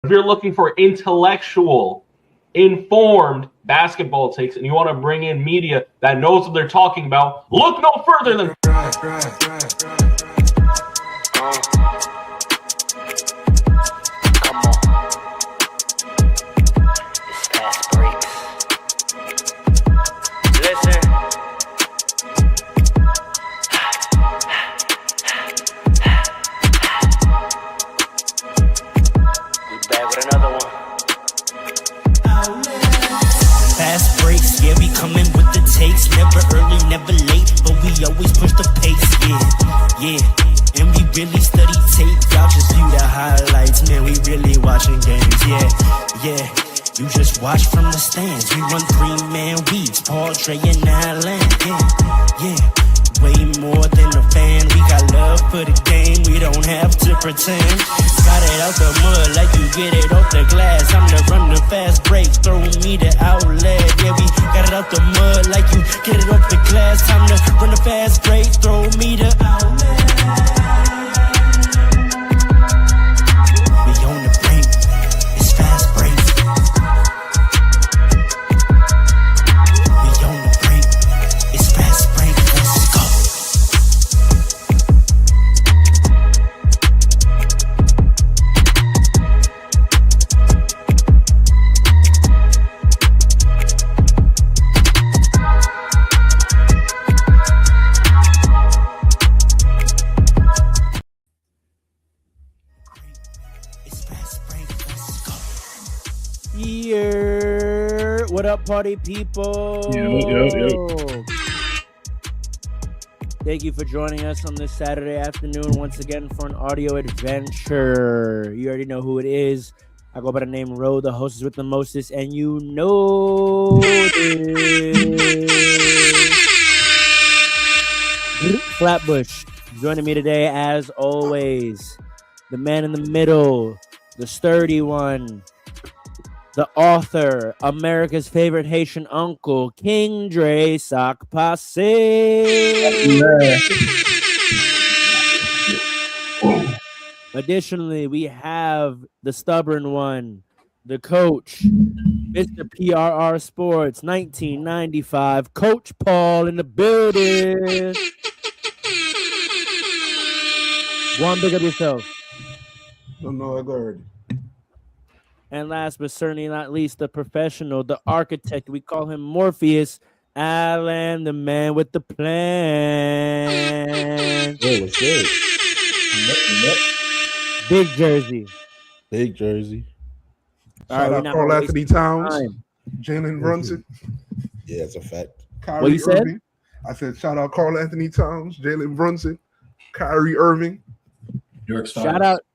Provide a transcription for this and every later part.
If you're looking for intellectual, informed basketball takes and you want to bring in media that knows what they're talking about, look no further than never early, never late, but we always push the pace, yeah. And we really study tape, y'all just view the highlights, man, we really watching games, yeah. You just watch from the stands, we run 3-man weeks, Paul, Trey, and Allen, yeah. Way more than a fan, we got love for the game, we don't have to pretend. Got it out the mud like you get it off the glass. I'm the run the fast break, throw me the outlet. Yeah, we got it out the mud like you get it off the glass. Time to run the fast break, throw me the outlet. We on the break, it's fast break. We on the break, it's fast break. Let's go. What up, party people? Yo. Thank you for joining us on this Saturday afternoon once again for an audio adventure. You already know who it is. I go by the name Ro, the hostess with the mostest, and you know this. Flatbush joining me today, as always. The man in the middle, the sturdy one. The author, America's favorite Haitian uncle, King Dre Sock Passe. Additionally, we have the stubborn one, the coach, Mr. PRR Sports, 1995, Coach Paul in the building. One, big up yourself. Don't know, I got already. And last but certainly not least, the professional, the architect. We call him Morpheus, Alan, the man with the plan. Hey, what's good? Big Jersey. Big Jersey. Shout out Carl Anthony Towns, Jalen Brunson. Yeah, it's a fact. Kyrie What you said? Irving. I said shout out Carl Anthony Towns, Jalen Brunson, Kyrie Irving.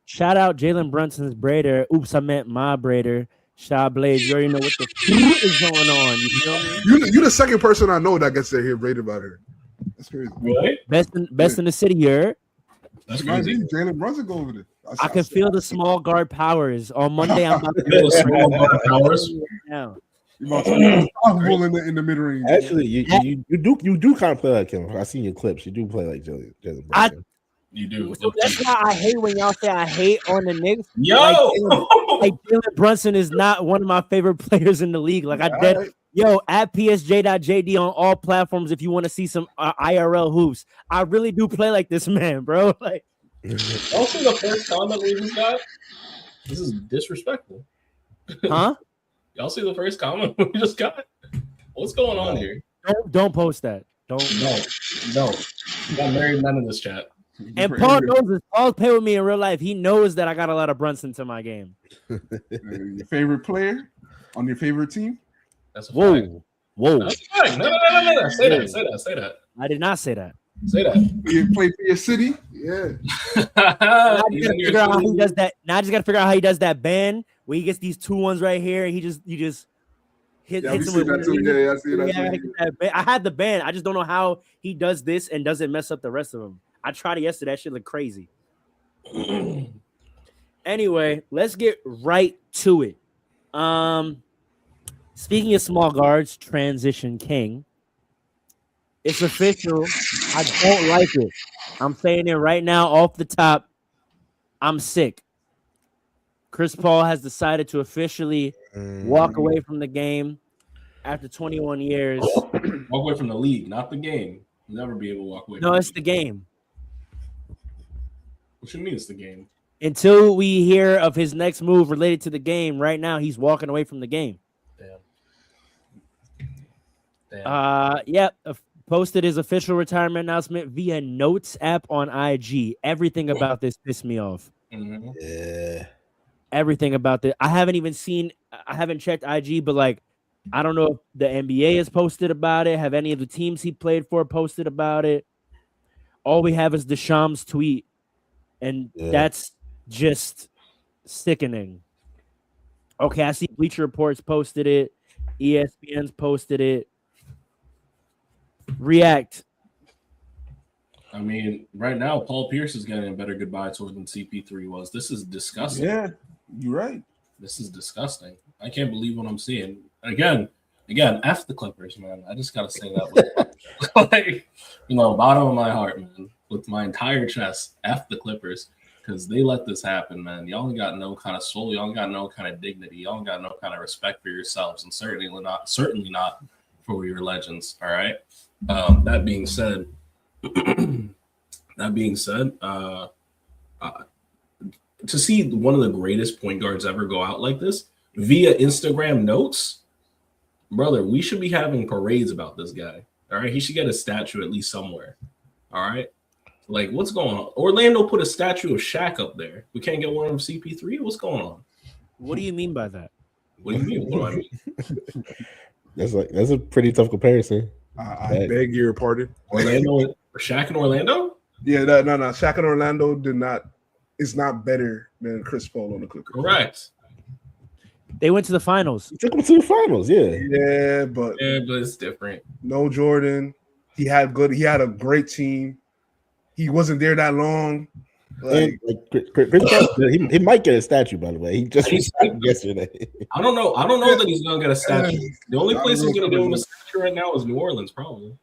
Shout out Jalen Brunson's braider. Oops, I meant my braider. Shaw Blaze, you already know what the f- is going on. You feel me? You the second person I know that gets their hair braided by her. That's crazy. Really? Best in the city here. That's crazy. Jalen Brunson go over there. I can feel the small guard powers. On Monday, I'm about to Feel the small guard powers? now. You're about to unstoppable in the mid range. Actually, you do kind of play like him. I seen your clips. You do play like Jalen Brunson. You do. So that's why I hate when y'all say I hate on the Knicks. Yo! Like Jalen Brunson is not one of my favorite players in the league. Like yo, at psj.jd on all platforms if you want to see some IRL hoops. I really do play like this man, bro. Like, Also, the first comment we just got. This is disrespectful. huh? Y'all see the first comment we just got? What's going on here? Don't post that. Don't. No. We got married men in this chat. And Paul knows this. Paul's played with me in real life. He knows that I got a lot of Brunson to my game. Your favorite player on your favorite team? That's a Whoa. fact. Whoa. That's a fact. No. Say that. I did not say that. Say that. You play for your city? Yeah. Now I just gotta figure out how he does that. Now I just gotta figure out how he does that band where he gets these 2 ones right here. And he just hits Yeah, him we see that too. Yeah, I see that I gotta too. get that band. I had the band. I just don't know how he does this and doesn't mess up the rest of them. I tried it yesterday. That shit looked crazy. Anyway, let's get right to it. Speaking of small guards, transition king. It's official. I don't like it. I'm saying it right now off the top. I'm sick. Chris Paul has decided to officially walk away from the game after 21 years. Walk away from the league, not the game. You'll never be able to walk away. No, it's the game. What you mean it's the game? Until we hear of his next move related to the game, right now he's walking away from the game. Damn. Posted his official retirement announcement via Notes app on IG. Everything about this pissed me off. Mm-hmm. Yeah. Everything about this. I haven't checked IG, but like, I don't know if the NBA has posted about it. Have any of the teams he played for posted about it? All we have is Deshaun's tweet, and that's just sickening. Okay, I see Bleacher Reports posted it. ESPN's posted it. React. I mean, right now, Paul Pierce is getting a better goodbye tour than CP3 was. This is disgusting. Yeah, you're right. This is disgusting. I can't believe what I'm seeing. Again, F the Clippers, man. I just gotta say that like, bottom of my heart, man, with my entire chest, F the Clippers, because they let this happen, man. Y'all ain't got no kind of soul, y'all ain't got no kind of dignity, y'all ain't got no kind of respect for yourselves, and certainly not for your legends. All right. That being said, to see one of the greatest point guards ever go out like this via Instagram Notes, brother, we should be having parades about this guy. All right, he should get a statue at least somewhere. All right, like what's going on? Orlando put a statue of Shaq up there. We can't get one of CP3. What's going on? What do you mean by that? What do you mean? What do I mean? That's a pretty tough comparison. I beg your pardon. Orlando, Shaq and Orlando? Yeah, no. Shaq and Orlando is not better than Chris Paul on the Clippers. Correct. They went to the finals. He took him to the finals, yeah. Yeah, but it's different. No Jordan. He had a great team. He wasn't there that long. Chris Paul, he might get a statue, by the way. He just resigned yesterday. I don't know that he's gonna get a statue. The only place he's gonna get him a statue right now is New Orleans, probably.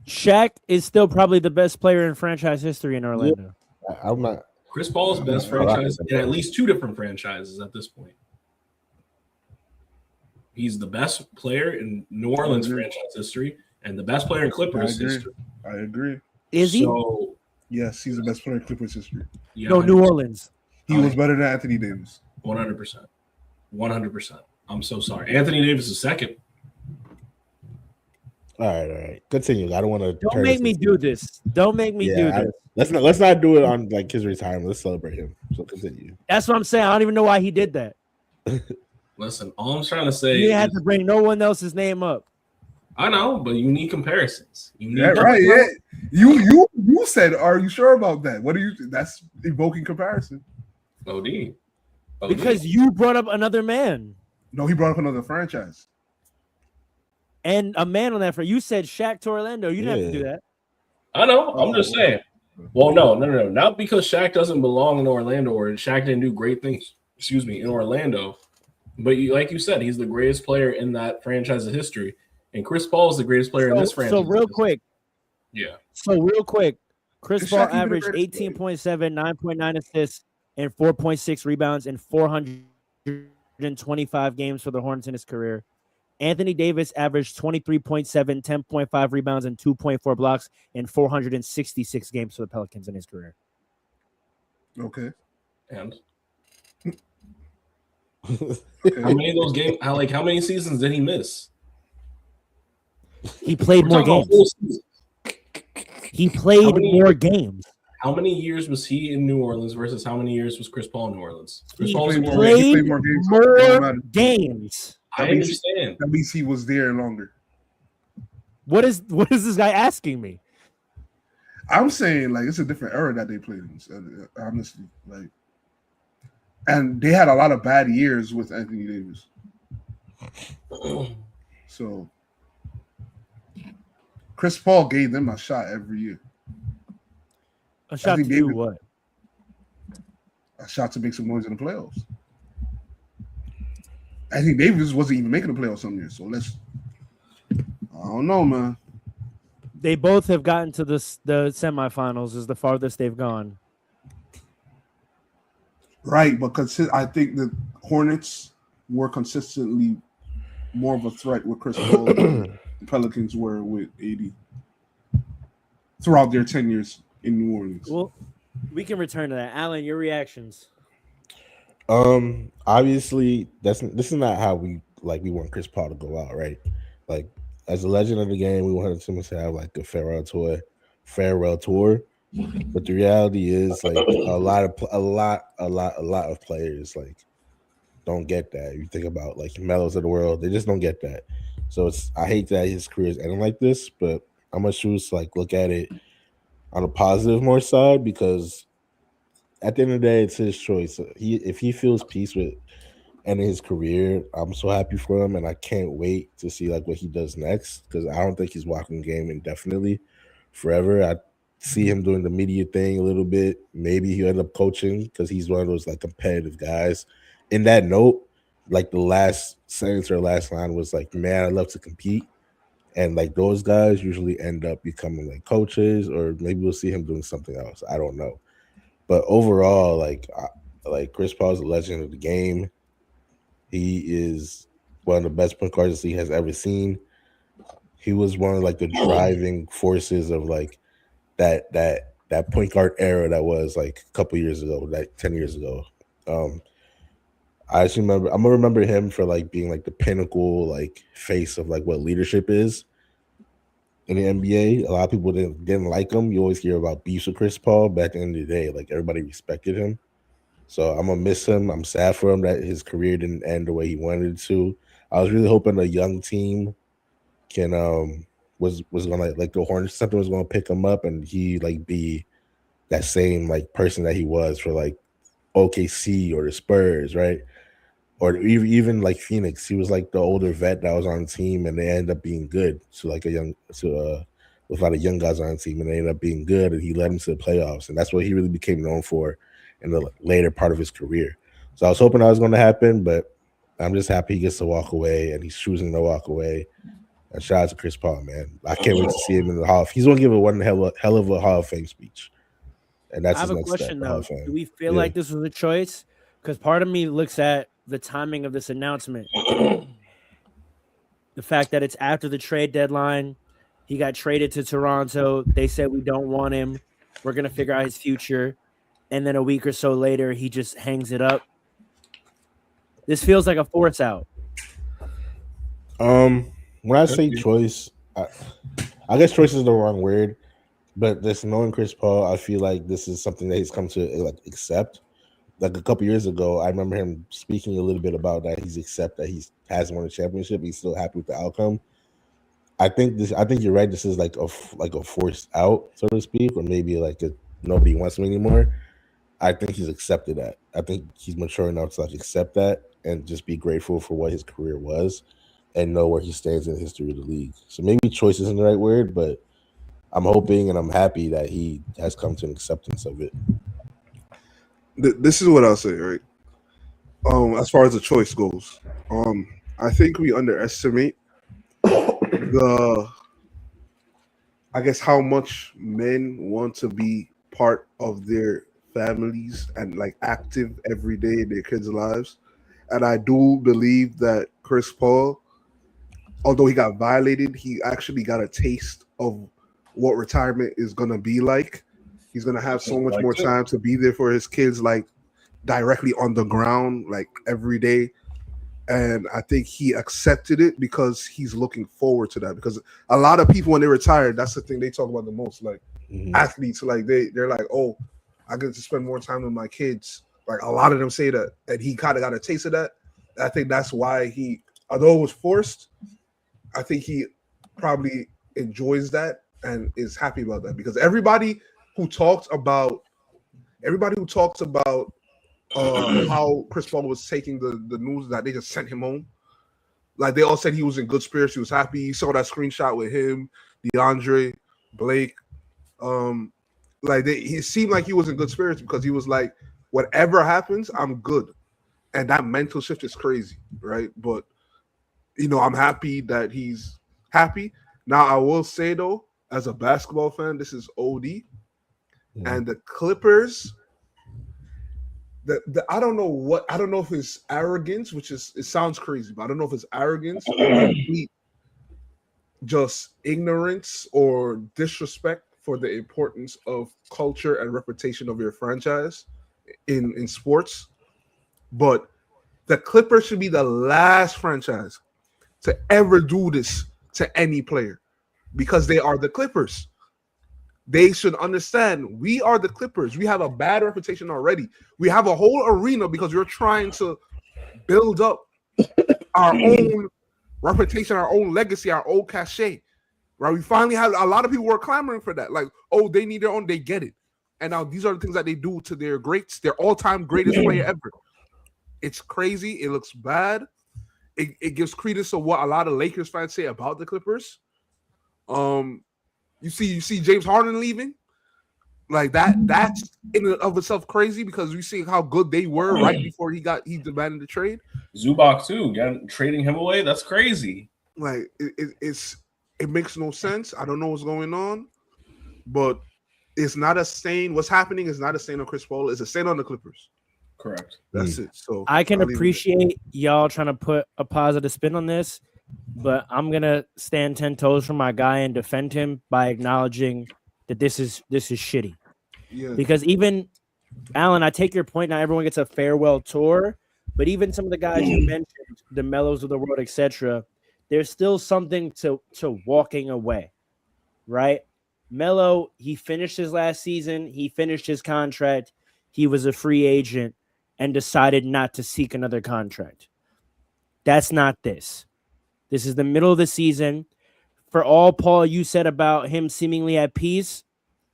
Shaq is still probably the best player in franchise history in Orlando. Yeah, I'm not. Chris Paul's best franchise in at least two different franchises at this point. He's the best player in New Orleans franchise history and the best player in Clippers history. I agree. Is he? So, yes, he's the best player in Clippers history. Yeah, no, New Orleans. He was better than Anthony Davis. 100%. 100%. I'm so sorry. Anthony Davis is second. All right. Continue. I don't want to. Don't make me do this. Don't make me do this. Let's not do it on like his retirement. Let's celebrate him. So continue. That's what I'm saying. I don't even know why he did that. Listen, all I'm trying to say he had to bring no one else's name up. I know, but you need comparisons. Right? Yeah. You said, are you sure about that? What do you? That's evoking comparison. OD. Because you brought up another man. No, he brought up another franchise. And a man on that for you said Shaq to Orlando. You didn't have to do that. I know. I'm just saying. Well, no. Not because Shaq doesn't belong in Orlando or Shaq didn't do great things. In Orlando. But like you said, he's the greatest player in that franchise's history, and Chris Paul is the greatest player in this franchise. So real quick, Chris Paul averaged 18.7, 9.9 assists, and 4.6 rebounds in 425 games for the Hornets in his career. Anthony Davis averaged 23.7, 10.5 rebounds, and 2.4 blocks in 466 games for the Pelicans in his career. Okay. And how many of those games? How many seasons did he miss? He played more games. He played more games. How many years was he in New Orleans versus how many years was Chris Paul in New Orleans? He played more games. I understand. At least he was there longer. What is this guy asking me? I'm saying like it's a different era that they played in. Honestly, like, and they had a lot of bad years with Anthony Davis. So Chris Paul gave them a shot every year. A shot to do what? A shot to make some noise in the playoffs. I think Davis wasn't even making the playoffs some years. So I don't know, man. They both have gotten to the semifinals. Is the farthest they've gone. Right, but I think the Hornets were consistently more of a threat with Chris Paul than the Pelicans were with AD throughout their tenures in New Orleans. Well, we can return to that. Alan, your reactions. Obviously, this is not how we want Chris Paul to go out, right? Like, as a legend of the game, we wanted him to have like a farewell tour. But the reality is, like, a lot of players like don't get that. You think about like Melos of the world, they just don't get that. So I hate that his career is ending like this, but I'm gonna choose like look at it on a positive more side, because at the end of the day, it's his choice. If he feels peace with ending his career, I'm so happy for him, and I can't wait to see like what he does next, because I don't think he's walking the game indefinitely, forever. I see him doing the media thing a little bit. Maybe he'll end up coaching, because he's one of those like competitive guys. In that note, like the last sentence or last line was like, "Man, I love to compete." And like those guys usually end up becoming like coaches, or maybe we'll see him doing something else. I don't know. But overall, like Chris Paul's a legend of the game. He is one of the best point guards this league has ever seen. He was one of like the driving forces of like that point guard era that was like a couple years ago, like 10 years ago. I actually remember. I'm gonna remember him for like being like the pinnacle, like face of like what leadership is in the NBA. A lot of people didn't like him. You always hear about beefs with Chris Paul, but at the end of the day, like everybody respected him. So I'm gonna miss him. I'm sad for him that his career didn't end the way he wanted it to. I was really hoping a young team can was gonna like the Hornets, something was gonna pick him up and he like be that same like person that he was for like OKC or the Spurs, right? Or even like Phoenix. He was like the older vet that was on the team, and they ended up being good. So like with a lot of young guys on the team, and they ended up being good, and he led them to the playoffs, and that's what he really became known for in the later part of his career. So I was hoping that was going to happen, but I'm just happy he gets to walk away, and he's choosing to walk away. And shout out to Chris Paul, man. I can't wait to see him in the Hall of Fame. He's going to give one hell of a Hall of Fame speech. And that's I have his a next question, step, though. Do we feel like this was a choice? Because part of me looks at the timing of this announcement. The fact that it's after the trade deadline. He got traded to Toronto. They said, we don't want him. We're going to figure out his future. And then a week or so later, he just hangs it up. This feels like a force out. When I say choice, I guess choice is the wrong word, but just knowing Chris Paul, I feel like this is something that he's come to like accept. Like a couple years ago, I remember him speaking a little bit about that. He's accept that he hasn't won a championship. He's still happy with the outcome. I think you're right. This is like a forced out, so to speak, or maybe like nobody wants him anymore. I think he's accepted that. I think he's mature enough to like accept that and just be grateful for what his career was and know where he stands in the history of the league. So maybe choice isn't the right word, but I'm hoping and I'm happy that he has come to an acceptance of it. This is what I'll say, right? As far as the choice goes, I think we underestimate how much men want to be part of their families and like active every day in their kids' lives. And I do believe that Chris Paul, although he got violated, he actually got a taste of what retirement is going to be like. He's going to have so much more time to be there for his kids, like directly on the ground, like every day. And I think he accepted it because he's looking forward to that. Because a lot of people, when they retire, that's the thing they talk about the most. Like athletes, like they're like, oh, I get to spend more time with my kids. Like a lot of them say that, and he kind of got a taste of that. I think that's why he, although it was forced, I think he probably enjoys that and is happy about that. Because everybody who talks about how Chris Paul was taking the news that they just sent him home, like they all said he was in good spirits, he was happy. You saw that screenshot with him, DeAndre, Blake. He seemed like he was in good spirits because he was like, whatever happens, I'm good. And that mental shift is crazy, right? But I'm happy that he's happy. Now I will say though, as a basketball fan, this is OD. And the Clippers, I don't know if it's arrogance, which is it sounds crazy, but I don't know if it's arrogance or complete just ignorance or disrespect for the importance of culture and reputation of your franchise in sports. But the Clippers should be the last franchise to ever do this to any player because they are the Clippers. They should understand we are the Clippers. We have a bad reputation already. We have a whole arena because we're trying to build up our own reputation, our own legacy, our own cachet. Right? We finally have a lot of people were clamoring for that. Like, oh, they need their own, they get it. And now these are the things that they do to their greats, their all-time greatest player ever. It's crazy. It looks bad. It gives credence to what a lot of Lakers fans say about the Clippers. You see James Harden leaving. Like that's in and of itself crazy because we see how good they were right before he demanded the trade. Zubac too, trading him away. That's crazy. Like it makes no sense. I don't know what's going on, but it's not a stain. What's happening is not a stain on Chris Paul. It's a stain on the Clippers. Correct. That's it. So I can appreciate y'all trying to put a positive spin on this, but I'm gonna stand 10 toes for my guy and defend him by acknowledging that this is shitty. Yeah. Because even Alan, I take your point. Not everyone gets a farewell tour, but even some of the guys you mentioned, the Melos of the world, etc., there's still something to walking away, right? Melo, he finished his last season. He finished his contract. He was a free agent and decided not to seek another contract. That's not this. This is the middle of the season. For all, Paul, you said about him seemingly at peace,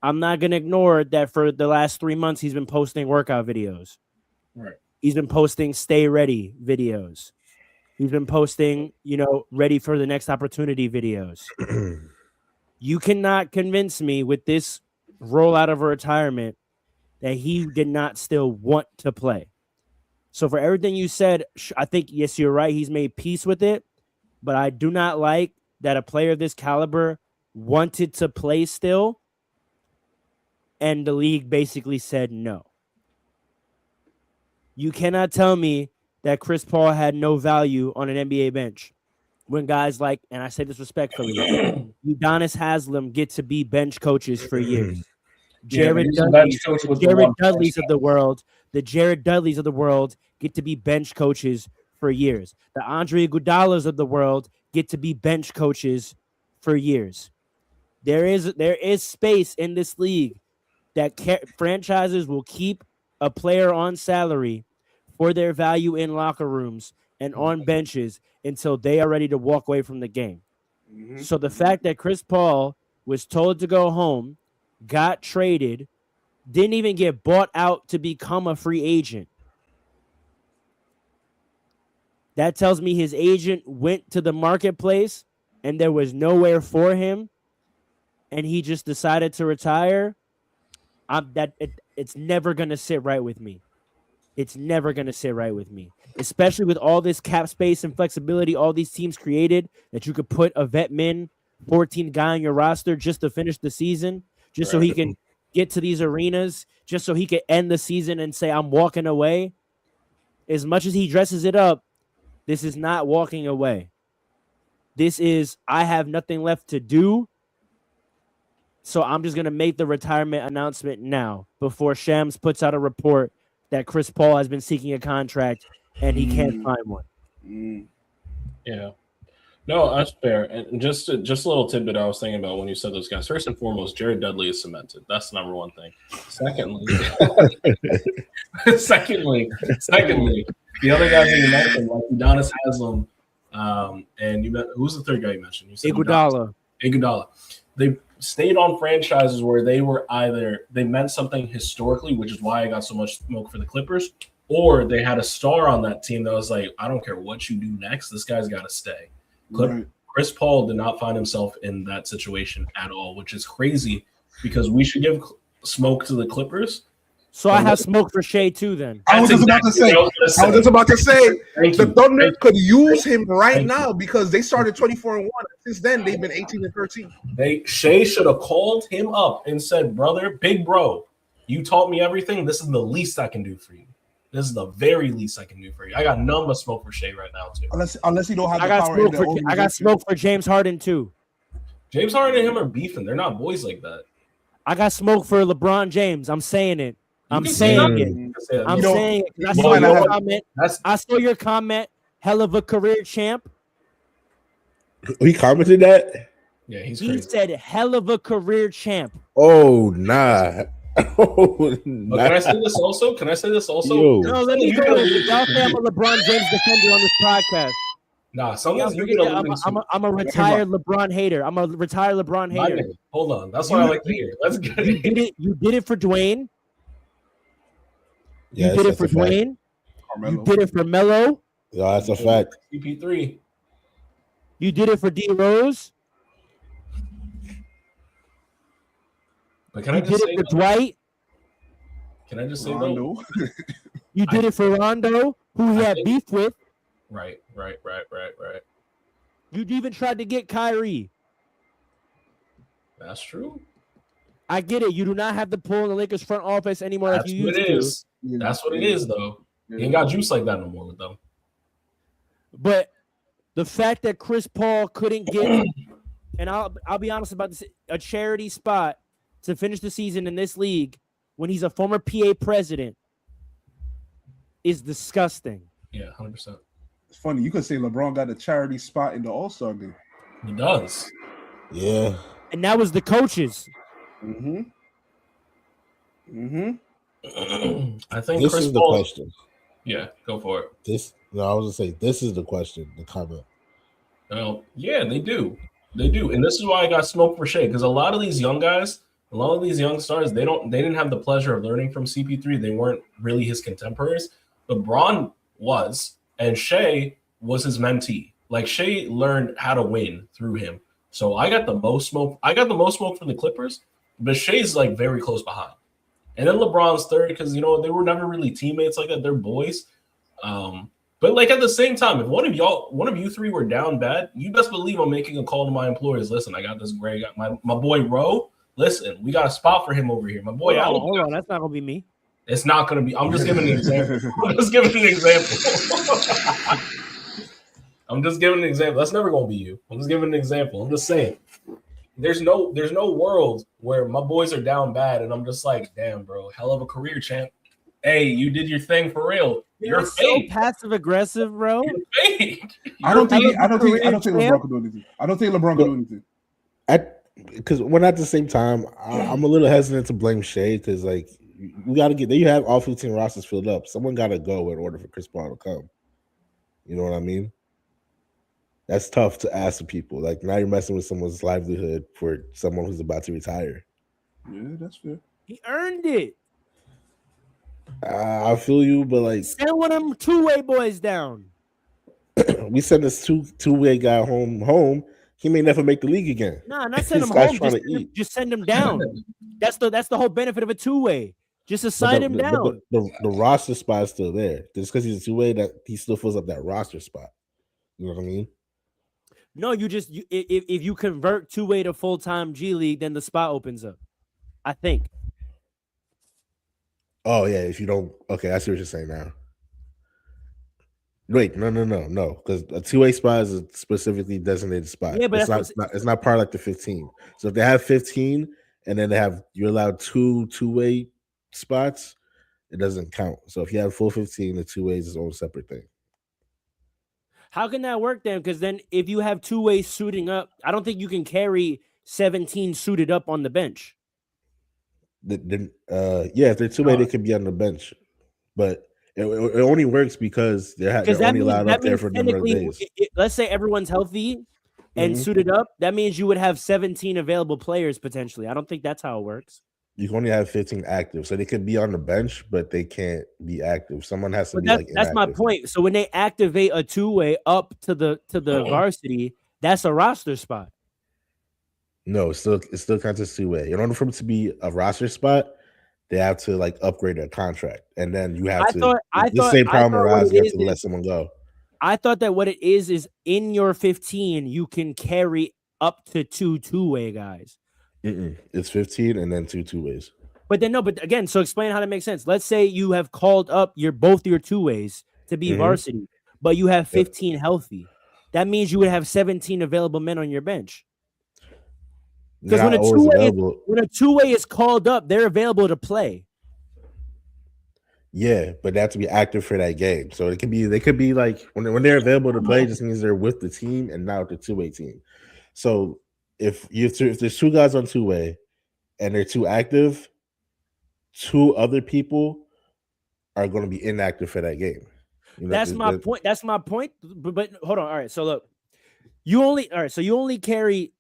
I'm not going to ignore that for the last 3 months, he's been posting workout videos. Right. He's been posting stay ready videos. He's been posting, ready for the next opportunity videos. You cannot convince me with this rollout of a retirement that he did not still want to play. So for everything you said, I think, yes, you're right. He's made peace with it. But I do not like that a player of this caliber wanted to play still, and the league basically said no. You cannot tell me that Chris Paul had no value on an NBA bench when guys like, and I say this respectfully, Udonis Haslem get to be bench coaches for years. Jared Dudleys of the world get to be bench coaches for years. The Andre Iguodalas of the world get to be bench coaches for years. There is space in this league that franchises will keep a player on salary for their value in locker rooms and on benches until they are ready to walk away from the game. Mm-hmm. So the fact that Chris Paul was told to go home, got traded, didn't even get bought out to become a free agent. That tells me his agent went to the marketplace and there was nowhere for him and he just decided to retire. It's never going to sit right with me. It's never going to sit right with me, especially with all this cap space and flexibility all these teams created that you could put a vet min 14 guy on your roster just to finish the season, just so he can get to these arenas, just so he can end the season and say, I'm walking away. As much as he dresses it up, this is not walking away. This is, I have nothing left to do, so I'm just going to make the retirement announcement now before Shams puts out a report that Chris Paul has been seeking a contract and he can't find one. Yeah. No, that's fair. And just a little tidbit I was thinking about when you said those guys. First and foremost, Jared Dudley is cemented. That's the number one thing. Secondly, the other guys that you mentioned, like Udonis Haslem, and who's the third guy you mentioned? You said Iguodala. They stayed on franchises where they were either they meant something historically, which is why I got so much smoke for the Clippers, or they had a star on that team that was like, I don't care what you do next, this guy's got to stay. Right. Chris Paul did not find himself in that situation at all, which is crazy because we should give smoke to the Clippers. So I have smoke for Shea too then. I was just about to say the Thunder could use him right now because they started 24-1. Since then, they've been 18-13. Shea should have called him up and said, brother, big bro, you taught me everything. This is the least I can do for you. This is the very least I can do for you. I got none but smoke for Shea right now too. Unless you don't have I the got power in smoke the for organization. I got smoke for James Harden too. James Harden and him are beefing. They're not boys like that. I got smoke for LeBron James. I'm saying it. You I'm can say saying that. it. You can say that. I'm No, saying it. I Well, saw you know your what? comment. That's I saw your comment. Hell of a career champ. He commented that. yeah, he's He crazy. said hell of a career champ. Oh nah. Oh, But nah. can I say this also? Can I say this also? Yo. No, let me You go can with allude it. Y'all to- say I'm a LeBron James defender on this podcast. Nah, Y'all something you forget can that allude to. I'm a retired LeBron hater. I'm a retired LeBron My hater. nigga, hold on. That's what I like to hear. Let's get You did it. it. You did it for Dwayne. You Yes, did it that's for a fact. Dwayne. You Carmelo. did it for Melo. Yo, that's a fact. CP3. You did it for D Rose. But can I You just did say it for though? Dwight. Can I just say though? Rondo. You did it for Rondo, who he I had think- beef with. Right. You even tried to get Kyrie. That's true. I get it. You do not have the pull in the Lakers front office anymore That's like you what used it to. is. That's what it is, though. He ain't got juice like that no more with them. But the fact that Chris Paul couldn't get, and I'll be honest about this, a charity spot to finish the season in this league when he's a former PA president is disgusting. Yeah, 100%. It's funny. You could say LeBron got a charity spot in the All-Star game. He does. Yeah. And that was the coaches. Mm-hmm. I think This Chris is the Paul. question. Yeah, go for it. I was gonna say this is the question, the comment. Well, yeah, they do. They do. And this is why I got smoke for Shea, because a lot of these young guys, a lot of these young stars, they didn't have the pleasure of learning from CP3. They weren't really his contemporaries. But Bron was, and Shea was his mentee. Like Shea learned how to win through him. So I got the most smoke. I got the most smoke from the Clippers, but Shea's like very close behind. And then LeBron's third because they were never really teammates like that. They're boys. But like at the same time, if one of you three were down bad, you best believe I'm making a call to my employers. Listen, I got this great guy, my boy Roe. Listen, we got a spot for him over here. My boy Allen. Hold on, that's not gonna be me. It's not gonna be. I'm just giving an example. I'm just giving an example. That's never gonna be you. I'm just giving an example. I'm just saying. There's no world where my boys are down bad and I'm just like, damn, bro, hell of a career, champ. Hey, you did your thing for real. You're so fake. passive aggressive, bro. You're fake. I don't think career LeBron champ. can do anything. I don't think LeBron can do anything. Because when at the same time, I'm a little hesitant to blame Shea because like we got to get there. You have all 15 rosters filled up. Someone got to go in order for Chris Paul to come. You know what I mean? That's tough to ask of people. Like now you're messing with someone's livelihood for someone who's about to retire. Yeah, that's fair. He earned it. I feel you, but like Send one of them two-way boys down. we send this two-way guy home. He may never make the league again. Nah, not send This him guy's home. trying Just to send him, eat. just send him down. That's the whole benefit of a two-way. Just assign him down. The roster spot is still there. Just because he's a two-way, that he still fills up that roster spot. You know what I mean? No, if you convert two-way to full-time G League, then the spot opens up. I think. Oh yeah, if you don't, okay, I see what you're saying now. Wait, no, because a two-way spot is a specifically designated spot. Yeah, but it's not part of like the 15. So if they have 15 and then you're allowed two-way spots, it doesn't count. So if you have full 15, the two-way is its own separate thing. How can that work then? Because then if you have two-way suiting up, I don't think you can carry 17 suited up on the bench. Yeah, if they're two-way, they could be on the bench, but it only works because they're only allowed up there for a number of days. Let's say everyone's healthy and Mhm. suited up. That means you would have 17 available players potentially. I don't think that's how it works. You can only have 15 active, so they could be on the bench, but they can't be active. Someone has to But be that's my inactive. point. So when they activate a two-way up to the varsity, that's a roster spot. No, it still counts as two-way. In order for it to be a roster spot, they have to like upgrade their contract, and then you have I to. thought the same problem what arises. it You have is to let someone go. I thought that what it is in your 15, you can carry up to two-way guys. It's 15 and then two ways. But then no, but again, so explain how that makes sense. Let's say you have called up both your two ways to be Mhm. varsity, but you have Yep. 15 healthy. That means you would have 17 available men on your bench. Because Not always available. when a two-way is called up, they're available to play. Yeah, but they have to be active for that game. So they could be like when they're available to play, just means they're with the team and not with the two-way team. So if there's two guys on two-way and they're too active, two other people are going to be inactive for that game. You know, That's my point. That's my point. But hold on. All right. So look, you only carry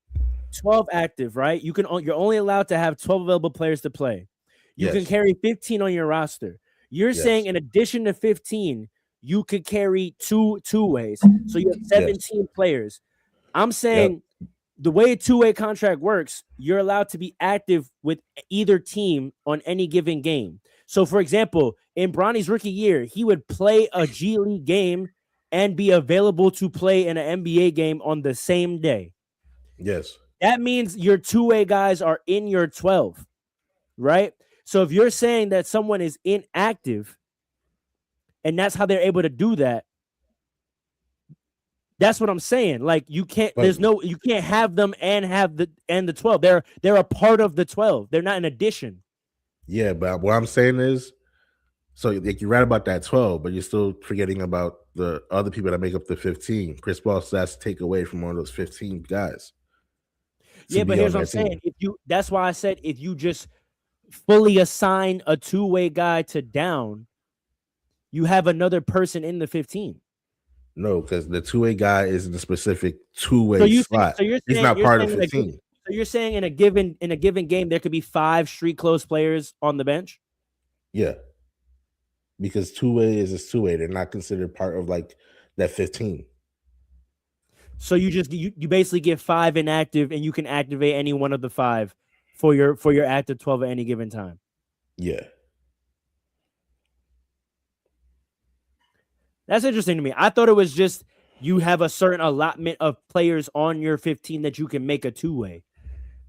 12 active, right? You're only allowed to have 12 available players to play. You can Yes. carry 15 on your roster. You're Yes. saying in addition to 15, you could carry two ways. So you have 17 players. I'm saying the way a two-way contract works, you're allowed to be active with either team on any given game. So for example, in Bronny's rookie year, he would play a G League game and be available to play in an NBA game on the same day. Yes. That means your two-way guys are in your 12, right? So if you're saying that someone is inactive and that's how they're able to do that, that's what I'm saying. Like you can't you can't have them and have the 12. They're a part of the 12. They're not an addition. Yeah, but what I'm saying is, so like you're right about that 12, but you're still forgetting about the other people that make up the 15. Chris Paul has to take away from one of those 15 guys. Yeah, but here's what I'm saying. That's why I said if you just fully assign a two-way guy to down, you have another person in the 15. No, because the two-way guy is in a specific two-way slot. He's not part of 15. So you're saying in a given game there could be 5 street close players on the bench? Yeah. Because two-way is just two-way. They're not considered part of like that 15. So you basically get 5 inactive and you can activate any one of the 5 for your active 12 at any given time. Yeah. That's interesting to me. I thought it was just you have a certain allotment of players on your 15 that you can make a two-way.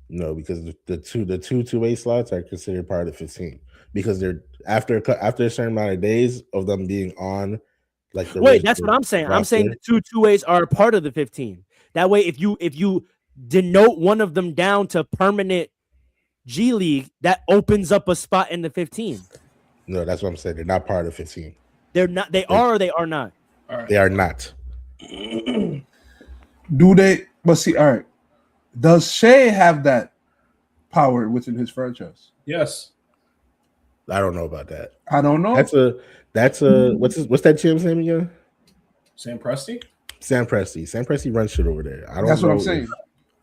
No, because the two-way slots are considered part of 15 because they're after a certain amount of days of them being on. Like that's what I'm saying. I'm saying the two-ways are a part of the 15. That way, if you denote one of them down to permanent G League, that opens up a spot in the 15. No, that's what I'm saying. They're not part of 15. They're not. They are or they are not. They are not. Do they? But see, all right. Does Shea have that power within his franchise? Yes. I don't know about that. I don't know. That's a what's that GM's name again? Sam Presti. Sam Presti runs shit over there. That's what I'm saying.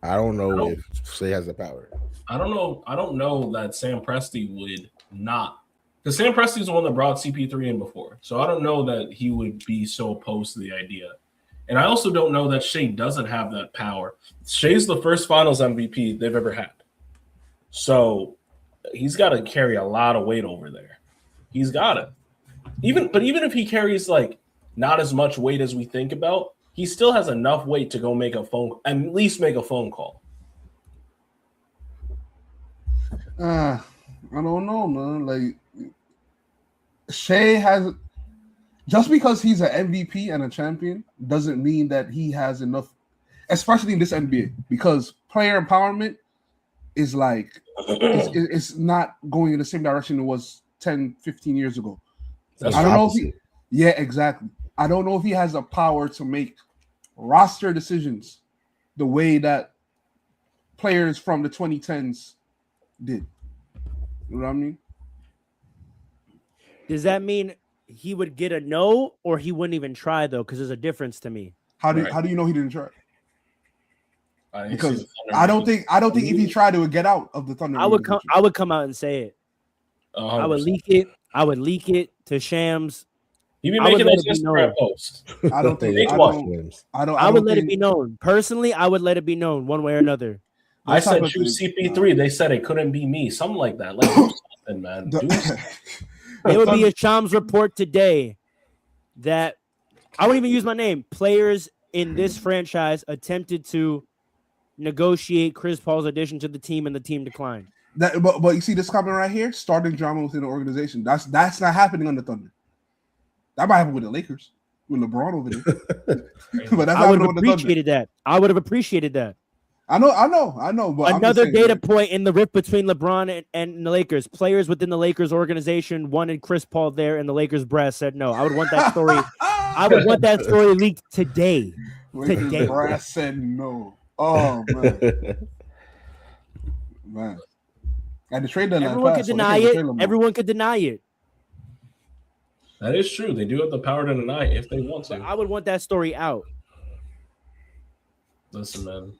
I don't know if Shea has the power. I don't know that Sam Presti would not. Because Sam Presti is the one that brought CP3 in before. So I don't know that he would be so opposed to the idea. And I also don't know that Shea doesn't have that power. Shea's the first finals MVP they've ever had. So he's got to carry a lot of weight over there. He's got it. Even if he carries like not as much weight as we think about, he still has enough weight to go at least make a phone call. I don't know, man. Like Shea has, just because he's an MVP and a champion doesn't mean that he has enough, especially in this NBA, because player empowerment is like it's not going in the same direction it was 10, 15 years ago. That's I don't know if yeah, exactly. I don't know if he has the power to make roster decisions the way that players from the 2010s did. You know what I mean? Does that mean he would get a no, or he wouldn't even try though? Because there's a difference to me. How do you know he didn't try? Because I I don't think if he tried, it would get out of the Thunder. I would come out and say it. 100%. I would leak it to Shams. You be making those Instagram posts. I don't think. I would let it be known. Personally, I would let it be known one way or another. I said choose CP3. They said it couldn't be me. Something like that. Like do something, man. Do something. There would be a Shams report today that I won't even use my name. Players in this franchise attempted to negotiate Chris Paul's addition to the team, and the team declined. But you see this comment right here, starting drama within the organization. That's not happening on the Thunder. That might happen with the Lakers, with LeBron over there. But that's I would happening have with the Thunder. appreciated that. I would have appreciated that. I know. But Another I'm just data saying, point in the rift between LeBron and the Lakers. Players within the Lakers organization wanted Chris Paul there, and the Lakers brass said no. I would want that story. I would want that story leaked today. Lakers Today. brass said no. Oh man. And the trade deadline Everyone could passed, so they deny can't it. trade no more. Everyone could deny it. That is true. They do have the power to deny if they want But to. I would want that story out. Listen, man.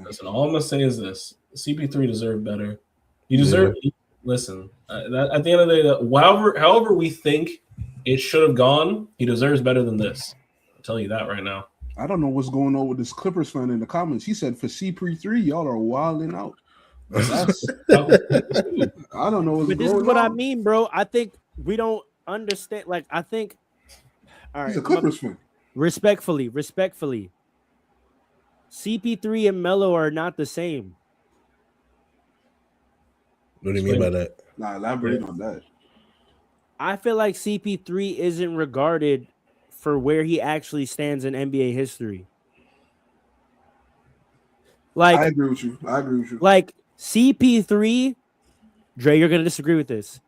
Listen, all I'm gonna say is this: CP3 deserved better. You deserve. Listen, at the end of the day, however we think it should have gone, he deserves better than this. I'll tell you that right now. I don't know what's going on with this Clippers fan in the comments. He said for CP3, y'all are wilding out. That's, I don't know what's But this going is what on. I mean, bro. I think we don't understand. Like, I think. All right, He's a Clippers fan. respectfully, CP3 and Melo are not the same. What do you mean by that? Nah, elaborate on that. I feel like CP3 isn't regarded for where he actually stands in NBA history. I Like, agree with you. like CP3, Dre, you're gonna disagree with this.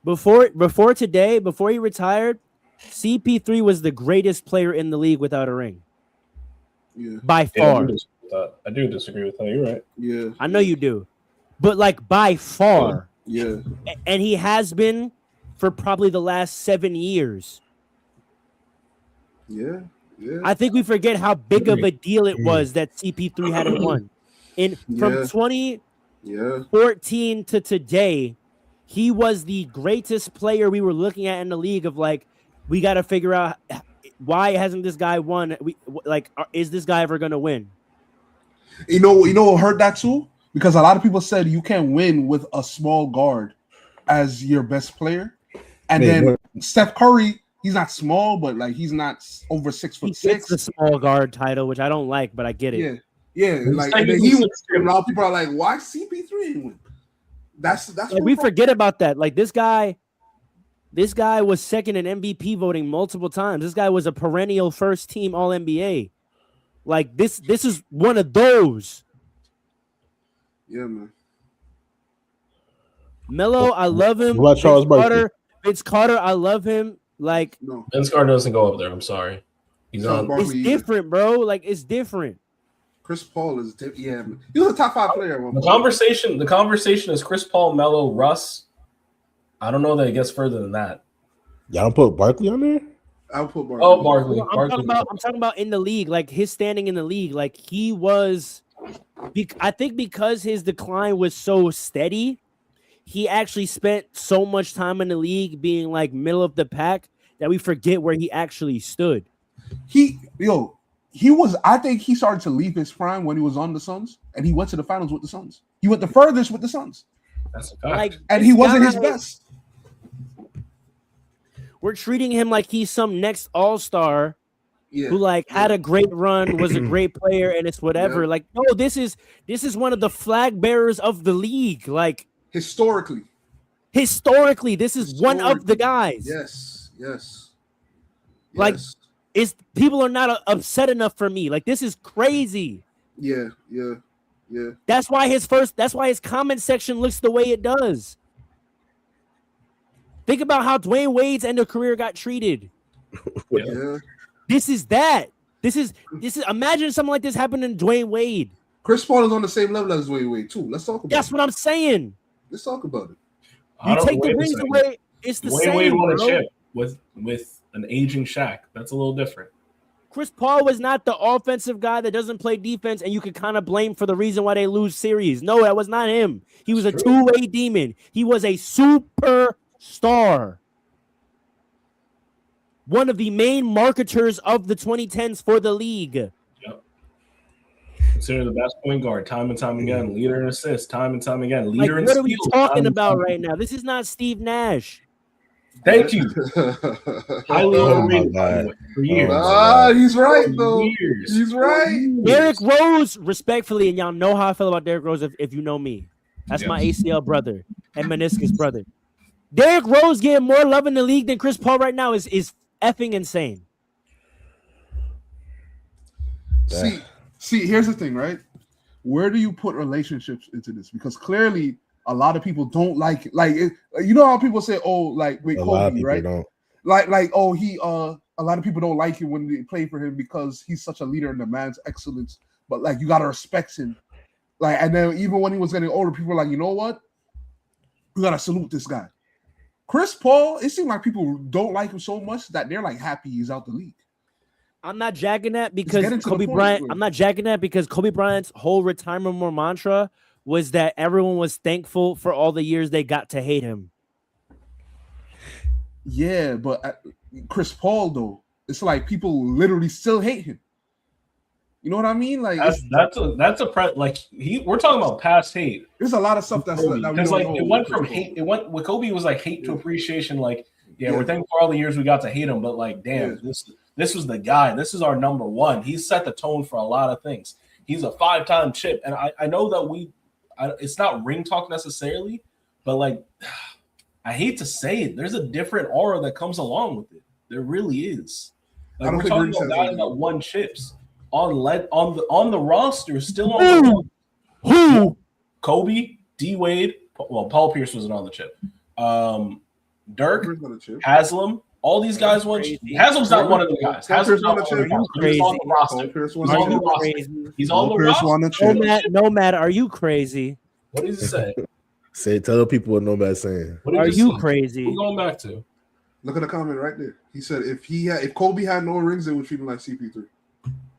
Before today, before he retired, CP3 was the greatest player in the league without a ring. Yeah, By Yeah, far. I do disagree with that. You're right. yeah, I know you do. But like by far. yeah. And he has been for probably the last 7 years. Yeah. I think we forget how big of a deal it was that CP3 hadn't won. From Yeah. 2014 to today, he was the greatest player we were looking at in the league. Of like, we got to figure out why hasn't this guy won? Is this guy ever gonna win? You know what hurt that too? Because a lot of people said you can't win with a small guard as your best player. And Man, then Steph Curry, he's not small, but like he's not over 6 He foot gets 6. the small guard title, which I don't like, but I get it. Yeah. Like and then he wins. And a lot of people are like, why CP3 didn't win? That's Like, we forget about that. Like this guy was second in MVP voting multiple times. This guy was a perennial first team All NBA. Like this is one of those. Yeah, man. Melo, I love him. What about Charles Barkley? Vince Carter, I love him. Like No. Vince Carter doesn't go up there. I'm sorry. He's Charles on. Barkley. it's Barkley, different, bro. Like it's different. Chris Paul is yeah, man. He was a top 5 player at one The point. conversation is Chris Paul, Melo, Russ. I don't know that it gets further than that. Y'all don't put Barkley on there? I'll put Barkley. Oh, Barkley. I'm talking about in the league, like his standing in the league. Like he was, I think because his decline was so steady, he actually spent so much time in the league being like middle of the pack that we forget where he actually stood. He was. I think he started to leave his prime when he was on the Suns, and he went to the finals with the Suns. He went the furthest with the Suns, That's a fact. Like, and he this wasn't his guy- best. We're treating him like he's some next all-star Yeah, who like had a great run, was a great player, and it's whatever. Yeah. Like, no, this is one of the flag bearers of the league. Like historically. historically, this is one of the guys. Yes. Like, people are not upset enough for me. Like, this is crazy. Yeah. That's why his comment section looks the way it does. Think about how Dwayne Wade's end of career got treated. Yeah. This is that. This is imagine something like this happened to Dwayne Wade. Chris Paul is on the same level as Dwayne Wade too. Let's talk about That's it. what I'm saying. Let's talk about it. You take the rings away, it's the Dwayne Wade same, won a bro. chip with an aging Shaq. That's a little different. Chris Paul was not the offensive guy that doesn't play defense, and you could kind of blame for the reason why they lose series. No, that was not him. He was a two-way demon. He was a superstar. One of the main marketers of the 2010s for the league. Yep. Considered the best point guard time and time again. Leader in assists time and time again. Like, Leader in what are we steals talking time and about time right again. now? This is not Steve Nash. Thank you. Highly Oh my overrated by the God. way, for years. He's right though. Years. He's right. Derrick Rose, respectfully, and y'all know how I feel about Derrick Rose if you know me. That's my Yes. ACL brother and meniscus brother. Derrick Rose getting more love in the league than Chris Paul right now is effing insane. See, here's the thing, right? Where do you put relationships into this? Because clearly, a lot of people don't like you know how people say, "Oh, like with A lot of Kobe, people right?" don't. Oh, he a lot of people don't like him when they play for him because he's such a leader and demands excellence. But like, you gotta respect him. Like, and then even when he was getting older, people were like, you know what? We gotta salute this guy. Chris Paul, it seems like people don't like him so much that they're like happy he's out the league. I'm not jacking that because getting to the Kobe point Bryant. where- I'm not jacking that because Kobe Bryant's whole retirement mantra was that everyone was thankful for all the years they got to hate him. Yeah, but Chris Paul though, it's like people literally still hate him. You know what I mean? Like, We're talking about past hate. there's a lot of stuff that we Because don't like know it went with from Chris Paul. hate. It went with Kobe was like hate to appreciation. Like, Yeah. we're thankful for all the years we got to hate him, but like, damn, this was the guy. This is our number one. He set the tone for a lot of things. He's a 5-time chip, and I know that it's not ring talk necessarily, but like, I hate to say it, there's a different aura that comes along with it. There really is. I Like, don't we're think talking rings about has guys anything. that won chips on the roster, still on the roster. Who? Kobe, D Wade, well, Paul Pierce wasn't on the chip. Dirk, Who's gonna chip? Haslam, all these guys won. Haslam's not one of the guys. Paul Haslam's Pierce not won a one of the chip. guys. Are you He's on the Paul roster. Pierce won He's a on the chip. roster. Crazy. He's on the Paul Pierce roster. won a chip. Nomad, are you crazy? What did he say? Tell the people what Nomad's saying. What did Are he you say? crazy? We're going back to. Look at the comment right there. He said if Kobe had no rings, they would treat him like CP3.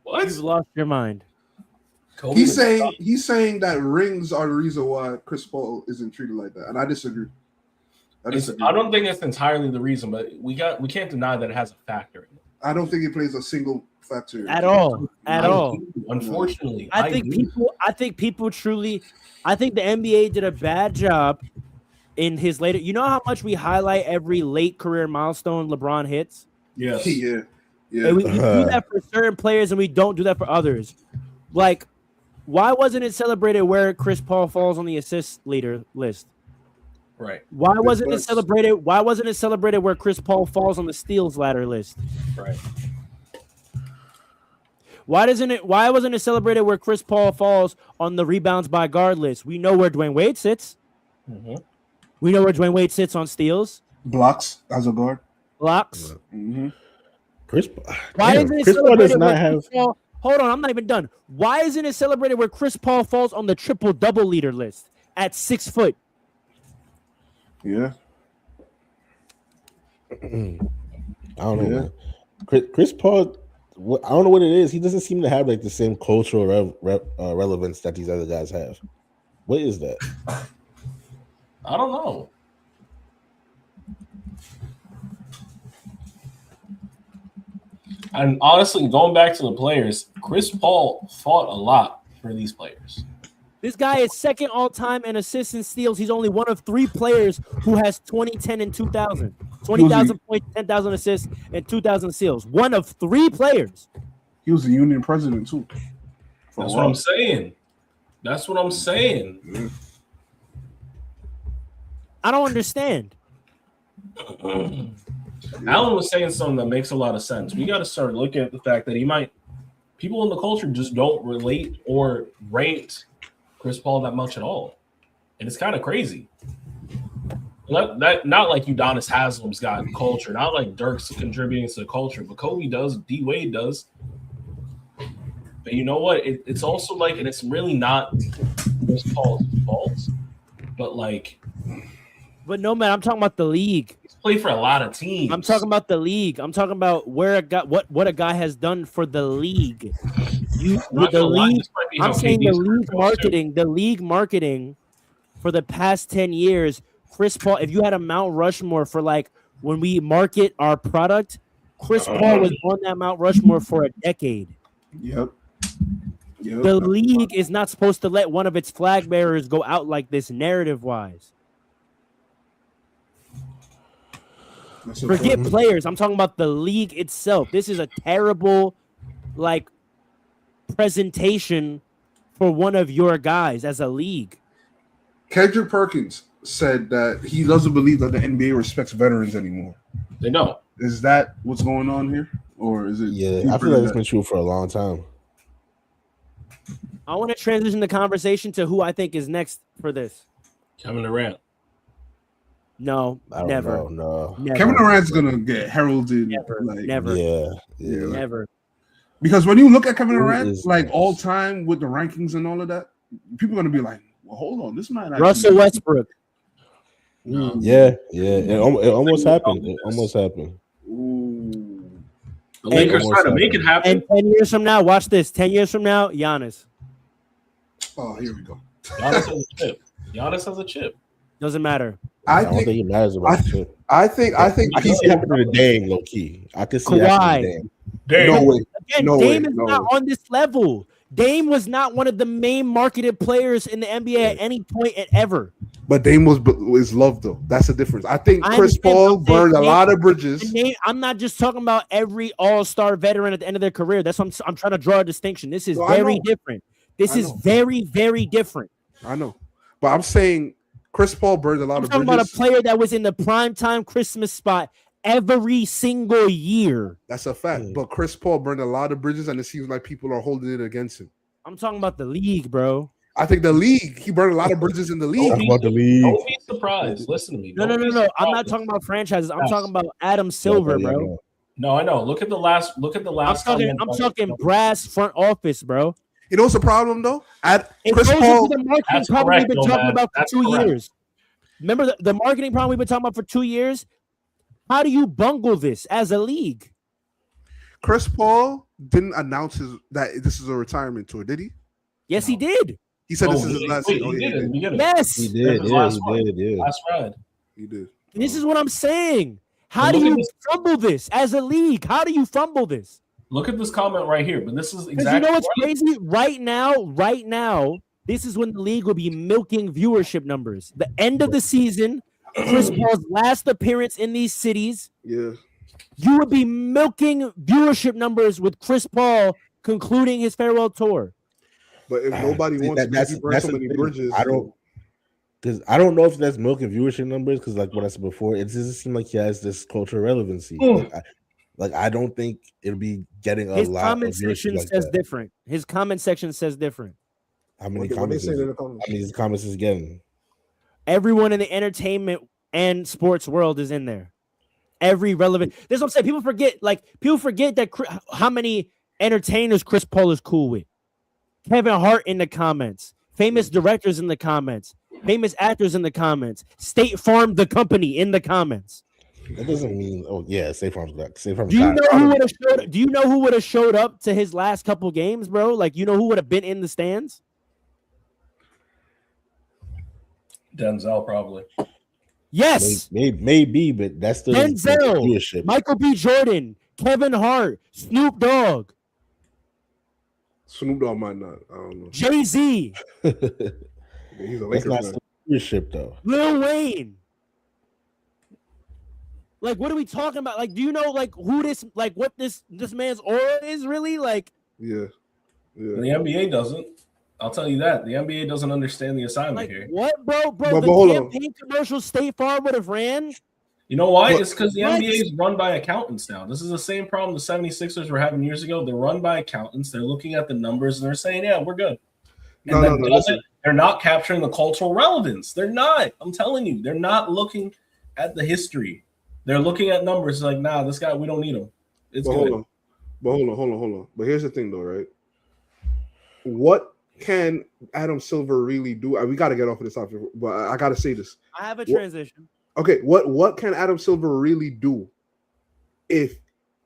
What? You've lost your mind. Kobe He's was- saying that rings are the reason why Chris Paul isn't treated like that, and I disagree. I don't think it's entirely the reason, but we can't deny that it has a factor in it. I don't think it plays a single factor At all. At I all. do, unfortunately, I think people truly, I think the NBA did a bad job in his later. You know how much we highlight every late career milestone LeBron hits? Yes. Yeah. And we do that for certain players and we don't do that for others. Like, why wasn't it celebrated where Chris Paul falls on the assist leader list? Right. Why wasn't it Because- celebrated? Why wasn't it celebrated where Chris Paul falls on the steals ladder list? Right. Why wasn't it celebrated where Chris Paul falls on the rebounds by guard list? We know where Dwayne Wade sits. Mhm. We know where Dwayne Wade sits on steals, Blocks as a guard. blocks. Mm-hmm. Chris, Why damn, isn't it Chris Paul celebrated does not where have. Chris Paul? Hold on, I'm not even done. Why isn't it celebrated where Chris Paul falls on the triple double leader list at 6 foot? Yeah. I don't know, Yeah. man. Chris Paul. I don't know what it is. He doesn't seem to have like the same cultural relevance that these other guys have. What is that? I don't know. And honestly, going back to the players, Chris Paul fought a lot for these players. This guy is second all time in assists and steals. He's only one of 3 players who has 20, 10, and 2,000. 20,000 points, 10,000 assists, and 2,000 steals. One of 3 players. He was the union president too. That's what I'm saying. That's what I'm saying. I don't understand. Alan was saying something that makes a lot of sense. We got to start looking at the fact that people in the culture just don't relate or rate Chris Paul that much at all. And it's kind of crazy. Not like Udonis Haslam's got culture, not like Dirk's contributing to the culture, but Kobe does, D Wade does. But you know what? It's also like, and it's really not Chris Paul's fault, but like, But no, man, I'm talking about the league. he's played for a lot of teams. I'm talking about the league. I'm talking about where a guy, what a guy has done for the league. Not The gonna lie, league. this might be I'm how saying the KD's league career goes, too. marketing for the past 10 years. Chris Paul, if you had a Mount Rushmore for like when we market our product, Chris Paul was on that Mount Rushmore for a decade. Yep. The league is not supposed to let one of its flag bearers go out like this narrative wise. Forget players. I'm talking about the league itself. This is a terrible like presentation for one of your guys as a league. Kendrick Perkins said that he doesn't believe that the NBA respects veterans anymore. They don't. Is that what's going on here, or is it? Yeah, I feel like it's been true for a long time. I want to transition the conversation to who I think is next for this. Kevin Durant. No, I don't never. know, no. Never. Kevin Durant's gonna get heralded. Never. Like, Never. Yeah. Never. Because when you look at Kevin Who Durant, is like next? all time with the rankings and all of that, people are gonna be like, "Well, hold on, this man." Russell Westbrook. No. Yeah. It almost happened. It almost happened. Ooh. The Lakers almost trying to make it And happen. 10 years from now, watch this. 10 years from now, Giannis. Oh, here we go. Giannis has a chip. Giannis has a chip. Doesn't matter. I I don't think. think it matters about the shit. I think I can see people. it happening to Dame, low key. I can see it happening to Dame. No way. Again, No Dame way, is no not way. on this level. Dame was not one of the main marketed players in the NBA at any point ever. But Dame is loved though. That's the difference. I think I Chris understand, Paul I'm saying burned a Dame- lot of bridges. And I'm not just talking about every all-star veteran at the end of their career. That's what I'm trying to draw a distinction. This is No, I very know. different. This I is know. very, very different. I know, but I'm saying Chris Paul burned a lot I'm of talking bridges. about a player that was in the primetime Christmas spot every single year. That's a fact. Mm. But Chris Paul burned a lot of bridges, and it seems like people are holding it against him. I'm talking about the league, bro. I think the league, he burned a lot of bridges in the Talk league. about the league. Don't be surprised. Listen to me. No. Don't be I'm not surprised. talking about franchises. I'm Yes. talking about Adam Silver, Yeah, bro. yeah. No, I know. Look at the last. I'm talking brass front office, bro. You know what's the problem though? It Chris goes Paul, into the marketing That's problem correct, we've been though, talking man. about for That's 2 correct. years. Remember the marketing problem we've been talking about for 2 years? How do you bungle this as a league? Chris Paul didn't announce that this is a retirement tour, did he? Yes, he did. He said this is his Wait, last wait, season. Oh, he yeah, did it. He did it. Yes. He That's did, his yeah, last he one. did, yeah. Last ride. He did. This is what I'm saying. How But do look at you this- fumble this as a league? How do you fumble this? Look at this comment right here. But this is Because exactly. you know what's right. crazy? Right now, this is when the league will be milking viewership numbers. The end of the season, Chris Paul's last appearance in these cities, Yeah. you would be milking viewership numbers with Chris Paul concluding his farewell tour. But if nobody wants to that's burn so the many thing. bridges, I don't know if that's milking viewership numbers because, like what I said before, it doesn't seem like he has this cultural relevancy. I don't think it'll be getting a His lot comment of viewership section like says that. different. His comment section says different. How many what they comments? say Is, in the comments. how many comments is getting? Everyone in the entertainment and sports world is in there. Every relevant. That's what I'm saying. People forget that how many entertainers Chris Paul is cool with. Kevin Hart in the comments. Famous directors in the comments. Famous actors in the comments. State Farm, the company, in the comments. That doesn't mean. Oh yeah, State Farm's got. State Farm's Do you got- know who would have showed? Do you know who would have showed up to his last couple games, bro? Like, you know who would have been in the stands? Denzel probably. Yes, Maybe, but that's still Denzel, viewership. Michael B. Jordan, Kevin Hart, Snoop Dogg, Snoop Dogg might not. I don't know. Jay-Z, He's a That's Lakers not fan. still viewership though. Lil Wayne. Like, what are we talking about? Like, do you know like who this like what this man's aura is really? Like, Yeah. The Yeah. NBA doesn't. I'll tell you that. The NBA doesn't understand the assignment like here. what, bro? But The hold on. campaign commercial State Farm would have ran. You know why? What- It's because the What? NBA is run by accountants now. This is the same problem the 76ers were having years ago. They're run by accountants. They're looking at the numbers and they're saying, yeah, we're good. No, And no, then no, doesn't- listen. they're not capturing the cultural relevance. They're not. I'm telling you, they're not looking at the history. They're looking at numbers like, nah, this guy, we don't need him. It's But good. hold on. But here's the thing, though, right? What can Adam Silver really do? We got to get off of this topic, but I got to say this. I have a What- transition. Okay, what can Adam Silver really do if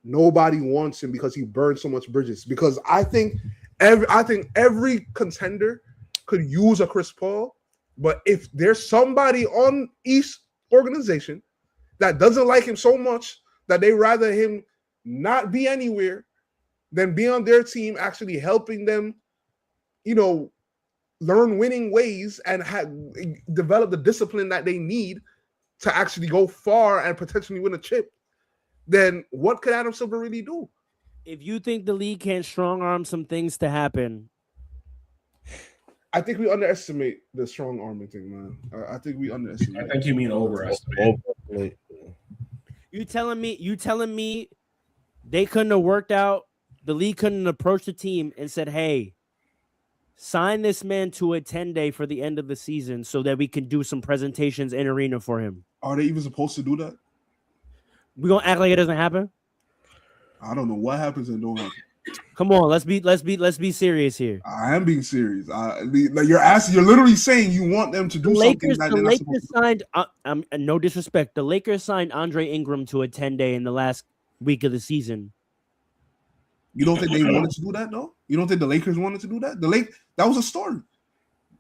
nobody wants him because he burned so much bridges? Because I think every contender could use a Chris Paul, but if there's somebody on each organization that doesn't like him so much that they rather him not be anywhere than be on their team, actually helping them, learn winning ways and develop the discipline that they need to actually go far and potentially win a chip, then what could Adam Silver really do? If you think the league can't strong arm some things to happen, I think we underestimate the strong arming thing, man. I think we underestimate. I think you mean overestimate. Like, You telling me they couldn't have worked out, the league couldn't approach the team and said, hey, sign this man to a 10-day for the end of the season so that we can do some presentations in arena for him. Are they even supposed to do that? We gonna act like it doesn't happen? I don't know what happens and don't happen. Come on, let's be serious here. I am being serious. Like you're literally saying you want them to do something that The they're not supposed Lakers to do. signed. No disrespect. The Lakers signed Andre Ingram to a 10-day in the last week of the season. You don't think they wanted to do that, though? You don't think the Lakers wanted to do that? That was a story.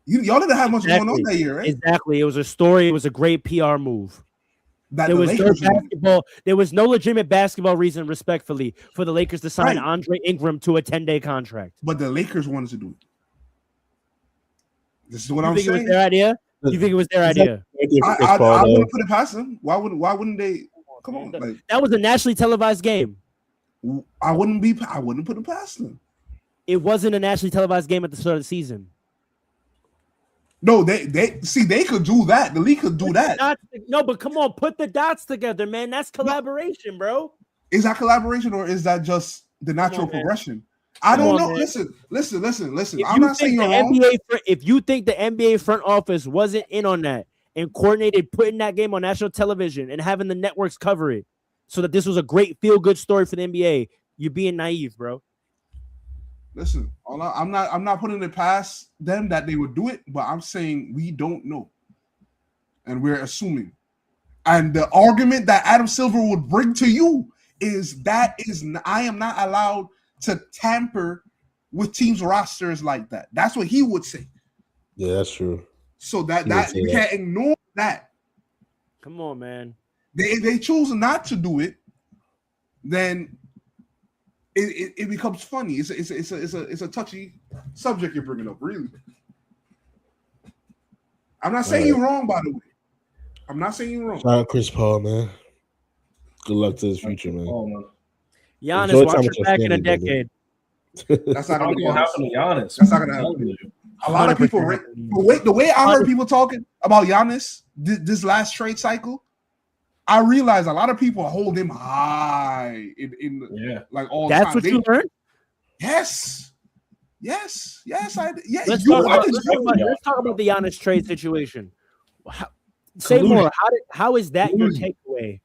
Y'all didn't have much going on that year, right? Exactly. It was a story. It was a great PR move. That There the was no Lakers wanted. basketball. There was no legitimate basketball reason, respectfully, for the Lakers to sign Right. Andre Ingram to a 10-day contract. But the Lakers wanted to do it. This is what You I'm think it was saying. their idea? You think it was their idea? I wouldn't put it past them. Why wouldn't they? Come on, like That was a nationally televised game. I wouldn't put it past them. It wasn't a nationally televised game at the start of the season. No, they could do that. The league could do that. No, but come on, put the dots together, man. That's collaboration, bro. Is that collaboration or is that just the natural man. progression? I Come don't on, know. man. Listen. If I'm you not saying think you're the wrong. if you think the NBA front office wasn't in on that and coordinated putting that game on national television and having the networks cover it so that this was a great feel-good story for the NBA, you're being naive, bro. Listen, I'm not putting it past them that they would do it, but I'm saying we don't know, and we're assuming. And the argument that Adam Silver would bring to you is I am not allowed to tamper with teams' rosters like that. That's what he would say. yeah, that's true. So that He would say you that. can't ignore that. Come on, man. They choose not to do it, then it becomes funny. It's a touchy subject you're bringing up. Really, I'm not saying you're wrong. By the way, I'm not saying you're wrong. Shout out Chris Paul, man. Good luck to his future, man. Oh, man. Giannis, Enjoy watch time your with your back in a family, brother. decade. That's not What's going going to to happen to Giannis? That's not gonna happen. A lot of people, 100%. the way I heard people talking about Giannis this last trade cycle, I realized a lot of people hold him high in Yeah. like all That's time. what you learned? Yes. Let's You, talk I about, did let's, too. talk about, let's talk about the Giannis trade situation. Say more. How is that your takeaway?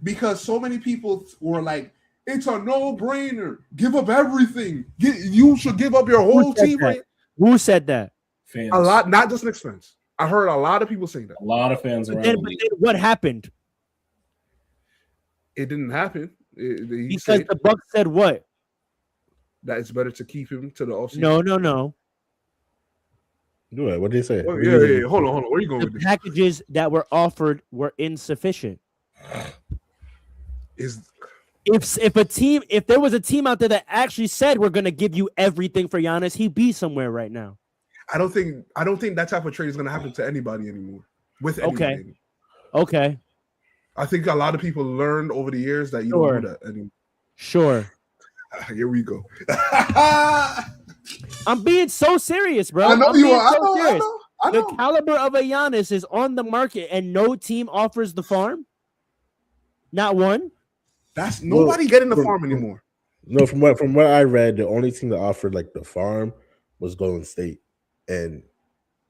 Because so many people were like, it's a no-brainer. Give up everything. You should give up your whole Who said team. that? Right? Who said that? Fans. A lot, not just Knicks fans. I heard a lot of people saying that. A lot of fans But around then, the but league. then what happened? It didn't happen. He Because said the Bucks said what? that it's better to keep him to the offseason. No. Do it. What did they say? Oh, yeah. Hold on. Where you going The with this? packages that were offered were insufficient. If there was a team out there that actually said we're gonna give you everything for Giannis, he'd be somewhere right now. I don't think that type of trade is going to happen to anybody anymore. With anybody. Okay. Okay, I think a lot of people learned over the years that you Sure. don't do that anymore. sure. Here we go. I'm being so serious, bro. I know I'm you being are. so serious. I know. The caliber of a Giannis is on the market, and no team offers the farm. Not one. That's nobody getting the farm anymore. No, from what I read, the only team that offered like the farm was Golden State, and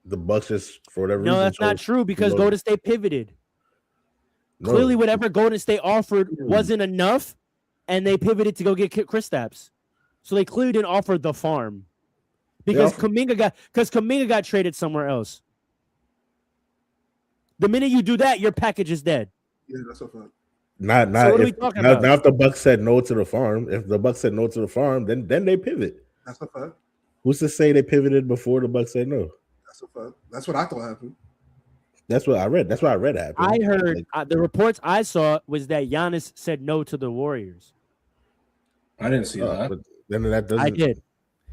the Bucks just for whatever reason. No, that's not chose true because Logan. Golden State pivoted. No. Clearly, whatever Golden State offered wasn't enough, and they pivoted to go get Kristaps. So they clearly didn't offer the farm because Kuminga got traded somewhere else. The minute you do that, your package is dead. Yeah, that's a fact. Not So what are we if, talking not, about? not if the Bucks said no to the farm. If the Bucks said no to the farm, then they pivot. That's a fact. Who's to say they pivoted before the Bucks said no? That's a fact. That's what I thought happened. That's what I read. That's what I read happened. I heard Like, the reports I saw was that Giannis said no to the Warriors. I didn't see that. but then that doesn't. I did.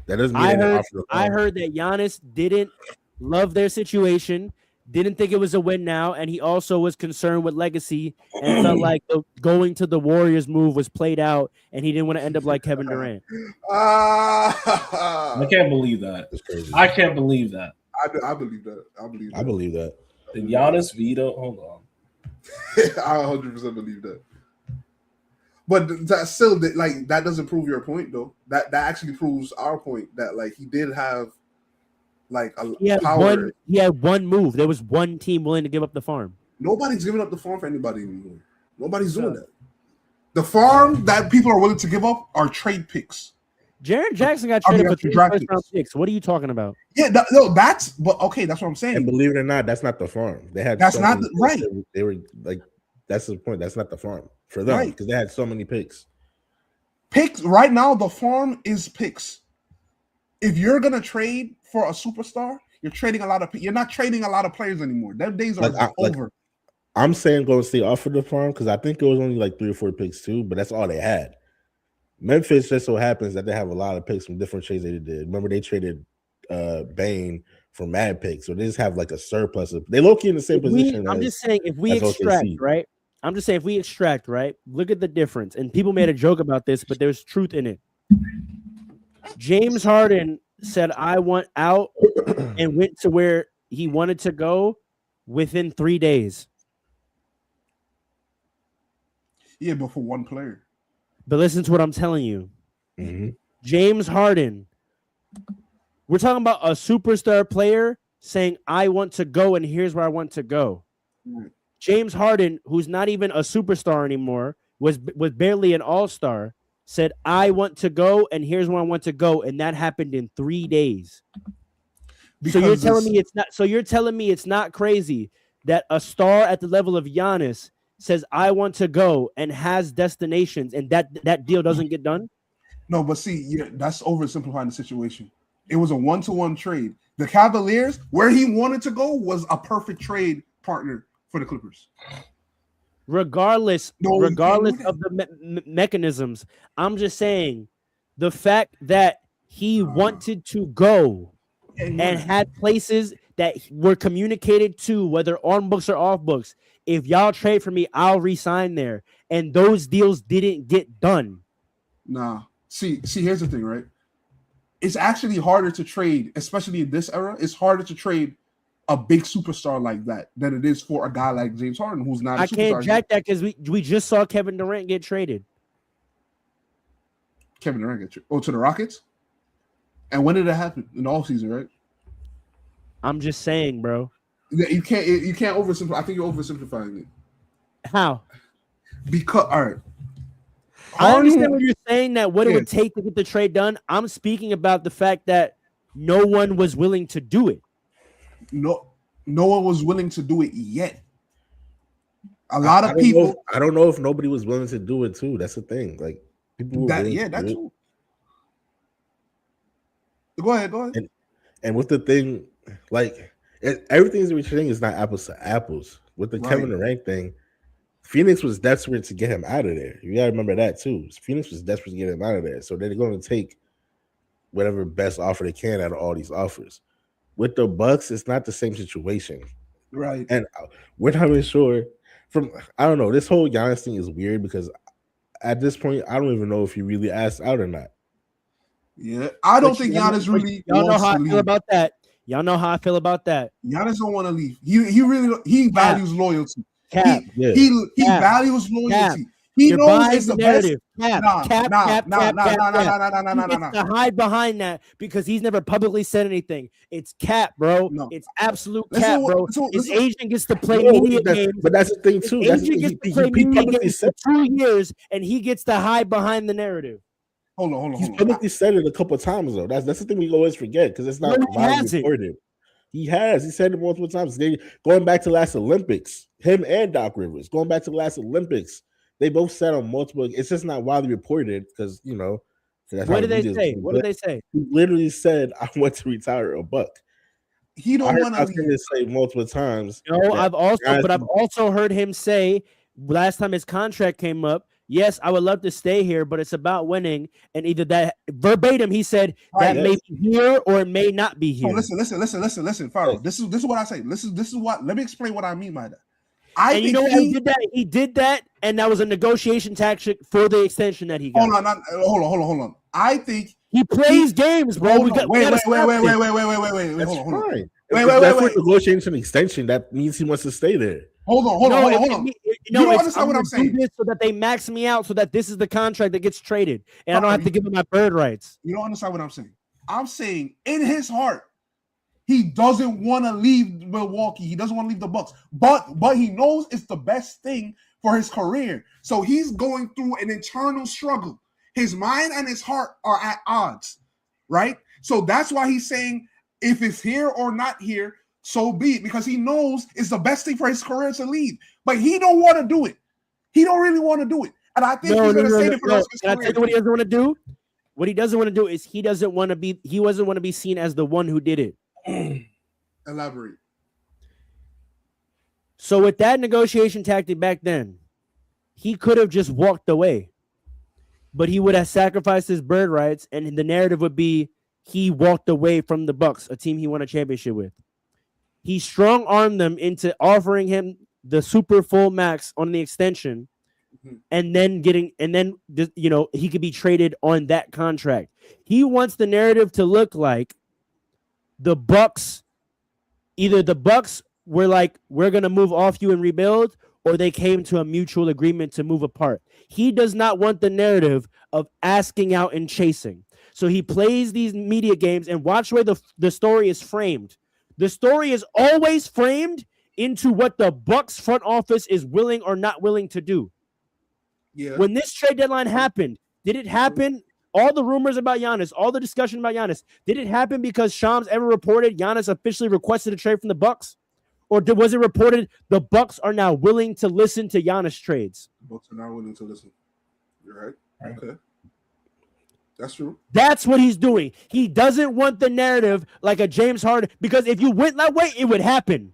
That doesn't mean I they heard. offer the I farm. heard that Giannis didn't love their situation, didn't think it was a win now, and he also was concerned with legacy and felt like the going to the Warriors move was played out, and he didn't want to end up like Kevin Durant. I can't believe that. It's crazy. I can't believe that. I believe that. I believe that. I believe that. Did Giannis veto? Hold on. I 100% believe that. But that still, like, that doesn't prove your point, though. That actually proves our point that, like, he did have, like, a power. He had one move. There was one team willing to give up the farm. Nobody's giving up the farm for anybody anymore. Nobody's doing that. The farm that people are willing to give up are trade picks. Jaren Jackson got traded for 3 draft first-round picks. What are you talking about? Yeah, that's but okay. That's what I'm saying. And believe it or not, that's not the farm. They had That's so not many the- right. picks. They were like, that's the point. That's not the farm for them Right. because they had so many picks. Picks right now. The farm is picks. If you're gonna trade for a superstar, you're trading a lot of. You're not trading a lot of players anymore. Them days are over. I'm saying Golden State offered the farm because I think it was only like 3 or 4 picks too, but that's all they had. Memphis just so happens that they have a lot of picks from different trades they did. Remember, they traded Bane for mad picks, so they just have like a surplus of. They low-key in the same position. I'm just saying, if we as extract, OKC. right? I'm just saying, if we extract, right? Look at the difference. And people made a joke about this, but there's truth in it. James Harden said, "I want out," and went to where he wanted to go within 3 days. Yeah, but for one player. But listen to what I'm telling you. Mhm. James Harden. We're talking about a superstar player saying, "I want to go, and here's where I want to go." Right. James Harden, who's not even a superstar anymore, was barely an all-star, said, "I want to go, and here's where I want to go," and that happened in 3 days. So you're telling me it's not. So you're telling me it's not crazy that a star at the level of Giannis says, "I want to go," and has destinations, and that deal doesn't get done? No, but see, that's oversimplifying the situation. It was a 1-to-1 trade. The Cavaliers, where he wanted to go, was a perfect trade partner for the Clippers. Regardless No, you can't do of the mechanisms, I'm just saying the fact that he wanted to go and had places that were communicated to, whether on books or off books. If y'all trade for me, I'll resign there. And those deals didn't get done. Nah. See, here's the thing, right? It's actually harder to trade, especially in this era. It's harder to trade a big superstar like that than it is for a guy like James Harden, who's not a I superstar. can't jack that because we just saw Kevin Durant get traded. Kevin Durant get you. Oh, to the Rockets? And when did it happen? In the offseason, right? I'm just saying, bro. You can't oversimplify. I think you're oversimplifying it. How? Because all right. I understand what you're saying, that what it would take to get the trade done. I'm speaking about the fact that no one was willing to do it. No one was willing to do it yet. A lot of people. I don't know if nobody was willing to do it too. That's the thing. Like people were That willing to that do too. Go ahead. And with the thing, like everything we're saying is not apples to apples. With the Kevin Durant thing, Phoenix was desperate to get him out of there. You gotta remember that too. Phoenix was desperate to get him out of there, so they're going to take whatever best offer they can out of all these offers. With the Bucks, it's not the same situation, Right. and we're not even sure. I don't know. This whole Giannis thing is weird because at this point, I don't even know if he really asked out or not. Yeah, I don't think Giannis really. Y'all know how I leave. feel about that. Y'all know how I feel about that. Giannis don't want to leave. He values loyalty. Cap. He values loyalty. He You're knows buying it's the the narrative. best. Cap. Nah. He gets to hide behind that because he's never publicly said anything. It's cap, bro. No. It's absolute Listen cap, to bro. what- His listen- agent gets to play media games. But that's the thing too. His agent gets to play media games for 2 years, and he gets to hide behind the narrative. Hold on. He's publicly said it a couple of times though. That's the thing we always forget because it's not No, he widely hasn't. reported. He has. He said it multiple times. Going back to the last Olympics, him and Doc Rivers going back to the last Olympics, they both said on multiple. It's just not widely reported because that's What how did they media is. say? What did they say? He literally said, "I want to retire a Buck." He don't want to leave. Say multiple times. No, I've also heard him say last time his contract came up, yes, I would love to stay here, but it's about winning. And either that verbatim, he said Right. that may be here or it may not be So here. listen, Pharaoh. This is what I say. This is what. Let me explain what I mean by that. I And you think know what he did that? He did that, and that was a negotiation tactic for the extension that he got. Hold on. I think He plays games, bro. Wait. Hold on. Wait. That's Hold on. fine. Wait, If that's wait. what negotiation extension, that means he wants to stay there. Hold on. You don't it's- understand what I'm gonna do saying. this so that they max me out, so that this is the contract that gets traded, and I don't have to give him my bird rights. You don't understand what I'm saying. I'm saying in his heart, he doesn't want to leave Milwaukee. He doesn't want to leave the Bucks. But he knows it's the best thing for his career. So he's going through an internal struggle. His mind and his heart are at odds, right? So that's why he's saying, if it's here or not here, so be it, because he knows it's the best thing for his career to leave. But he don't want to do it. He don't really want to do it. And I think he's going to say it for the rest of his Can I tell career. you what he doesn't want to do? What he doesn't want to do is he doesn't want to be seen as the one who did it. Elaborate. So with that negotiation tactic back then, he could have just walked away, but he would have sacrificed his bird rights, and the narrative would be he walked away from the Bucks, a team he won a championship with. He strong-armed them into offering him the super full max on the extension, and then he could be traded on that contract. He wants the narrative to look like the Bucks, either the Bucks were like, we're going to move off you and rebuild, or they came to a mutual agreement to move apart. He does not want the narrative of asking out and chasing. So he plays these media games, and watch the way the story is framed. The story is always framed into what the Bucks front office is willing or not willing to do. Yeah. When this trade deadline happened, did it happen? All the rumors about Giannis, all the discussion about Giannis, did it happen because Shams ever reported Giannis officially requested a trade from the Bucks? Or was it reported the Bucks are now willing to listen to Giannis trades? Bucks are not willing to listen. You're right. Okay. That's true. That's what he's doing. He doesn't want the narrative like a James Harden, because if you went that way, it would happen.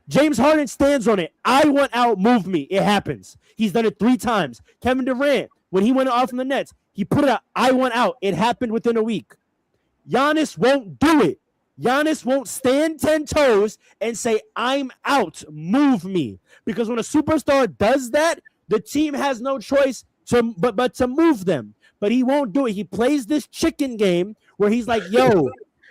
James Harden stands on it. I want out, move me. It happens. He's done it 3 times. Kevin Durant, when he went off from the Nets, he put it out, I want out. It happened within a week. Giannis won't do it. Giannis won't stand 10 toes and say, I'm out, move me. Because when a superstar does that, the team has no choice but to move them. But he won't do it. He plays this chicken game where he's like, yo,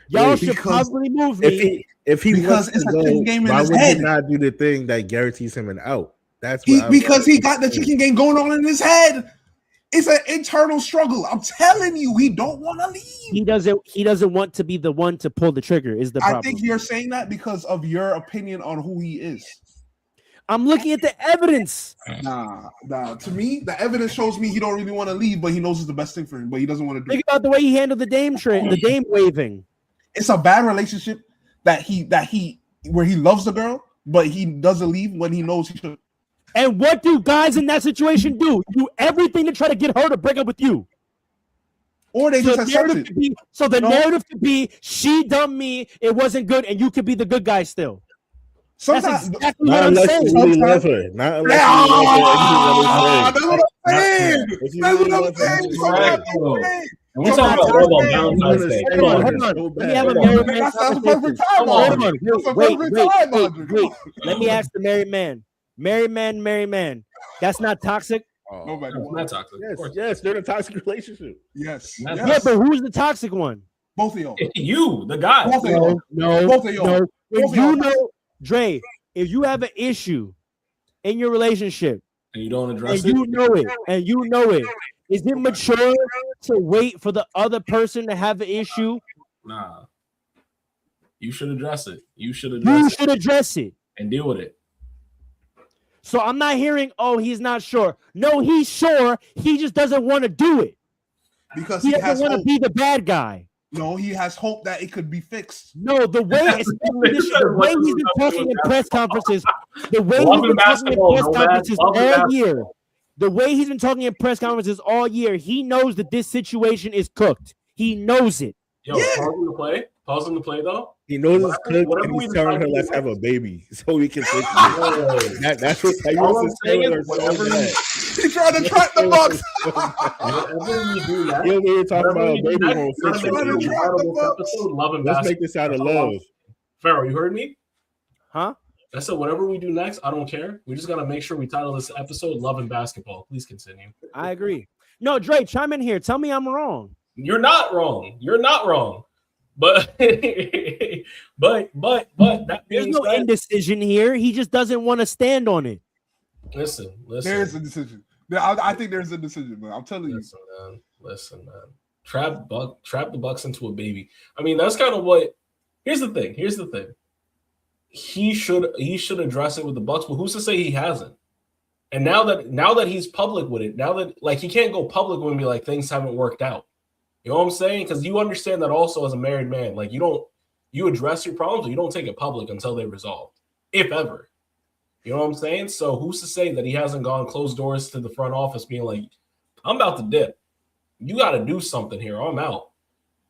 y'all should probably move me. If he Because wants it's to a go, chicken game in why his would head. he not do the thing that guarantees him an out? That's Because he got the chicken game going on in his head. It's an internal struggle. I'm telling you, he don't want to leave. He doesn't want to be the one to pull the trigger is the problem. I think you're saying that because of your opinion on who he is. I'm looking at the evidence. Nah. To me, the evidence shows me he don't really want to leave, but he knows it's the best thing for him, but he doesn't want to do Think it. about the way he handled the Dame trade, the Dame waving. It's a bad relationship that he where he loves the girl, but he doesn't leave when he knows he should. And what do guys in that situation do? Do everything to try to get her to break up with you. Or they just accept it. The narrative could be, she dumped me, it wasn't good, and you could be the good guy still. That's Sometimes exactly Not what I'm unless saying. you really love her. Not unless you that's what I'm saying. If you That's really what love I'm saying. her, Sometimes I'm saying. And we're talking about all on Valentine's Day. Hold Come on. Hold on. so Let me have a bad. married man That's the conversation. perfect time, Hold Andre. on. That's the Wait. perfect time, Andre. Let me ask the married man. Married man. That's not toxic? Nobody It's wants. not toxic. Of Yes, course. yes, they're in a toxic relationship. Yes. That's Yeah, Yes. but who's the toxic one? Both of y'all. You, the guy. Both of y'all. No. Both of y'all. If Both of you y'all. know, Dre, if you have an issue in your relationship And you don't address and it. you know it, is it mature to wait for the other person to have an issue? Nah. You should address it. You should You address it should address it. and deal with it. So I'm not hearing, oh, he's not sure. No, he's sure. He just doesn't want to do it. Because He he has doesn't want to hope. be the bad guy. No, he has hope that it could be fixed. No, the way he's been talking in press conferences, the way he's Loving been talking in basketball, press no, man. conferences Loving all basketball. year, the way he's been talking in press conferences all year, he knows that this situation is cooked. He knows it. Yo, pause him to play. Pause him to play though. He knows it's Whatever- cooked, whatever and he's we telling her, decide to "Let's do have a baby, so we can fix it." Yo, That's what all I'm Tyrese is saying telling her. is So whatever bad. He's trying to trap the Bucks. Whatever we do next, You over here talking whatever about we a do baby next, going we gotta fix make Trying to it it. trap part of the this Bucks. episode, Love and Let's Basketball. make this out of That's all I'm love. Pharaoh, you heard me? Huh? I said whatever we do next, I don't care. We just gotta make sure we title this episode "Love and Basketball." Please continue. I agree. No, Dre, chime in here. Tell me I'm wrong. You're not wrong. You're not wrong. But but that There's being no said, indecision here. He just doesn't want to stand on it. listen. There's a decision. I think there's a decision, man. I'm telling you. Listen, man. Trap the Bucks into a baby. I mean, that's kind of what. Here's the thing. He should address it with the Bucks, but who's to say he hasn't? And now that he's public with it, now that like he can't go public with me like things haven't worked out. You know what I'm saying? Because you understand that also as a married man, like you address your problems, but you don't take it public until they're resolved, if ever. You know what I'm saying? So who's to say that he hasn't gone closed doors to the front office being like, I'm about to dip. You got to do something here. I'm out.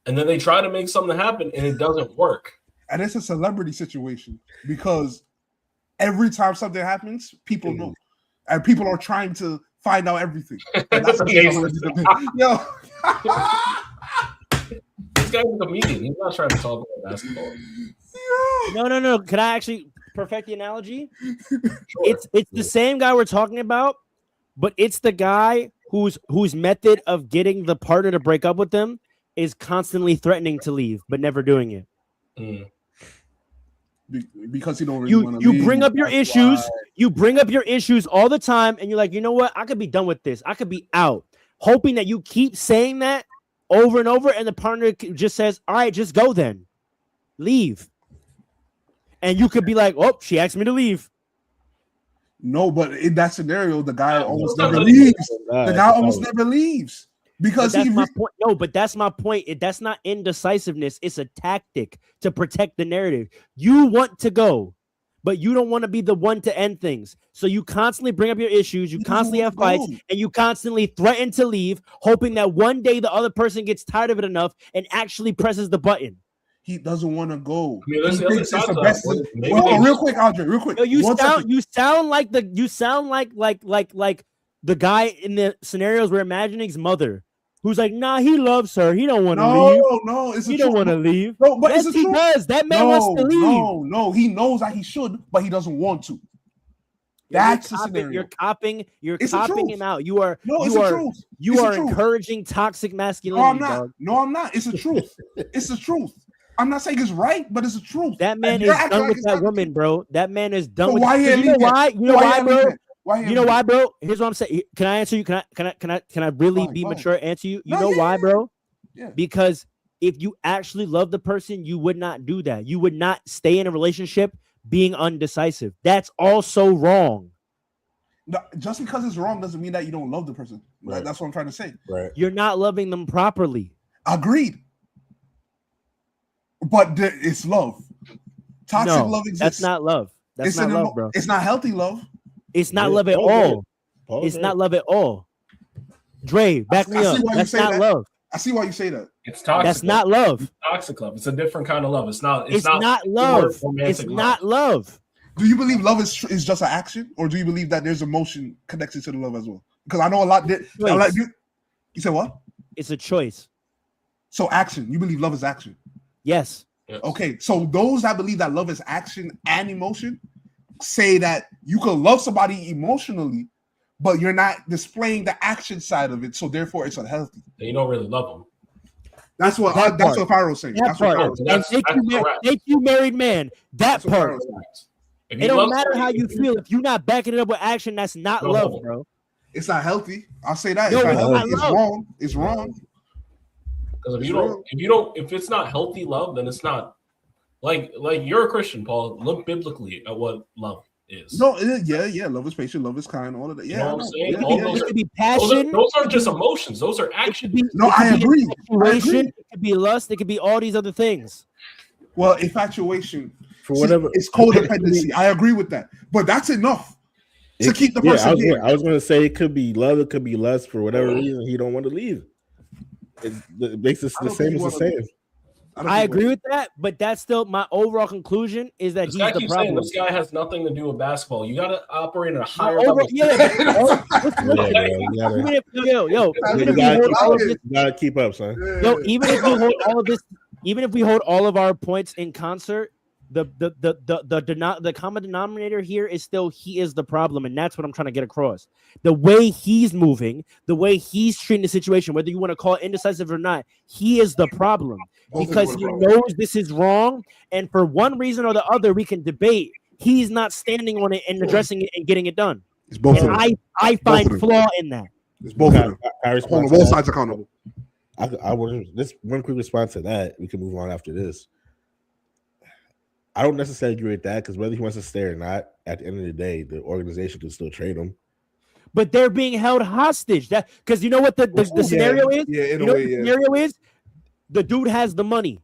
And then they try to make something happen and it doesn't work. And it's a celebrity situation because every time something happens, people know. And people are trying to find out everything. And that's what Yo. This guy's a comedian. He's not trying to talk about basketball. No. Can I actually perfect the analogy? It's the same guy we're talking about, but it's the guy whose method of getting the partner to break up with them is constantly threatening to leave, but never doing it. Because you don't really want to you bring up your issues. You bring up your issues all the time, and you're like, you know what? I could be done with this. I could be out. Hoping that you keep saying that over and over, and the partner just says, all right, just go then. Leave. And you could be like, oh, she asked me to leave. No, but in that scenario, the guy almost never leaves. The guy almost never leaves. Because that's my point. No, but that's my point. That's not indecisiveness. It's a tactic to protect the narrative. You want to go, but you don't want to be the one to end things. So you constantly bring up your issues. You constantly have fights, and you constantly threaten to leave, hoping that one day the other person gets tired of it enough and actually presses the button. He doesn't want to go. I mean, there's the other side to that. Well, real quick, Andre, real quick. Yo, you sound like the guy in the scenarios we're imagining's mother. Who's like, nah, he loves her. He don't want to leave. No, it's he don't want to leave. No, but yes, it's he truth. does. That man wants to leave. No, he knows that he should, but he doesn't want to. That's the scenario. You're copying him out. You are encouraging toxic masculinity. No, I'm not. It's the truth. It's the truth. I'm not saying it's right, but it's the truth. That man is done with that woman, bro. That man is done with. Why? You know why? You know why, bro? You know why, bro? Here's what I'm saying. Can I answer you? Can I really be mature and answer you? You know why, bro? Yeah. Because if you actually love the person, you would not do that. You would not stay in a relationship being undecisive. That's also wrong. No, just because it's wrong doesn't mean that you don't love the person. Right. That's what I'm trying to say. Right. You're not loving them properly. Agreed. But it's love. Toxic love exists. That's not love. That's not love, bro. It's not healthy love. It's not love at all. It's not love at all. Dre, back me up. That's not love. I see why you say that. It's toxic. That's not love. It's toxic love. It's a different kind of love. It's not love. It's not love. Do you believe love is just an action, or do you believe that there's emotion connected to the love as well? Because I know a lot. You said what? It's a choice. So action. You believe love is action? Yes. Okay. So those that believe that love is action and emotion say that you can love somebody emotionally, but you're not displaying the action side of it. So therefore, it's unhealthy. You don't really love them. That's what Pharaoh's saying. That's what thank you, married man. That part. It don't matter how you feel. If you're not backing it up with action, that's not love, bro. It's not healthy. I'll say that. No, it's wrong. It's wrong. Because if it's not healthy love, then it's not like you're a Christian, Paul. Look biblically at what love is. No, yeah. Love is patient, love is kind, all of that. Yeah, you know what I'm saying? Those could be passion. Those aren't just emotions. Those are actions. I agree. It could be lust. It could be all these other things. Well, infatuation, for whatever, it's codependency. I agree with that, but that's enough to keep the person here. I was going to say it could be love, it could be lust. For whatever reason, he don't want to leave. It makes it the same as the same. I agree with that, but that's still my overall conclusion is that This he's guy the keeps saying problem. this guy has nothing to do with basketball. You got to operate at a My higher overall- level. yeah, but- Yeah, bro, you gotta, even if yo, you even if we gotta hold keep all up, of this, you gotta keep up, son. yo, even if we hold all of this, even if we hold all of our points in concert, the common denominator here is still he is the problem, and that's what I'm trying to get across. The way he's moving, the way he's treating the situation, whether you want to call it indecisive or not, he is the problem Both of because them he are the problem. knows this is wrong, and for one reason or the other, we can debate. He's not standing on it and addressing it and getting it done. It's both of And them. I of find them. flaw in that. It's both of them. I Hold respond on, to both that. sides accountable. I would this one quick response to that. We can move on after this. I don't necessarily agree with that because whether he wants to stay or not, at the end of the day, the organization can still trade him. But they're being held hostage. That because you know what the scenario is? Yeah, in You a know way, what the yeah. scenario is? The dude has the money.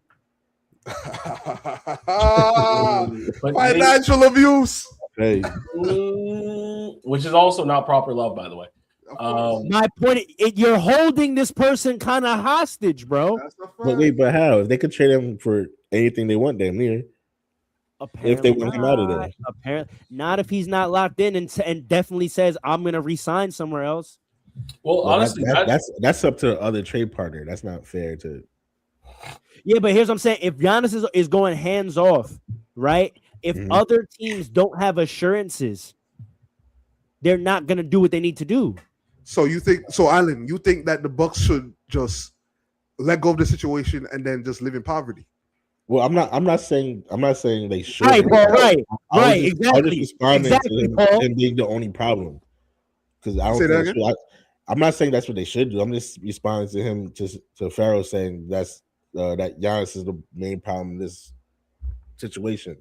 But Financial abuse. Hey, which is also not proper love, by the way. My point, you're holding this person kind of hostage, bro. That's a fact. but wait, but how? If they could trade him for anything they want, damn near. If they want him out of there. Apparently not if he's not locked in and definitely says I'm gonna resign somewhere else. Well, Well, honestly, that's up to the other trade partner. That's not fair to. Yeah, but here's what I'm saying: if Giannis is going hands off, right? If Mhm. other teams don't have assurances, they're not gonna do what they need to do. So you think so, Alan? You think that the Bucks should just let go of the situation and then just live in poverty? Well, I'm not saying they should. Right, Paul. Right, I was right, just exactly, responding exactly, to him, Paul. him being the only problem. Because I don't. Say that think again? I'm not saying that's what they should do. I'm just responding to him to Pharaoh saying that Giannis is the main problem in this situation.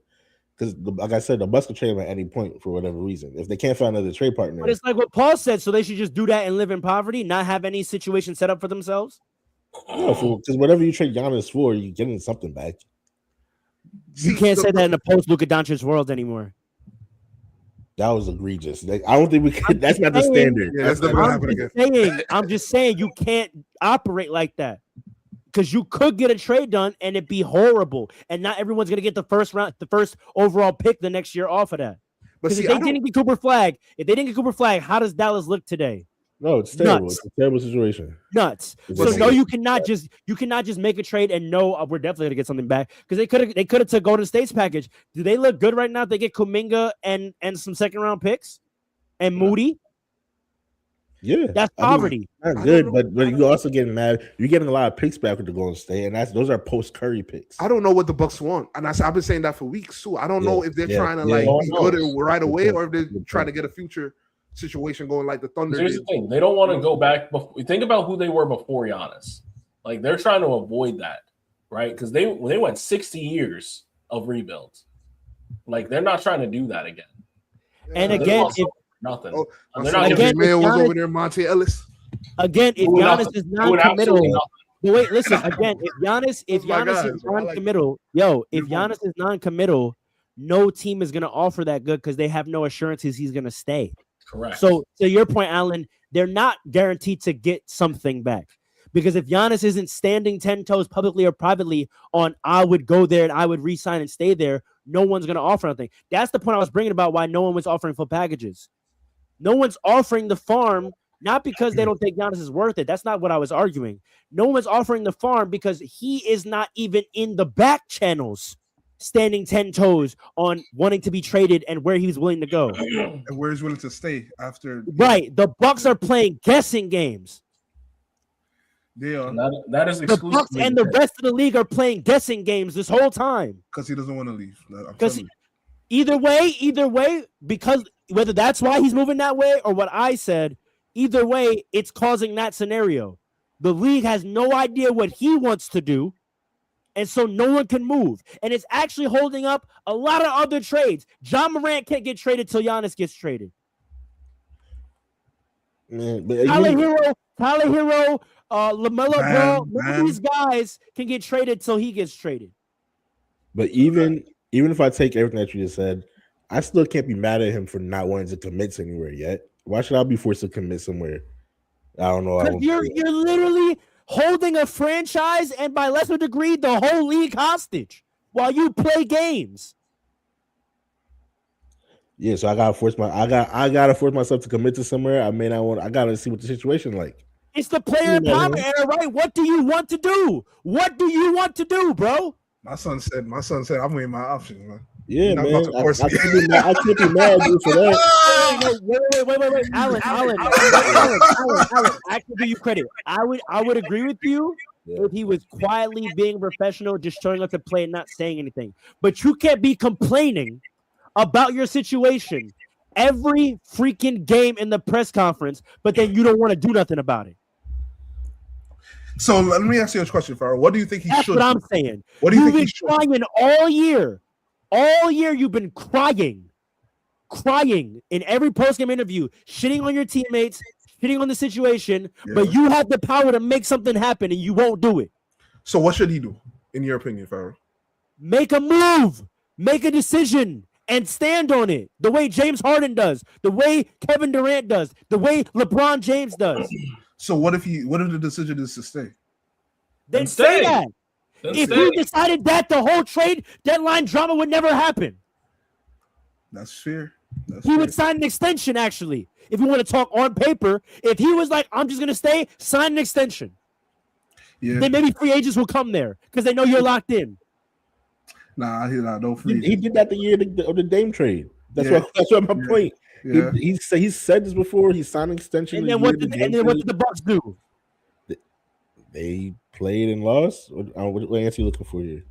Because, like I said, the Bucks can trade him at any point for whatever reason. If they can't find another trade partner, But it's like what Paul said, so they should just do that and live in poverty, not have any situation set up for themselves. because whatever you trade Giannis for, you're getting something back. You can't say that in a post Luka Doncic world anymore. That was egregious. I don't think we can. That's not the saying- standard. Yeah, that's That's never not- gonna happen again. I'm just saying you can't operate like that. Because you could get a trade done and it'd be horrible. And not everyone's gonna get the first overall pick the next year off of that. But Because see, if I they don't, didn't get Cooper Flag, how does Dallas look today? No, it's terrible. Nuts. It's a terrible situation. Nuts. But So see- no, you cannot just make a trade and know we're definitely gonna get something back. Because they could have took Golden State's package. Do they look good right now if they get Kuminga and some second round picks and Moody? Yeah, That's I mean, poverty. not good, but you also getting mad. You're getting a lot of picks back with the Golden State, and those are post Curry picks. I don't know what the Bucks want, and I've been saying that for weeks too. I don't know if they're trying to like be good right away, or if they're trying to get a future situation going like the Thunder. Here's the thing: they don't want to go back. Think about who they were before Giannis. Like they're trying to avoid that, right? Because they went 60 years of rebuilds. Like they're not trying to do that again. And They're again, also if nothing. Oh, And my they're not son giving- Again, Mayo was Giannis- over there, Monte Ellis. if doing Giannis nothing. is Doing non-committal, absolutely nothing. but wait, listen again. If Giannis Those my guys, is bro. I like non-committal, if Good Giannis is non-committal, no team is gonna offer that good because they have no assurances he's gonna stay. Correct. So to your point, Alan, they're not guaranteed to get something back. Because if Giannis isn't standing 10 toes publicly or privately on I would go there and I would re-sign and stay there, no one's going to offer nothing. That's the point I was bringing about why no one was offering full packages. No one's offering the farm, not because they don't think Giannis is worth it. That's not what I was arguing. No one's offering the farm because he is not even in the back channels standing 10 toes on wanting to be traded and where he was willing to go. And where he's willing to stay after. Right. The Bucks are playing guessing games. They are, that is The exclusive. Bucks and the rest of the league are playing guessing games this whole time. because he doesn't want to leave. I'm Because telling either way, because whether that's why he's moving that way or what I said, either way, it's causing that scenario. The league has no idea what he wants to do, and so no one can move. And it's actually holding up a lot of other trades. John Morant can't get traded till Giannis gets traded. Man, but Tyler Hero, LaMelo Ball, none man. of these guys can get traded till he gets traded. But even if I take everything that you just said, I still can't be mad at him for not wanting to commit anywhere yet. Why should I be forced to commit somewhere? I don't know. I Because don't- you're literally holding a franchise and by lesser degree the whole league hostage while you play games. Yeah, so I gotta force myself to commit to somewhere. I may not want. I gotta see what the situation like. It's the player empowerment era, right? What do you want to do? What do you want to do, bro? My son said, I'm weighing my options, man. Yeah, Not man. about to force I me. can't be mad dude, for that. Wait. Alan. I can give you credit. I would agree with you if he was quietly being professional, just showing up to play and not saying anything. But you can't be complaining about your situation every freaking game in the press conference, but then you don't want to do nothing about it. So let me ask you a question, Farrell. What do you think he That's should what I'm do? saying. What do you You've think been crying all year. All year you've been crying in every post-game interview, shitting on your teammates, shitting on the situation, but you have the power to make something happen and you won't do it. So what should he do, in your opinion, Farrell? Make a move, make a decision, and stand on it. The way James Harden does, the way Kevin Durant does, the way LeBron James does. So what if the decision is to stay? Then say stay. that. If you decided that, the whole trade deadline drama would never happen. That's fair. He would sign an extension, actually. If you want to talk on paper, if he was like, I'm just going to stay, sign an extension. Yeah. Then maybe free agents will come there because they know you're locked in. Nah, no free agents. He did that the year of the Dame trade. That's what my point. Yeah. He said this before. He signed an extension. And then what did the Bucks do? They played and lost. What answer you looking for here?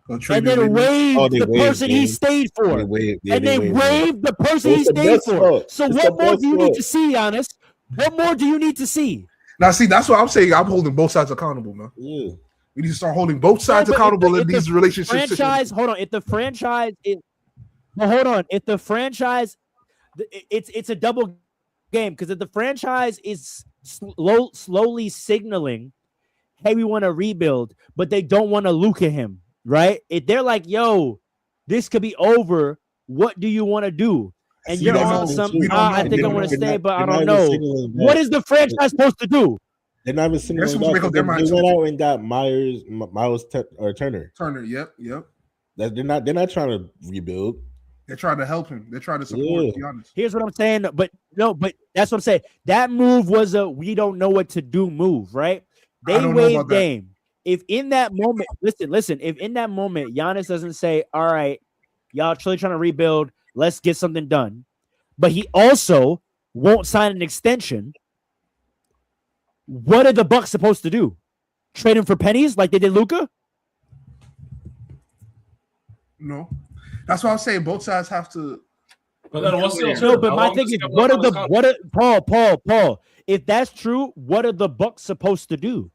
And then waived the person he stayed for. They waived the person he stayed for. So what more do you need to see, Giannis? What more do you need to see? Now, see, that's what I'm saying. I'm holding both sides accountable, man. Yeah. We need to start holding both sides accountable in these relationships. Hold on. If the franchise is, hold on. If the franchise, it's a double game because if the franchise is slowly signaling, hey, we want to rebuild, but they don't want to look at him, right? If they're like, yo, this could be over, what do you want to do? And you're on some, I think I want to stay, but I don't know. What is the franchise supposed to do? They're not even signaling that. They went out and got Miles Turner. Yep. They're not trying to rebuild. They're trying to help him. They're trying to support him, to be honest. Here's what I'm saying, but that's what I'm saying. That move was a we don't know what to do move, right? They waived Dame. If in that moment, listen, if in that moment Giannis doesn't say, all right, y'all truly trying to rebuild, let's get something done, but he also won't sign an extension, what are the Bucks supposed to do? Trade him for pennies like they did Luka? No. That's why I'm saying both sides have to. But then what's the No, but my thing is, Paul? If that's true, what are the Bucks supposed to do?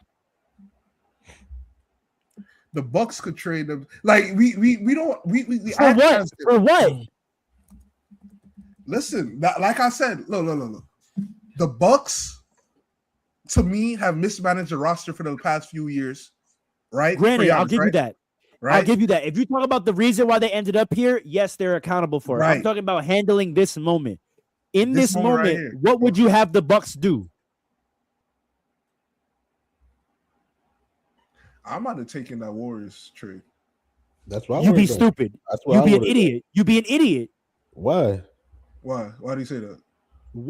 The Bucks could trade them. Like we don't for what? For what? Listen, like I said, look. The Bucks, to me, have mismanaged the roster for the past few years. Right? Granted, I'll give you that. Right? I'll give you that. If you talk about the reason why they ended up here, yes, they're accountable for it. Right. I'm talking about handling this moment. In this moment, right, what would you have the Bucks do? I might have taken that Warriors trade. That's why you'd be stupid. You'd be an idiot. You'd be an idiot. Why? Why do you say that?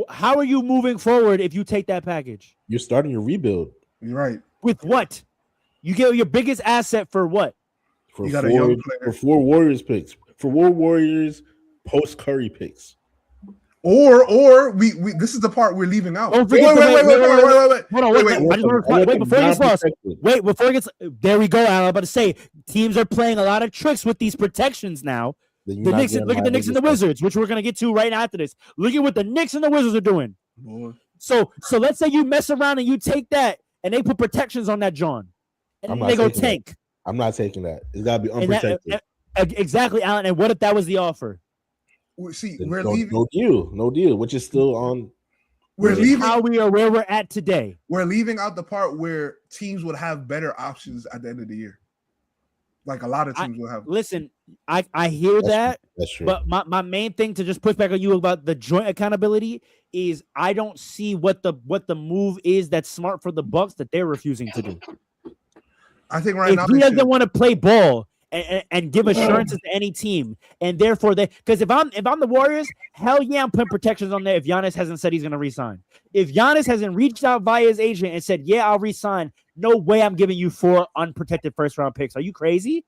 How are you moving forward if you take that package? You're starting your rebuild. You're right. With what? You get your biggest asset for what? For four Warriors picks. For 4 Warriors post Curry picks. Or we this is the part we're leaving out. Wait. Hold on, wait before it gets lost. Wait, before it gets there we go, Al. I'm about to say teams are playing a lot of tricks with these protections now. Look at the Knicks and the Wizards, which we're gonna get to right after this. Look at what the Knicks and the Wizards are doing. Boy. So let's say you mess around and you take that and they put protections on that John. And they go tank. That. I'm not taking that. It's gotta be unprotected. Exactly, Alan. And what if that was the offer? See, we're leaving. No deal. Which is still on. We're leaving how we are where we're at today. We're leaving out the part where teams would have better options at the end of the year. Like a lot of teams will have. Listen, I hear That's that, That's true. but my main thing to just push back on you about the joint accountability is I don't see what the move is that's smart for the Bucks that they're refusing to do. I think right If now he they doesn't should. want to play ball and give assurances to any team, and therefore because if I'm the Warriors, hell yeah, I'm putting protections on there if Giannis hasn't said he's going to resign. If Giannis hasn't reached out via his agent and said, yeah, I'll resign, no way I'm giving you 4 unprotected first round picks. Are you crazy?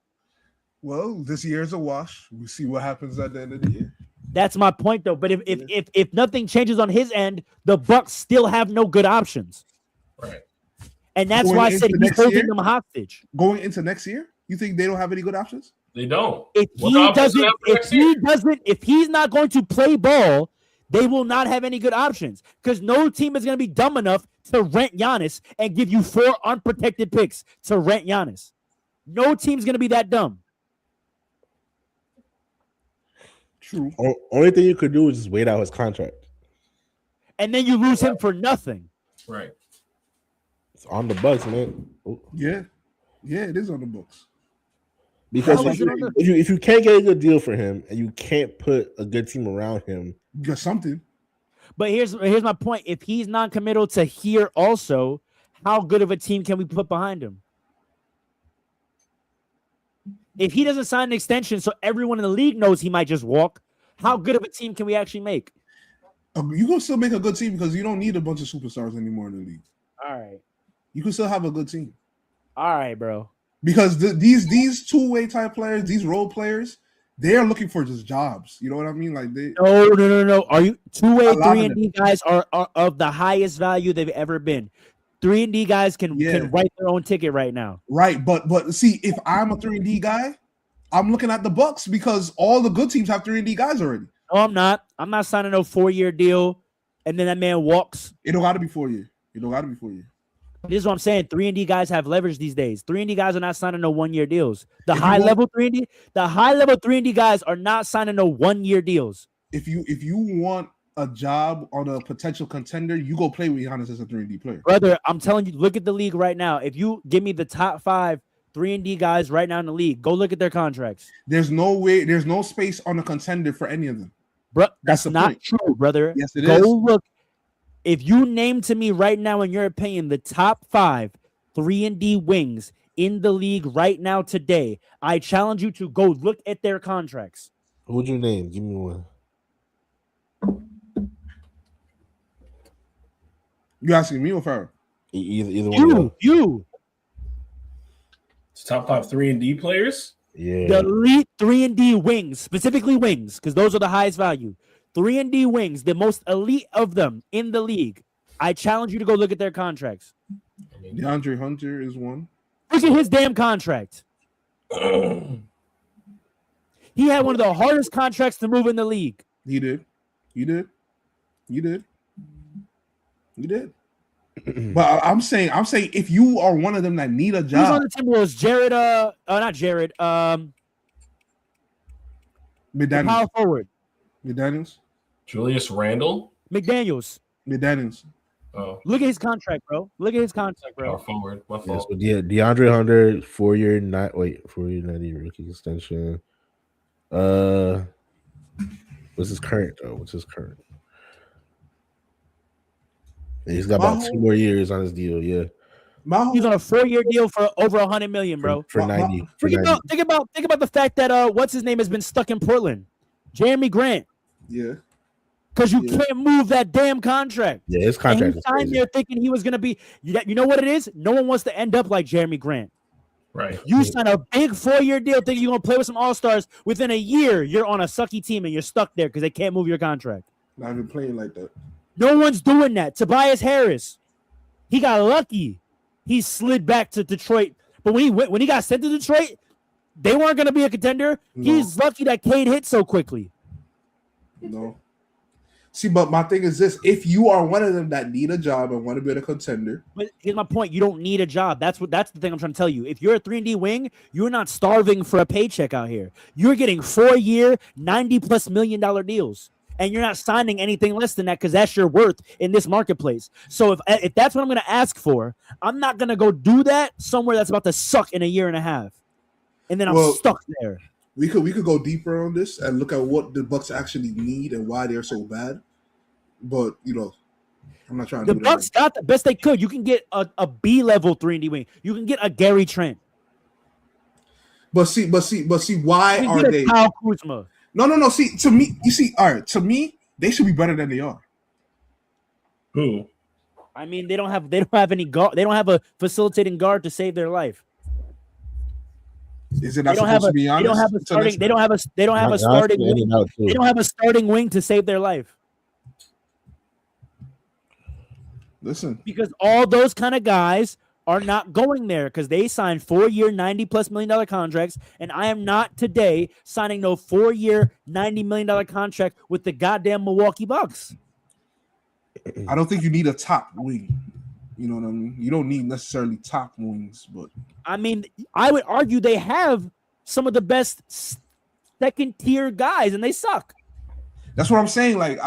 Well, this year's a wash. We see what happens at the end of the year. That's my point, though. But if nothing changes on his end, the Bucks still have no good options, Right. and that's Going why I into said he's next holding year? them hostage. Going into next year, you think they don't have any good options? They don't. If What he options do doesn't, they have for if next year? he doesn't, if he's not going to play ball, they will not have any good options because no team is going to be dumb enough to rent Giannis and give you 4 unprotected picks to rent Giannis. No team's going to be that dumb. True. Only thing you could do is just wait out his contract. And then you lose him for nothing. Right. It's on the Bucks, man. Yeah. Yeah, it is on the books. Because How if is it on the- you can't get a good deal for him and you can't put a good team around him, You got something. But here's my point. If he's non-committal to here also, how good of a team can we put behind him? If he doesn't sign an extension so everyone in the league knows he might just walk, how good of a team can we actually make? You can still make a good team because you don't need a bunch of superstars anymore in the league. All right. You can still have a good team. All right, bro. Because these two-way type players, these role players, they are looking for just jobs. You know what I mean? Like they No. Are you two-way A lot of 3-and-D guys are of the highest value they've ever been. 3-and-D guys can write their own ticket right now. right, but see, if I'm a 3-and-D guy, I'm looking at the Bucks because all the good teams have 3-and-D guys already. No, I'm not. I'm not signing no 4-year deal, and then that man walks. It don't got to be 4 years. It don't got to be 4 years. This is what I'm saying. 3-and-D guys have leverage these days. 3-and-D guys are not signing no 1-year deals. The If you high want- level 3-and-D guys are not signing no 1-year deals. If you want a job on a potential contender, you go play with Giannis as a 3-and-D player. Brother, I'm telling you, look at the league right now. If you give me the top 5 3-and-D guys right now in the league, go look at their contracts. There's no way. There's no space on a contender for any of them. Bro, That's that's the not point. true, brother. Yes, it Go is. look. If you name to me right now, in your opinion, the top 5 3-and-D wings in the league right now today, I challenge you to go look at their contracts. who would you name? Give me one. You asking me or Farrah? Either one. of them. You, It's top 5 3-and-D players. Yeah. the elite 3-and-D wings, specifically wings, because those are the highest value. 3-and-D wings, the most elite of them in the league. I challenge you to go look at their contracts. DeAndre Hunter is one. Look at his damn contract. He had one of the hardest contracts to move in the league. He did. You did. You did. You did. But I'm saying if you are one of them that need a Who's on job, the Timberwolves? Jared, not Jared. The McDaniels. power forward, McDaniels. Julius Randle. McDaniels. McDaniels. Oh, Look at his contract, bro. Look at his contract, power bro. forward. My Yeah, fault. so DeAndre Hunter, 4-year 90 rookie extension. What's his current though? What's his current? Yeah, he's got about Mahomes. 2 more years on his deal. Yeah, He's on a 4-year deal for over $100 million, bro. for 90. For Think 90. about the fact that what's his name has been stuck in Portland, Jeremy Grant, Yeah. because you Yeah. can't move that damn contract. Yeah, his And contract he is signed crazy. there thinking he was gonna be. You know what it is? No one wants to end up like Jeremy Grant. Right. You sign a big 4-year deal thinking you're gonna play with some all-stars. Within a year, you're on a sucky team and you're stuck there because they can't move your contract. Not even playing like that. No one's doing that. Tobias Harris, he got lucky. He slid back to Detroit, but when he got sent to Detroit, they weren't gonna be a contender. No. He's lucky that Cade hit so quickly. No. See, but my thing is this: if you are one of them that need a job and want to be a contender, But here's my point: you don't need a job. That's the thing I'm trying to tell you. If you're a 3-and-D wing, you're not starving for a paycheck out here. You're getting 4-year, $90+ million deals, and you're not signing anything less than that because that's your worth in this marketplace. So if that's what I'm going to ask for, I'm not going to go do that somewhere that's about to suck in a year and a half, and then I'm Well, stuck there. we could go deeper on this and look at what the Bucks actually need and why they're so bad. But I'm not trying to. The Bucks got the best they could. You can get a B level 3-and-D wing. You can get a Gary Trent. But see, why You are can get they? a Kyle Kuzma. No. See, to me, all right. To me, they should be better than they are. Who? I mean, they don't have any guard. They don't have a facilitating guard to save their life. Is it They not don't have supposed to be They honest? don't have a starting. They don't have a Giannis starting in wing. and out, too. They don't have a starting wing to save their life. Listen, Because all those kind of guys are not going there because they signed 4-year, $90+ million contracts, and I am not today signing no 4-year, $90 million contract with the goddamn Milwaukee Bucks. I don't think you need a top wing. You know what I mean? You don't need necessarily top wings, but I mean, I would argue they have some of the best second-tier guys, and they suck. that's what I'm saying. Like,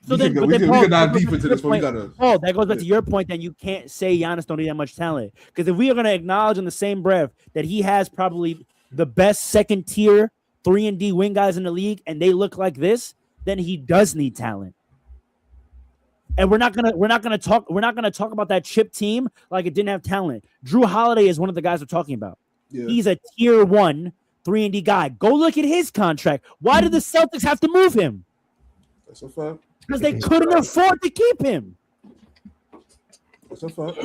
So we then, could but then, we Paul, could dive that goes deep back into to this, but your we point. gotta. That goes back to your point. Then you can't say Giannis don't need that much talent because if we are going to acknowledge in the same breath that he has probably the best second-tier 3-and-D wing guys in the league, and they look like this, then he does need talent. And we're not gonna talk about that chip team like it didn't have talent. Drew Holiday is one of the guys we're talking about. Yeah. He's a tier 1 3-and-D guy. Go look at his contract. Why did the Celtics have to move him? That's a fact. Because they couldn't afford to keep him. That's a fact.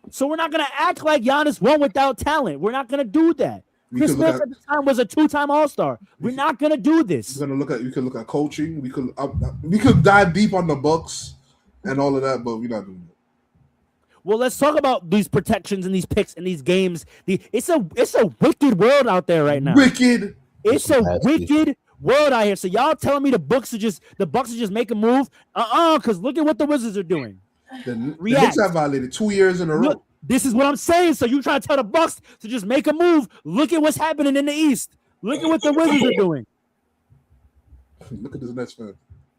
So we're not gonna act like Giannis won without talent. We're not gonna do that. We Chris could look Smith at- at the time was a 2-time All-Star. We're not gonna do this. We're gonna look at. We could look at coaching. We could dive deep on the Bucks and all of that, but we're not doing that. Well, let's talk about these protections and these picks and these games. It's a wicked world out there right now. Wicked. It's a Nasty. wicked world out here. So y'all telling me the Bucks are just make a move? Because look at what the Wizards are doing. The Knicks React. have violated 2 years in a row. Look, this is what I'm saying. So you try to tell the Bucks to just make a move. Look at what's happening in the East. Look at what the Wizards are doing. Look at this Nets fan.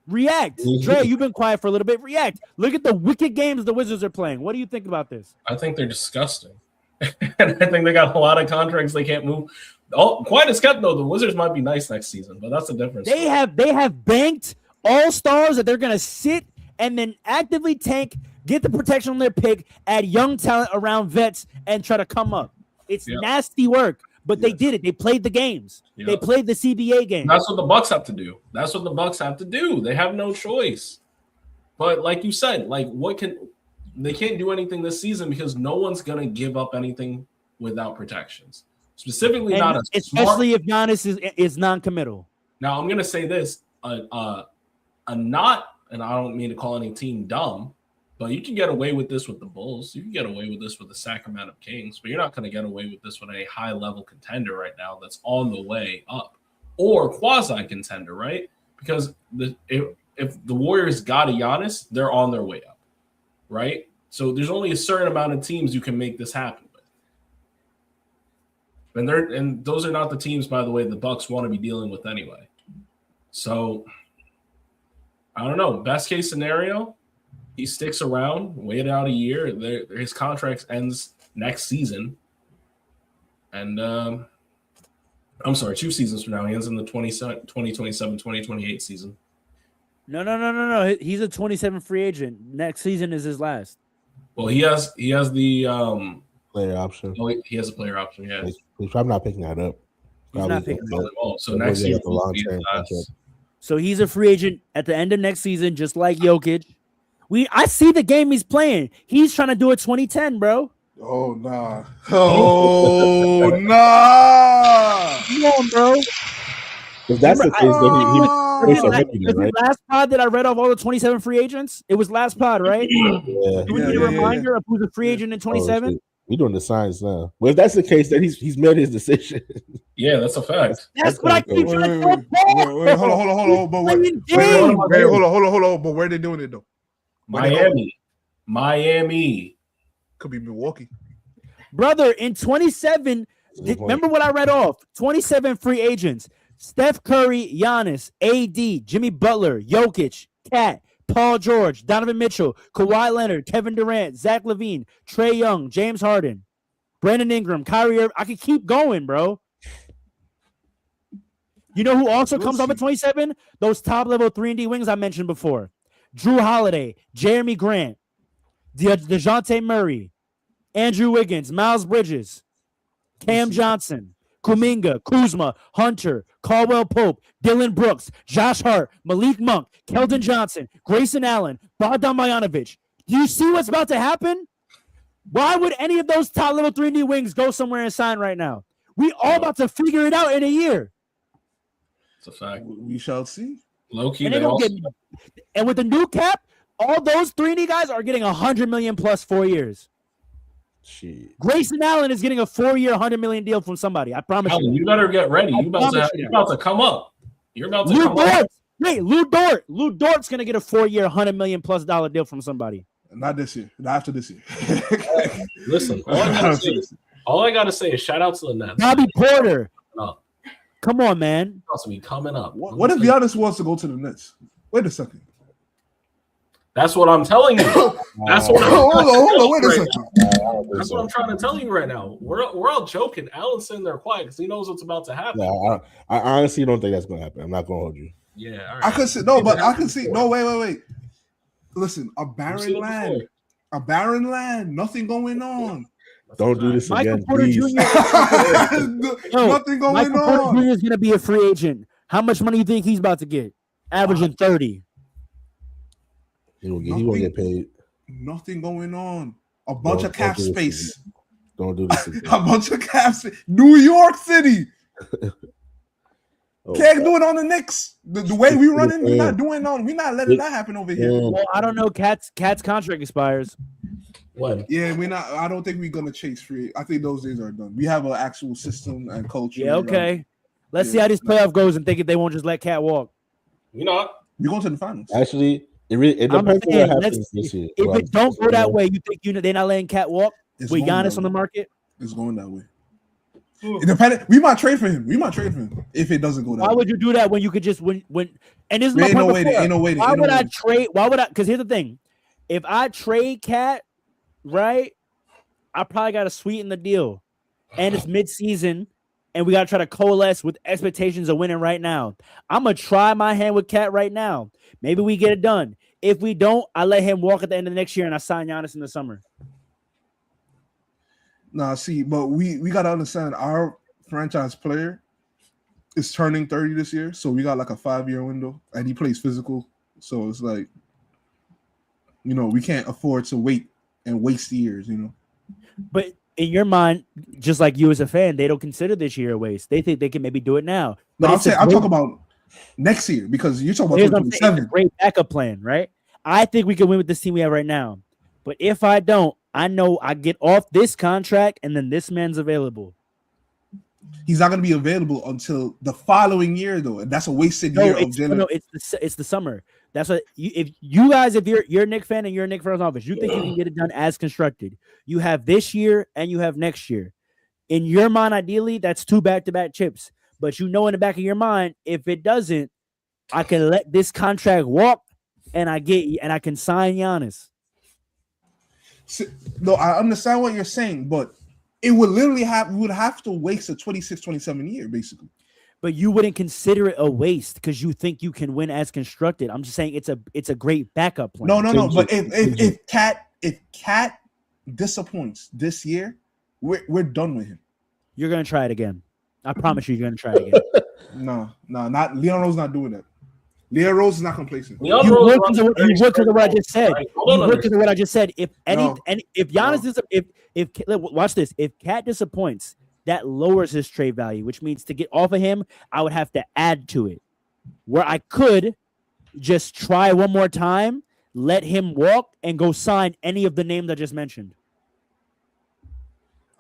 React. Dre, you've been quiet for a little bit. React. Look at the wicked games the Wizards are playing. What do you think about this? I think they're disgusting. And I think they got a lot of contracts they can't move. Oh, quite as kept though. The Wizards might be nice next season, but that's the difference. They have banked all-stars that they're gonna sit and then actively tank, get the protection on their pick, add young talent around vets, and try to come up. It's nasty work, but they did it. They played the games. Yeah. They played the CBA game. That's what the Bucks have to do. That's what the Bucks have to do. They have no choice. But like you said, they can't do anything this season because no one's gonna give up anything without protections. Specifically, And not a especially if Giannis is non-committal. Now I'm gonna say this: a not, and I don't mean to call any team dumb, but you can get away with this with the Bulls. You can get away with this with the Sacramento Kings, but you're not gonna get away with this with a high-level contender right now that's on the way up or quasi contender, right? Because if the Warriors got a Giannis, they're on their way up, right? So there's only a certain amount of teams you can make this happen with. And those are not the teams, by the way, the Bucks want to be dealing with anyway. So I don't know. Best case scenario, he sticks around, wait out a year. His contract ends next season. And I'm sorry, 2 seasons from now. He ends in the 2027-2028 season. No. He's a 27 free agent. Next season is his last. Well, he has the player option. oh, he has a player option, yeah. He's probably not picking that up. He's not picking that up. Oh, so next year the long-term contract. So he's a free agent at the end of next season, just like Jokic. I see the game he's playing. He's trying to do a 2010, bro. Oh nah. Oh nah. Come on, bro. If that's the case, then Was he it rookie, right? last pod that I read off all the 27 free agents? It was last pod, right? Yeah. Do we need a reminder of who's a free agent in 27? We're doing the signs now. Well, if that's the case, then he's made his decision. Yeah, that's a fact. That's what I keep trying to tell Paul. Wait, hold on. But Playing wait, games. hold on. But where they doing it though? Miami. Could be Milwaukee. Brother, in 27, remember what I read off? 27 free agents. Steph Curry, Giannis, AD, Jimmy Butler, Jokic, Kat, Paul George, Donovan Mitchell, Kawhi Leonard, Kevin Durant, Zach LaVine, Trae Young, James Harden, Brandon Ingram, Kyrie Irving. I could keep going, bro. You know who also We'll comes off at see. 27? Those top level 3-and-D wings I mentioned before. Drew Holiday, Jeremy Grant, DeJounte Murray, Andrew Wiggins, Miles Bridges, Cam Johnson, Kuminga, Kuzma, Hunter, Caldwell Pope, Dylan Brooks, Josh Hart, Malik Monk, Keldon Johnson, Grayson Allen, Bogdan Marjanovic. Do you see what's about to happen? Why would any of those top level 3-and-D wings go somewhere and sign right now? We all about to figure it out in a year. It's a fact. We shall see. Low key, And, they also, and with the new cap, all those 3-and-D guys are getting $100 million plus 4 years. Shit. Grayson Allen is getting a 4-year, $100 million deal from somebody. I promise Allen, you. you better get ready. I You're about to come up. You're about to Lou come up. Dort. Wait, Lou Dort. Lou Dort's gonna get a 4-year, $100 million plus deal from somebody. Not this year. Not after this year. Listen, all I gotta say is shout out to the Nets. Bobby Porter. Up. Come on, man. Supposed to be coming up. What if Giannis wants to go to the Nets? Wait a second. That's what I'm telling you. That's what Hold on. Wait a right second. now. That's what I'm trying to tell you right now. We're all joking. Allen's sitting there quiet because he knows what's about to happen. No, I honestly don't think that's gonna happen. I'm not gonna hold you. Yeah, all right. I could see I can see. No, wait. Listen, a barren land. A barren land. Nothing going on. Don't do this Michael again, Porter please. Jr. Nothing going Michael Porter on. Jr. is gonna be a free agent. How much money do you think he's about to get? Averaging 30. He will get paid. Nothing going on. A bunch of Don't cap do this space. again. Don't do this again. A bunch of cap space. New York City. Oh, Can't do it on the Knicks. The way we run it, we're not letting that happen over here. Well, I don't know. Cat's contract expires. When? Yeah, we're not. I don't think we're gonna chase free. I think those days are done. We have an actual system and culture. Yeah, okay. Let's see how this playoff goes and think if they won't just let Cat walk. You know, We're going to the finals. Actually, it I'm depends on saying, what happens this year. If it don't go that way, you think they're not letting Cat walk It's with going Giannis that on the way. market? It's going that way. It depending. We might trade for him. If it doesn't go that Why way. would you do that when you could just when? And this is There my ain't point no way. before. Ain't no way. Why would I trade? Why would I? Because here's the thing: if I trade Cat, right, I probably got to sweeten the deal, and it's mid-season, and we got to try to coalesce with expectations of winning right now. I'm gonna try my hand with Cat right now. Maybe we get it done. If we don't, I let him walk at the end of the next year, and I sign Giannis in the summer. Nah, see, but we got to understand our franchise player is turning 30 this year, so we got like a 5-year window, and he plays physical, so it's like, we can't afford to wait and waste years, But in your mind, just like you as a fan, they don't consider this year a waste. They think they can maybe do it now. No, But I'm talking about next year because you're talking here's about what I'm saying, it's a 2027. great backup plan, right? I think we can win with this team we have right now. But if I don't, I know I get off this contract and then this man's available. He's not going to be available until the following year, though, and that's a wasted year of Jalen. It's the summer. That's what if you're a Knicks fan and you're a Knicks front office, you think you can get it done as constructed. You have this year and you have next year. In your mind, ideally, that's 2 back-to-back chips. But in the back of your mind, if it doesn't, I can let this contract walk and I can sign Giannis. No, I understand what you're saying, but it would literally we would have to waste a 26-27 year, basically. But you wouldn't consider it a waste because you think you can win as constructed. I'm just saying it's a great backup plan. No. But if Cat disappoints this year, we're done with him. You're gonna try it again. I promise you're gonna try it again. No, not Leon Rose not doing that. Leon Rose is not complacent. You would because of what I just said. Hold on, You would because of what I just said. If No. if Giannis watch this, if Cat disappoints, that lowers his trade value, which means to get off of him, I would have to add to it. Where I could just try one more time, let him walk, and go sign any of the names I just mentioned.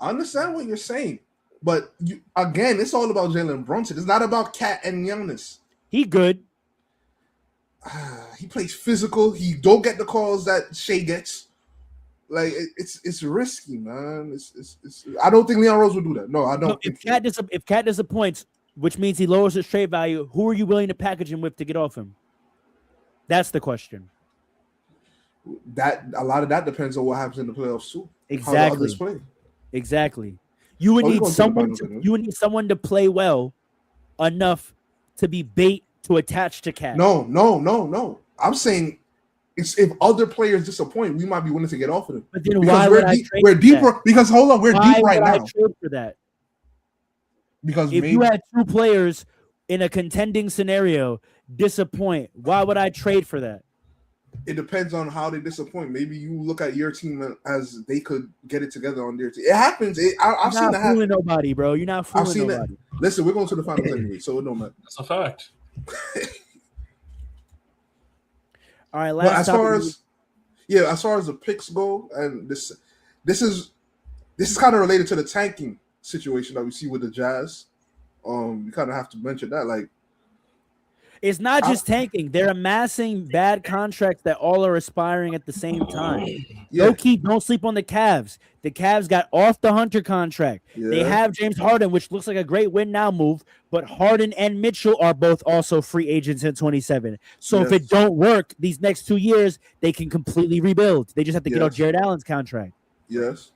I understand what you're saying, but again, it's all about Jalen Brunson. It's not about Cat and Giannis. He good. He plays physical. He don't get the calls that Shea gets. Like it's risky, man. It's I don't think Leon Rose would do that. No, I don't. If Cat disappoints, which means he lowers his trade value, who are you willing to package him with to get off him? That's the question. That a lot of that depends on what happens in the playoffs too. Exactly. How the others play. Exactly. You would Oh, need we're going to the someone finals to again. you would need someone to play well enough to be bait to attach to Cat. No. I'm saying it's if other players disappoint, we might be willing to get off of them. But then why would I trade we're for deeper that? because hold on, we're Why deep right would I now. trade for that? Because If maybe you had two players in a contending scenario disappoint, why would I trade for that? it depends on how they disappoint. Maybe you look at your team as they could get it together on their team. It happens. I've seen You're that not happen. fooling nobody, bro. You're not I've fooling seen nobody. that. Listen, we're going to the finals anyway, so it don't matter. That's a fact. All right, But last topic. as far as the picks go, and this is kind of related to the tanking situation that we see with the Jazz. You kind of have to mention that, like, It's not just tanking; they're amassing bad contracts that all are aspiring at the same time. yeah, Low key, don't sleep on the Cavs. The Cavs got off the Hunter contract. They Yeah. have James Harden, which looks like a great win now move. But Harden and Mitchell are both also free agents in 27. So if Yes. it don't work these next 2 years, they can completely rebuild. They just have to get out Yes. Jared Allen's contract. yes.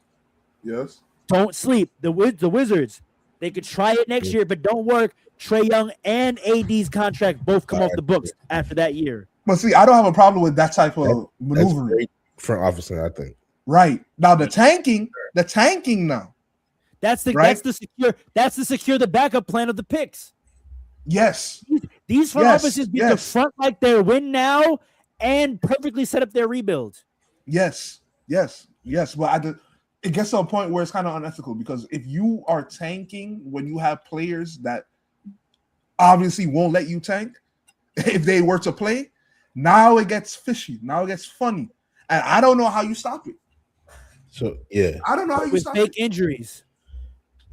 Don't sleep. The Wizards, they could try it next year, but don't work. Trae Young and AD's contract both come off the books after that year. But see, I don't have a problem with that type of That's maneuvering. great front officing, I think. Right now, the tanking now. That's the Right. that's the secure the backup plan of the picks. Yes, These front Yes, offices need yes. to front like their win now and perfectly set up their rebuild. yes. But it gets to a point where it's kind of unethical because if you are tanking when you have players that obviously won't let you tank, if they were to play, now it gets fishy. Now it gets funny, and I don't know how you stop it. So yeah, I don't know how you With stop fake it. injuries.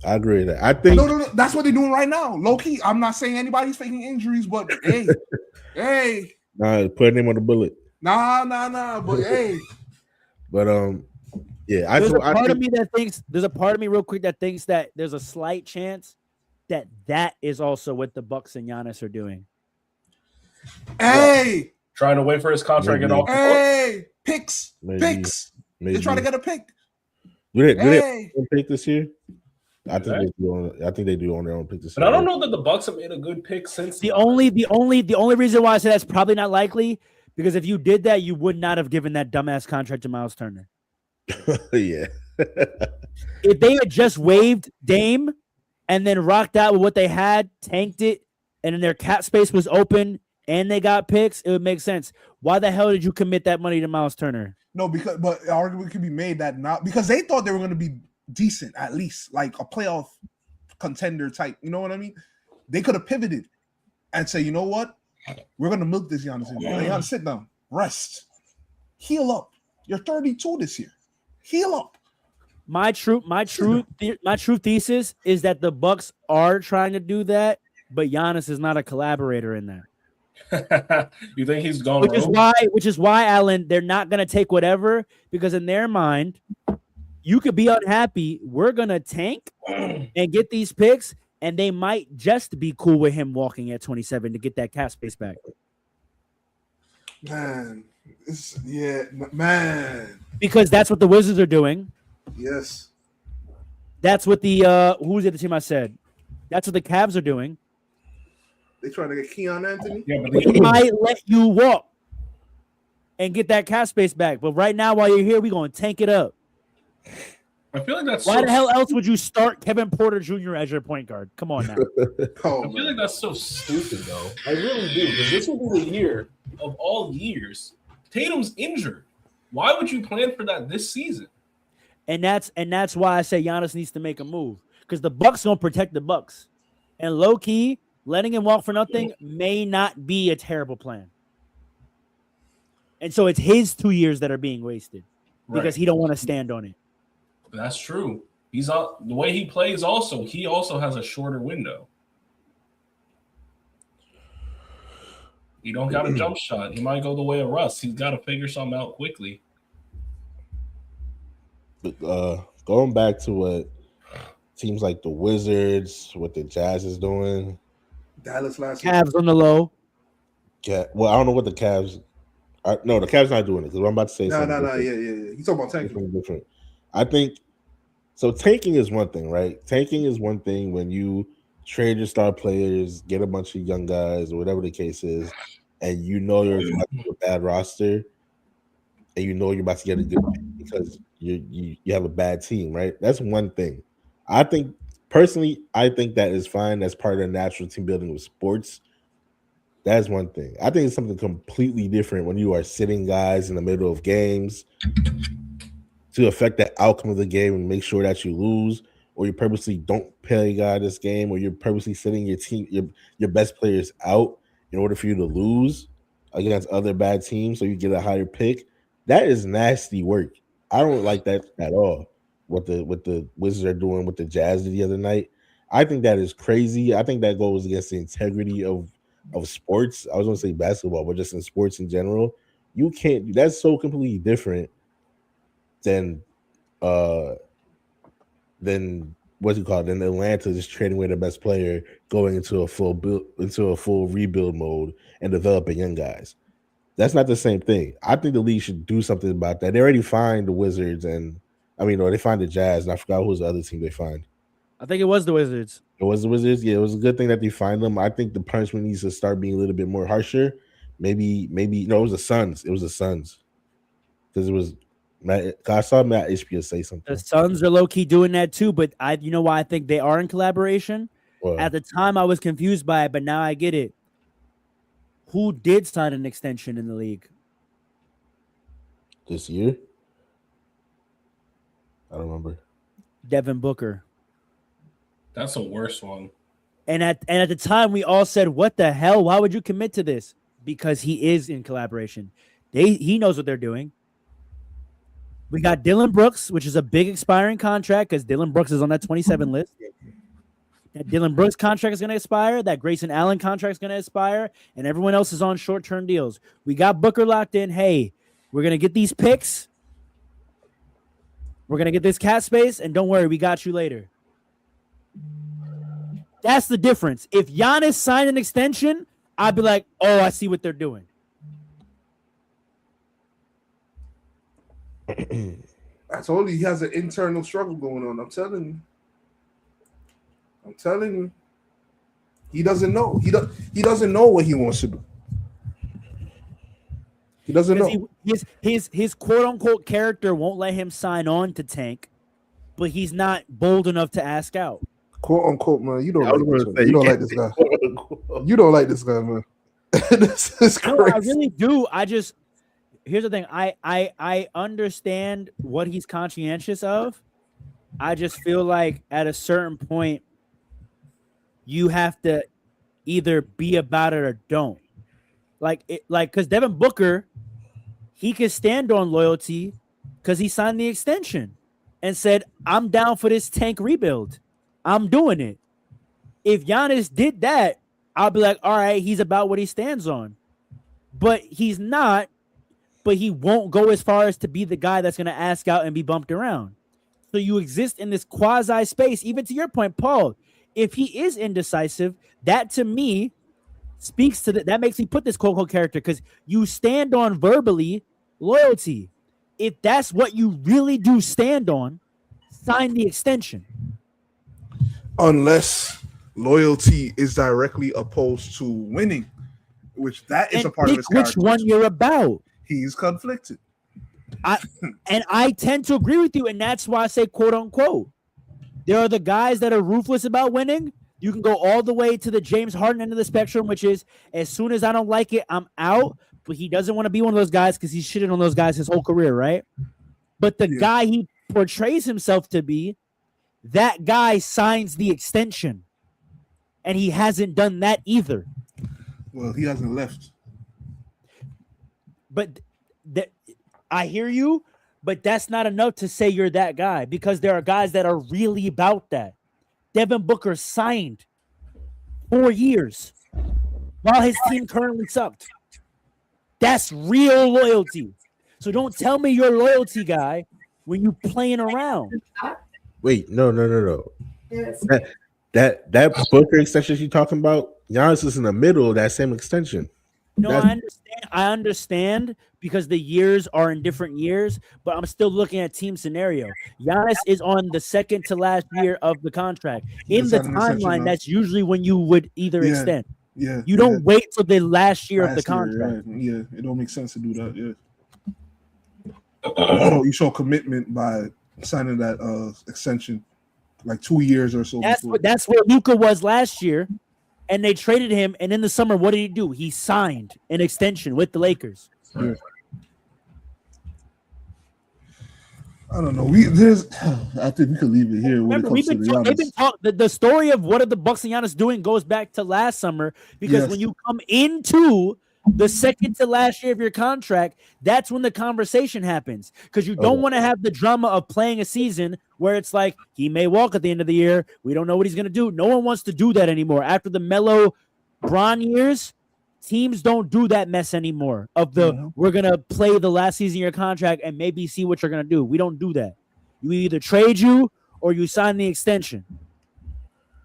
I agree with that. I think No. That's what they're doing right now. Low key, I'm not saying anybody's faking injuries, but hey, putting him on the bullet. nah. But hey, But yeah, There's a I part of think me that thinks there's a part of me real quick that thinks that there's a slight chance that is also what the Bucks and Giannis are doing. hey, Trying to wait for his contract and Maybe. all. hey, picks. maybe They're trying to get a pick. do they Hey. pick this year? I think Okay. they do on their own pick this But year. I don't know that the Bucks have made a good pick since. The only reason why I say that's probably not likely because if you did that, you would not have given that dumbass contract to Miles Turner. Yeah. If they had just waived Dame and then rocked out with what they had, tanked it, and then their cap space was open and they got picks, it would make sense. Why the hell did you commit that money to Miles Turner? No, but the argument could be made that not because they thought they were going to be decent, at least like a playoff contender type. You know what I mean? They could have pivoted and say, you know what? We're going to milk this Giannis. Giannis, sit down, rest, heal up. You're 32 this year. Heal up. My true thesis is that the Bucks are trying to do that, but Giannis is not a collaborator in that. You think he's gone Which is why, Alan, they're not gonna take whatever because in their mind, you could be unhappy. We're gonna tank and get these picks, and they might just be cool with him walking at 27 to get that cap space back. Man. Man. Because that's what the Wizards are doing. Yes. That's what the who was the other team I said? That's what the Cavs are doing. They trying to get Keon Anthony. Yeah, but They might let you walk and get that cap space back. But right now, while you're here, we're gonna tank it up. I feel like that's Why the hell else would you start Kevin Porter Jr. as your point guard? Come on now. Oh, I feel like that's so stupid, though. I really do, because this will be the year of all years. Tatum's injured. Why would you plan for that this season? And that's why I say Giannis needs to make a move because the Bucks don't protect the Bucks, and low key letting him walk for nothing may not be a terrible plan. And so it's his 2 years that are being wasted because he don't want to stand on it. That's true. He's the way he plays. Also, he also has a shorter window. He don't got a jump shot. He might go the way of Russ. He's got to figure something out quickly. But going back to what teams like the Wizards, what the Jazz is doing. Dallas last year. Cavs on the low. Well, I don't know what the Cavs. No, the Cavs not doing it because I'm about to say No. something. different. Yeah. You talking about tanking? Something different. I think so. Tanking is one thing, right? Tanking is one thing when you trade your star players, get a bunch of young guys, or whatever the case is, and you know you're about to get a bad roster, and you know you're about to get a good pick because you have a bad team, right? That's one thing. I think personally, I think that is fine. That's part of the natural team building with sports. That's one thing. I think it's something completely different when you are sitting guys in the middle of games to affect the outcome of the game and make sure that you lose, or you purposely don't play a guy this game, or you're purposely sitting your team, your best players out in order for you to lose against other bad teams so you get a higher pick. That is nasty work. I don't like that at all. What the Wizards are doing with the Jazz the other night. I think that is crazy. I think that goes against the integrity of sports. I was going to say basketball, but just in sports in general, you can't. That's so completely different than what's it called? Than Atlanta just trading away the best player, going into a full rebuild mode and developing young guys. That's not the same thing. I think the league should do something about that. They already fined the Wizards, or they fined the Jazz, and I forgot who was the other team they fined. I think it was the Wizards. It was the Wizards. Yeah, it was a good thing that they fined them. I think the punishment needs to start being a little bit more harsher. Maybe no, it was the Suns. It was the Suns because it was. I saw Matt Ishbia say something. The Suns are low key doing that too, but you know why I think they are in collaboration? Well, At the time, I was confused by it, but now I get it. Who did sign an extension in the league this year? I don't remember. Devin Booker. That's a worse one. And at the time, we all said, "What the hell? Why would you commit to this?" Because he is in collaboration. He knows what they're doing. We got Dylan Brooks, which is a big expiring contract because Dylan Brooks is on that 27 list. That Dylan Brooks contract is going to expire. That Grayson Allen contract is going to expire. And everyone else is on short-term deals. We got Booker locked in. Hey, we're going to get these picks. We're going to get this cap space. And don't worry, we got you later. That's the difference. If Giannis signed an extension, I'd be like, oh, I see what they're doing. I told you he has an internal struggle going on. I'm telling you. He doesn't know. He doesn't know what he wants to do. He doesn't know. His quote unquote character won't let him sign on to tank, but he's not bold enough to ask out. Quote unquote, man. You don't like this guy. You don't like this guy, man. This is crazy. No, I really do. Here's the thing. I understand what he's conscientious of. I just feel like at a certain point, you have to either be about it or don't. Because Devin Booker, he could stand on loyalty because he signed the extension and said, I'm down for this tank rebuild. I'm doing it. If Giannis did that, I'll be like, all right, he's about what he stands on. But he's not, but he won't go as far as to be the guy that's going to ask out and be bumped around. So you exist in this quasi space. Even to your point, Paul, if he is indecisive, that to me speaks to that makes me put this quote-unquote character because you stand on verbally loyalty. If that's what you really do stand on, sign the extension. Unless loyalty is directly opposed to winning, which that is a part of his character. Which one you're about. He's conflicted. I tend to agree with you, and that's why I say quote unquote. There are the guys that are ruthless about winning. You can go all the way to the James Harden end of the spectrum, which is as soon as I don't like it, I'm out. But he doesn't want to be one of those guys because he's shitting on those guys his whole career, right? But the guy he portrays himself to be, that guy signs the extension. And he hasn't done that either. Well, he hasn't left. But I hear you, but that's not enough to say you're that guy because there are guys that are really about that. Devin Booker signed 4 years while his team currently sucked. That's real loyalty. So don't tell me you're a loyalty guy when you playing around. Wait, no. That Booker extension you're talking about, Giannis is in the middle of that same extension. No, That's- I understand because the years are in different years, but I'm still looking at team scenario. Giannis is on the second to last year of the contract. He In just the had an extension timeline, now. that's usually when you would either Yeah. extend. Yeah, You don't wait till the last year of the last year, contract. right. Yeah, it don't make sense to do that. Yeah, you show commitment by signing that extension, like 2 years or so. before. That's where Luka was last year, and they traded him. And in the summer, what did he do? He signed an extension with the Lakers. Yeah. I don't know. I think we could leave it here when Remember, it comes to the they've been Giannis. the story of what are the Bucks and Giannis doing goes back to last summer because Yes. when you come into the second to last year of your contract, that's when the conversation happens because you don't want to have the drama of playing a season where it's like he may walk at the end of the year. We don't know what he's going to do. No one wants to do that anymore. After the Melo Bron years, teams don't do that mess anymore of the we're going to play the last season of your contract and maybe see what you're going to do. We don't do that. You either trade you or you sign the extension.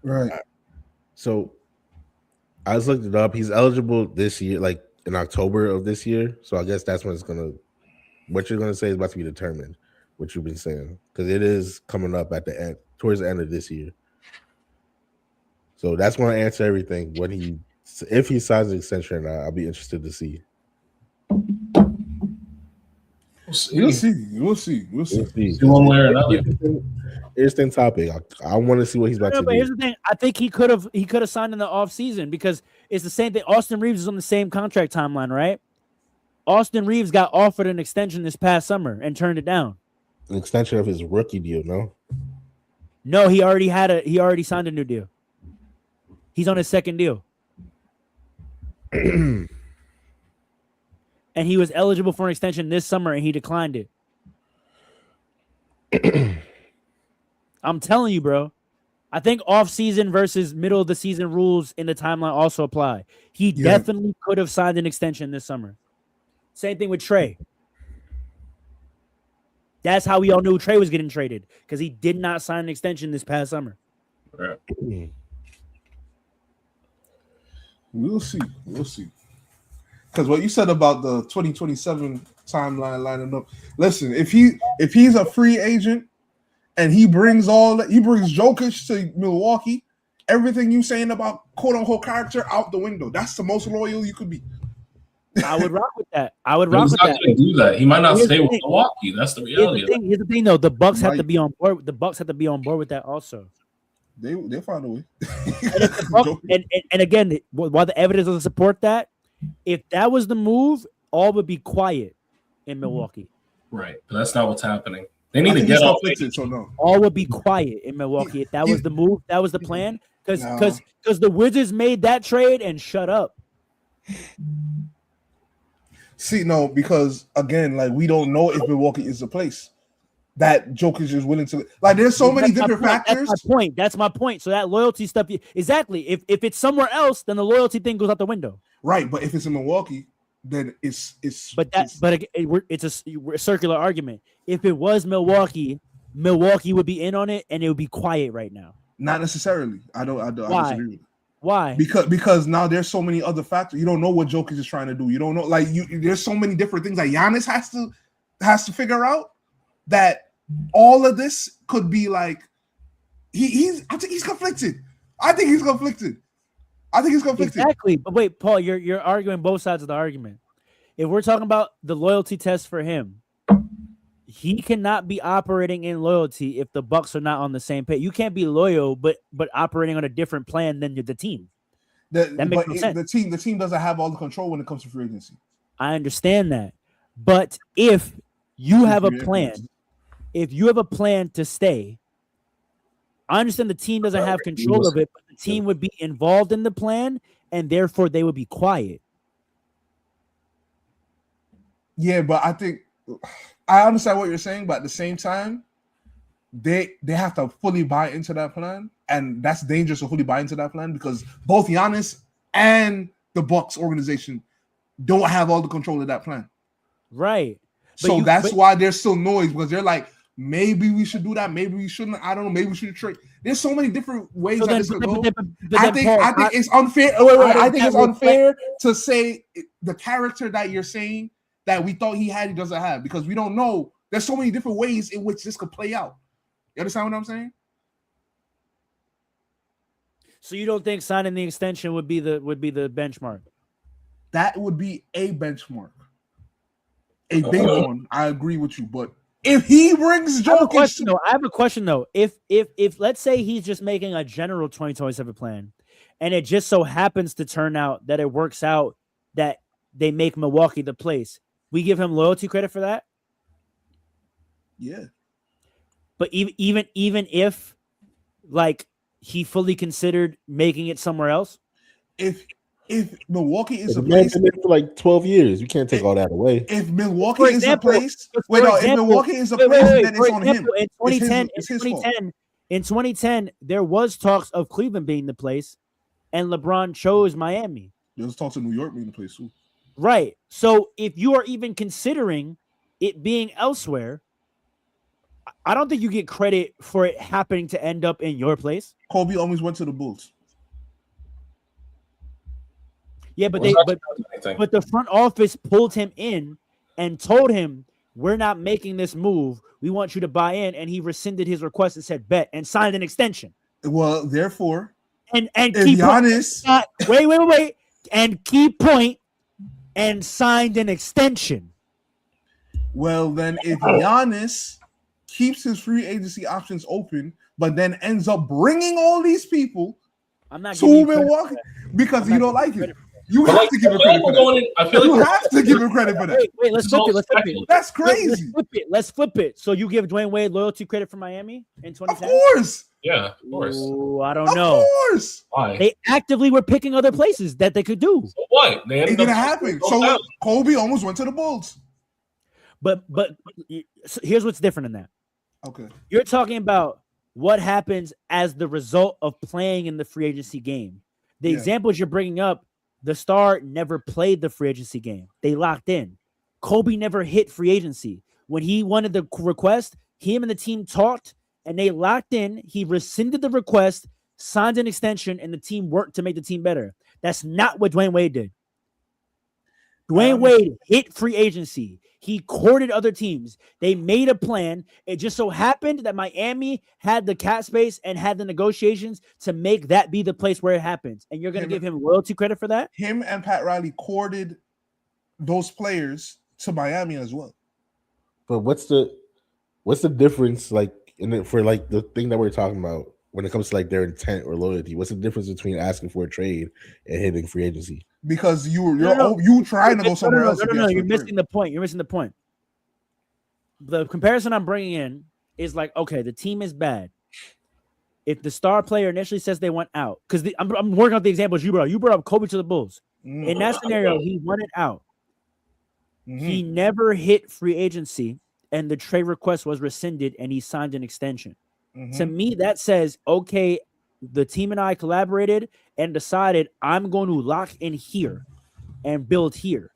Right. So I just looked it up. He's eligible this year, like in October of this year. So I guess that's when what you're gonna say is about to be determined. What you've been saying, because it is coming up at the end, towards the end of this year. So that's going to answer everything. If he signs an extension or not, I'll be interested to see. We'll see. One way or another. Interesting topic. I want to see what he's about to But do. here's the thing. I think he could have signed in the offseason because it's the same thing. Austin Reeves is on the same contract timeline, right? Austin Reeves got offered an extension this past summer and turned it down. An extension of his rookie deal, no? No, he already signed a new deal. He's on his second deal. And he was eligible for an extension this summer and he declined it. I'm telling you, bro. I think off-season versus middle of the season rules in the timeline also apply. He definitely could have signed an extension this summer. Same thing with Trey. That's how we all knew Trey was getting traded because he did not sign an extension this past summer. Right. We'll see. Because what you said about the 2027 timeline lining up. Listen, if he's a free agent and he brings Jokic to Milwaukee, everything you saying about quote unquote character out the window. That's the most loyal you could be. I would rock with that. He's not going to do that. He might not stay with Milwaukee. That's the reality. Here's the thing, though. The Bucks have to be on board. The Bucks have to be on board with that also. They'll find a way. and again, while the evidence doesn't support that, if that was the move, all would be quiet in Milwaukee. Right, but that's not what's happening. They need to get off. So no. All would be quiet in Milwaukee if that was the move. That was the plan. Because the Wizards made that trade and shut up. See, no, because again, like we don't know if Milwaukee is the place that Jokic is willing to. Like, there's so many different factors. That's my point. So that loyalty stuff, exactly. If it's somewhere else, then the loyalty thing goes out the window. Right, but if it's in Milwaukee, then it's. It's a circular argument. If it was Milwaukee, Milwaukee would be in on it, and it would be quiet right now. Not necessarily. I disagree with it. Why? Because now there's so many other factors. You don't know what Jokic is trying to do. You don't know, like there's so many different things that Giannis has to figure out. That all of this could be like I think he's conflicted. Exactly. But wait, Paul, you're arguing both sides of the argument. If we're talking about the loyalty test for him, he cannot be operating in loyalty if the Bucks are not on the same page. You can't be loyal, but operating on a different plan than the team. That makes no sense. The team doesn't have all the control when it comes to free agency. I understand that, but if you have a plan, to stay, I understand the team doesn't have control of it, but the team would be involved in the plan, and therefore they would be quiet. Yeah, but I think I understand what you're saying, but at the same time, they have to fully buy into that plan, and that's dangerous to fully buy into that plan because both Giannis and the Bucks organization don't have all the control of that plan. Right. So that's why there's still noise because they're like, Maybe we should do that. Maybe we shouldn't. I don't know. Maybe we should trade. There's so many different ways So that then, this could but go. then, I think it's unfair. Wait. I think it's that would unfair to say the character that you're saying that we thought he had, he doesn't have, because we don't know. There's so many different ways in which this could play out. You understand what I'm saying? So you don't think signing the extension would be the benchmark? That would be a benchmark, a big one. I agree with you, but if he brings I have a Jokic, question though. If let's say he's just making a general 2027 plan, and it just so happens to turn out that it works out that they make Milwaukee the place, we give him loyalty credit for that. yeah, But even if like he fully considered making it somewhere else, if Milwaukee is The a man's place, been there for like 12 years. You can't take all that away. if Milwaukee For is example- a place, for wait, no, if example- Milwaukee is a wait, place, wait, then for it's on him. example, in 2010, It's his fault. in 2010, there was talks of Cleveland being the place, and LeBron chose Miami. There's talks of New York being the place too. Right. So if you are even considering it being elsewhere, I don't think you get credit for it happening to end up in your place. Kobe always went to the Bulls. Yeah, but Well, they it's not but anything. but the front office pulled him in and told him, "We're not making this move. We want you to buy in." And he rescinded his request and said, "Bet," and signed an extension. Well, therefore, And if key point, Giannis, wait. And key point, and signed an extension. well, then if Giannis keeps his free agency options open, but then ends up bringing all these people I'm not to giving you credit for Milwaukee that. because I'm you not don't like giving it, you But have like, to give him I feel credit like for we're that. going in. I feel You like have to give him credit for that. Wait, let's flip it. Let's flip it. That's Let's crazy. flip it. Let's flip it. So you give Dwayne Wade loyalty credit for Miami in Of 2010? course, yeah, of course. Ooh, I don't of know. course, Why? They actively were picking other places that they could do. So what? They it ended didn't up happen. going So down. Kobe almost went to the Bulls. But so here's what's different in that. Okay, You're talking about what happens as the result of playing in the free agency game. The Yeah. examples you're bringing up, the Star never played the free agency game. They locked in. Kobe never hit free agency. When he wanted the request, him and the team talked and they locked in. He rescinded the request, signed an extension, and the team worked to make the team better. That's not what Dwayne Wade did. Dwayne Wade hit free agency. He courted other teams. They made a plan. It just so happened that Miami had the cap space and had the negotiations to make that be the place where it happens. And you're going to give him loyalty credit for that? him and Pat Riley courted those players to Miami as well. But what's the difference like in it for like the thing that we're talking about when it comes to like their intent or loyalty? What's the difference between asking for a trade and hitting free agency? Because you No. trying to go somewhere else. to No, get us you're for a missing trade. the point. You're missing the point. The comparison I'm bringing in is like, okay, the team is bad. If the star player initially says they want out, because I'm working out the examples you brought up. You brought up Kobe to the Bulls. Mhm. In that scenario, he wanted out. Mhm. He never hit free agency, and the trade request was rescinded, and he signed an extension. Mhm. To me, that says, okay, the team and I collaborated and decided I'm going to lock in here and build here.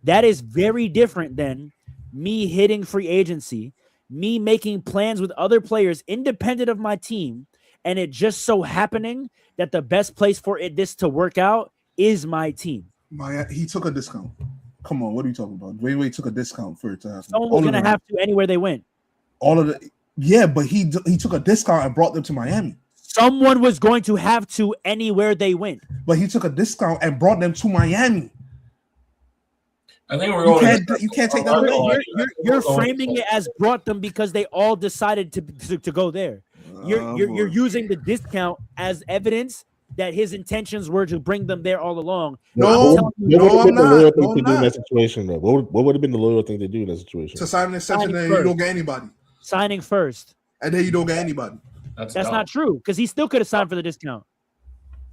That is very different than me hitting free agency, me making plans with other players independent of my team, and it just so happening that the best place for this to work out is my team. He took a discount. Come on, what are you talking about? Dwayne Wade took a discount for it to happen. Someone was going to have to anywhere they went. all of the yeah, but he took a discount and brought them to Miami. Someone was going to have to anywhere they went. But he took a discount and brought them to Miami. I think we're You going. can't take that away. You're framing it as brought them because they all decided to go there. You're using the discount as evidence that his intentions were to bring them there all along. No, what would no, have I'm been the not. loyal No, thing I'm to do in not. that situation though? What would have been the loyal thing to do in that situation? To sign an extension, Signing then you first. don't get anybody, Signing first. and then you don't get anybody. That's dumb. not true because he still could have signed for the discount.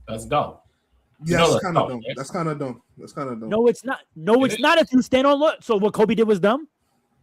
That's dumb. Yeah, know that's that's kind of dumb, dumb. right? That's kind of dumb. That's kind of dumb. No, it's not. No, it's not if you stand on look. So what Kobe did was dumb.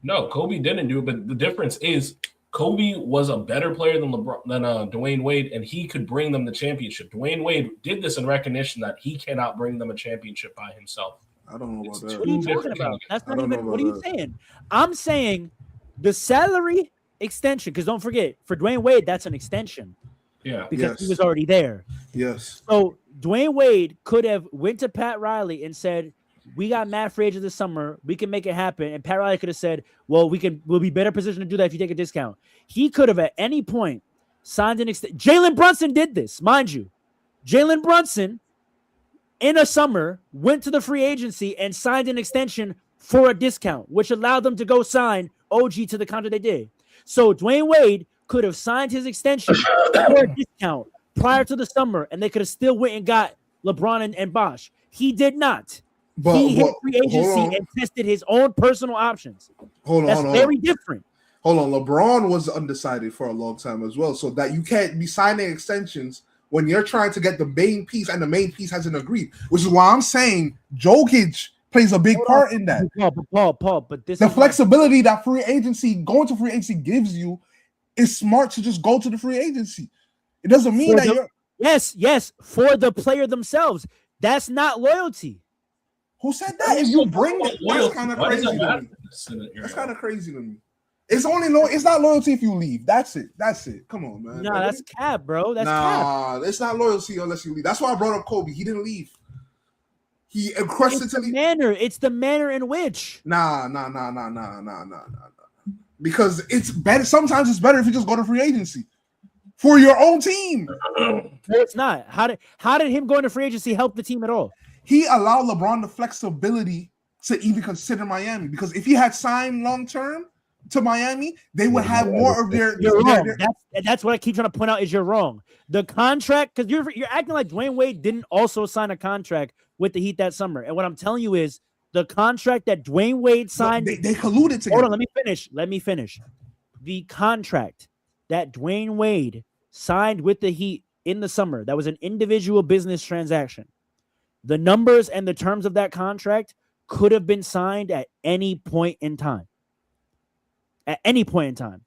No, Kobe didn't do it, but the difference is Kobe was a better player than Dwayne Wade, and he could bring them the championship. Dwayne Wade did this in recognition that he cannot bring them a championship by himself. I don't know about It's that. What are you Two talking different about? things. That's I not don't even. know What are about you that. saying? I'm saying the salary extension. Because don't forget, for Dwayne Wade, that's an extension Yeah. because he Yes. was already there. Yes. So Dwayne Wade could have went to Pat Riley and said, "We got mad free agents this summer. We can make it happen." And Pat Riley could have said, "Well, we'll be better positioned to do that if you take a discount." He could have at any point signed an extension. Jalen Brunson did this, mind you. Jalen Brunson in a summer went to the free agency and signed an extension for a discount, which allowed them to go sign OG to the contract they did. So Dwayne Wade could have signed his extension for a discount prior to the summer, and they could have still went and got LeBron and Bosh. He did not. But He hit what- free agency and tested his own personal options. hold That's on. very different. Hold on. LeBron was undecided for a long time as well, so that you can't be signing extensions when you're trying to get the main piece and the main piece hasn't agreed, which is why I'm saying Jokic plays a big part in that. Paul, but this The is flexibility that free agency, going to free agency gives you, is smart to just go to the free agency. It doesn't mean For that the- you're. yes, for the player themselves. That's not loyalty. Who said that? If you bring it, that's kind of Why does crazy that to matter me. in this scenario? That's kind of crazy to me. It's only it's not loyalty if you leave. That's it. Come on, man. No, Like, that's cap, bro. That's cap. Nah, it's not loyalty unless you leave. That's why I brought up Kobe. He didn't leave. He It's requested to the leave. manner. It's the manner in which. Nah. Because it's better. Sometimes it's better if you just go to free agency for your own team. No, it's not. How did him going to free agency help the team at all? he allowed LeBron the flexibility to even consider Miami, because if he had signed long term to Miami, they would have more of their. You're their- wrong. That's what I keep trying to point out is you're wrong. The contract, because you're acting like Dwayne Wade didn't also sign a contract with the Heat that summer. And what I'm telling you is the contract that Dwayne Wade signed. They colluded together. Hold on, let me finish. The contract that Dwayne Wade signed with the Heat in the summer, that was an individual business transaction. The numbers and the terms of that contract could have been signed at any point in time. At any point in time.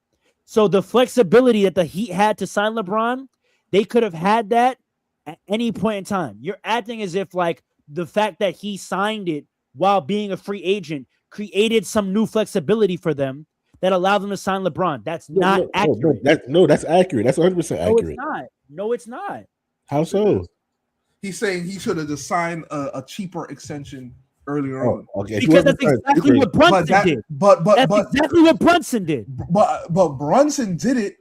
So the flexibility that the Heat had to sign LeBron, they could have had that at any point in time. You're acting as if like the fact that he signed it while being a free agent created some new flexibility for them that allowed them to sign LeBron. That's not accurate. That's accurate. That's 100% No, accurate. it's not. No, it's not. How so? He's saying he should have just signed a cheaper extension earlier Oh, on. okay. If you Because wasn't that's trying to exactly secret- what Brunson But did. That's exactly what Brunson did. But Brunson did it,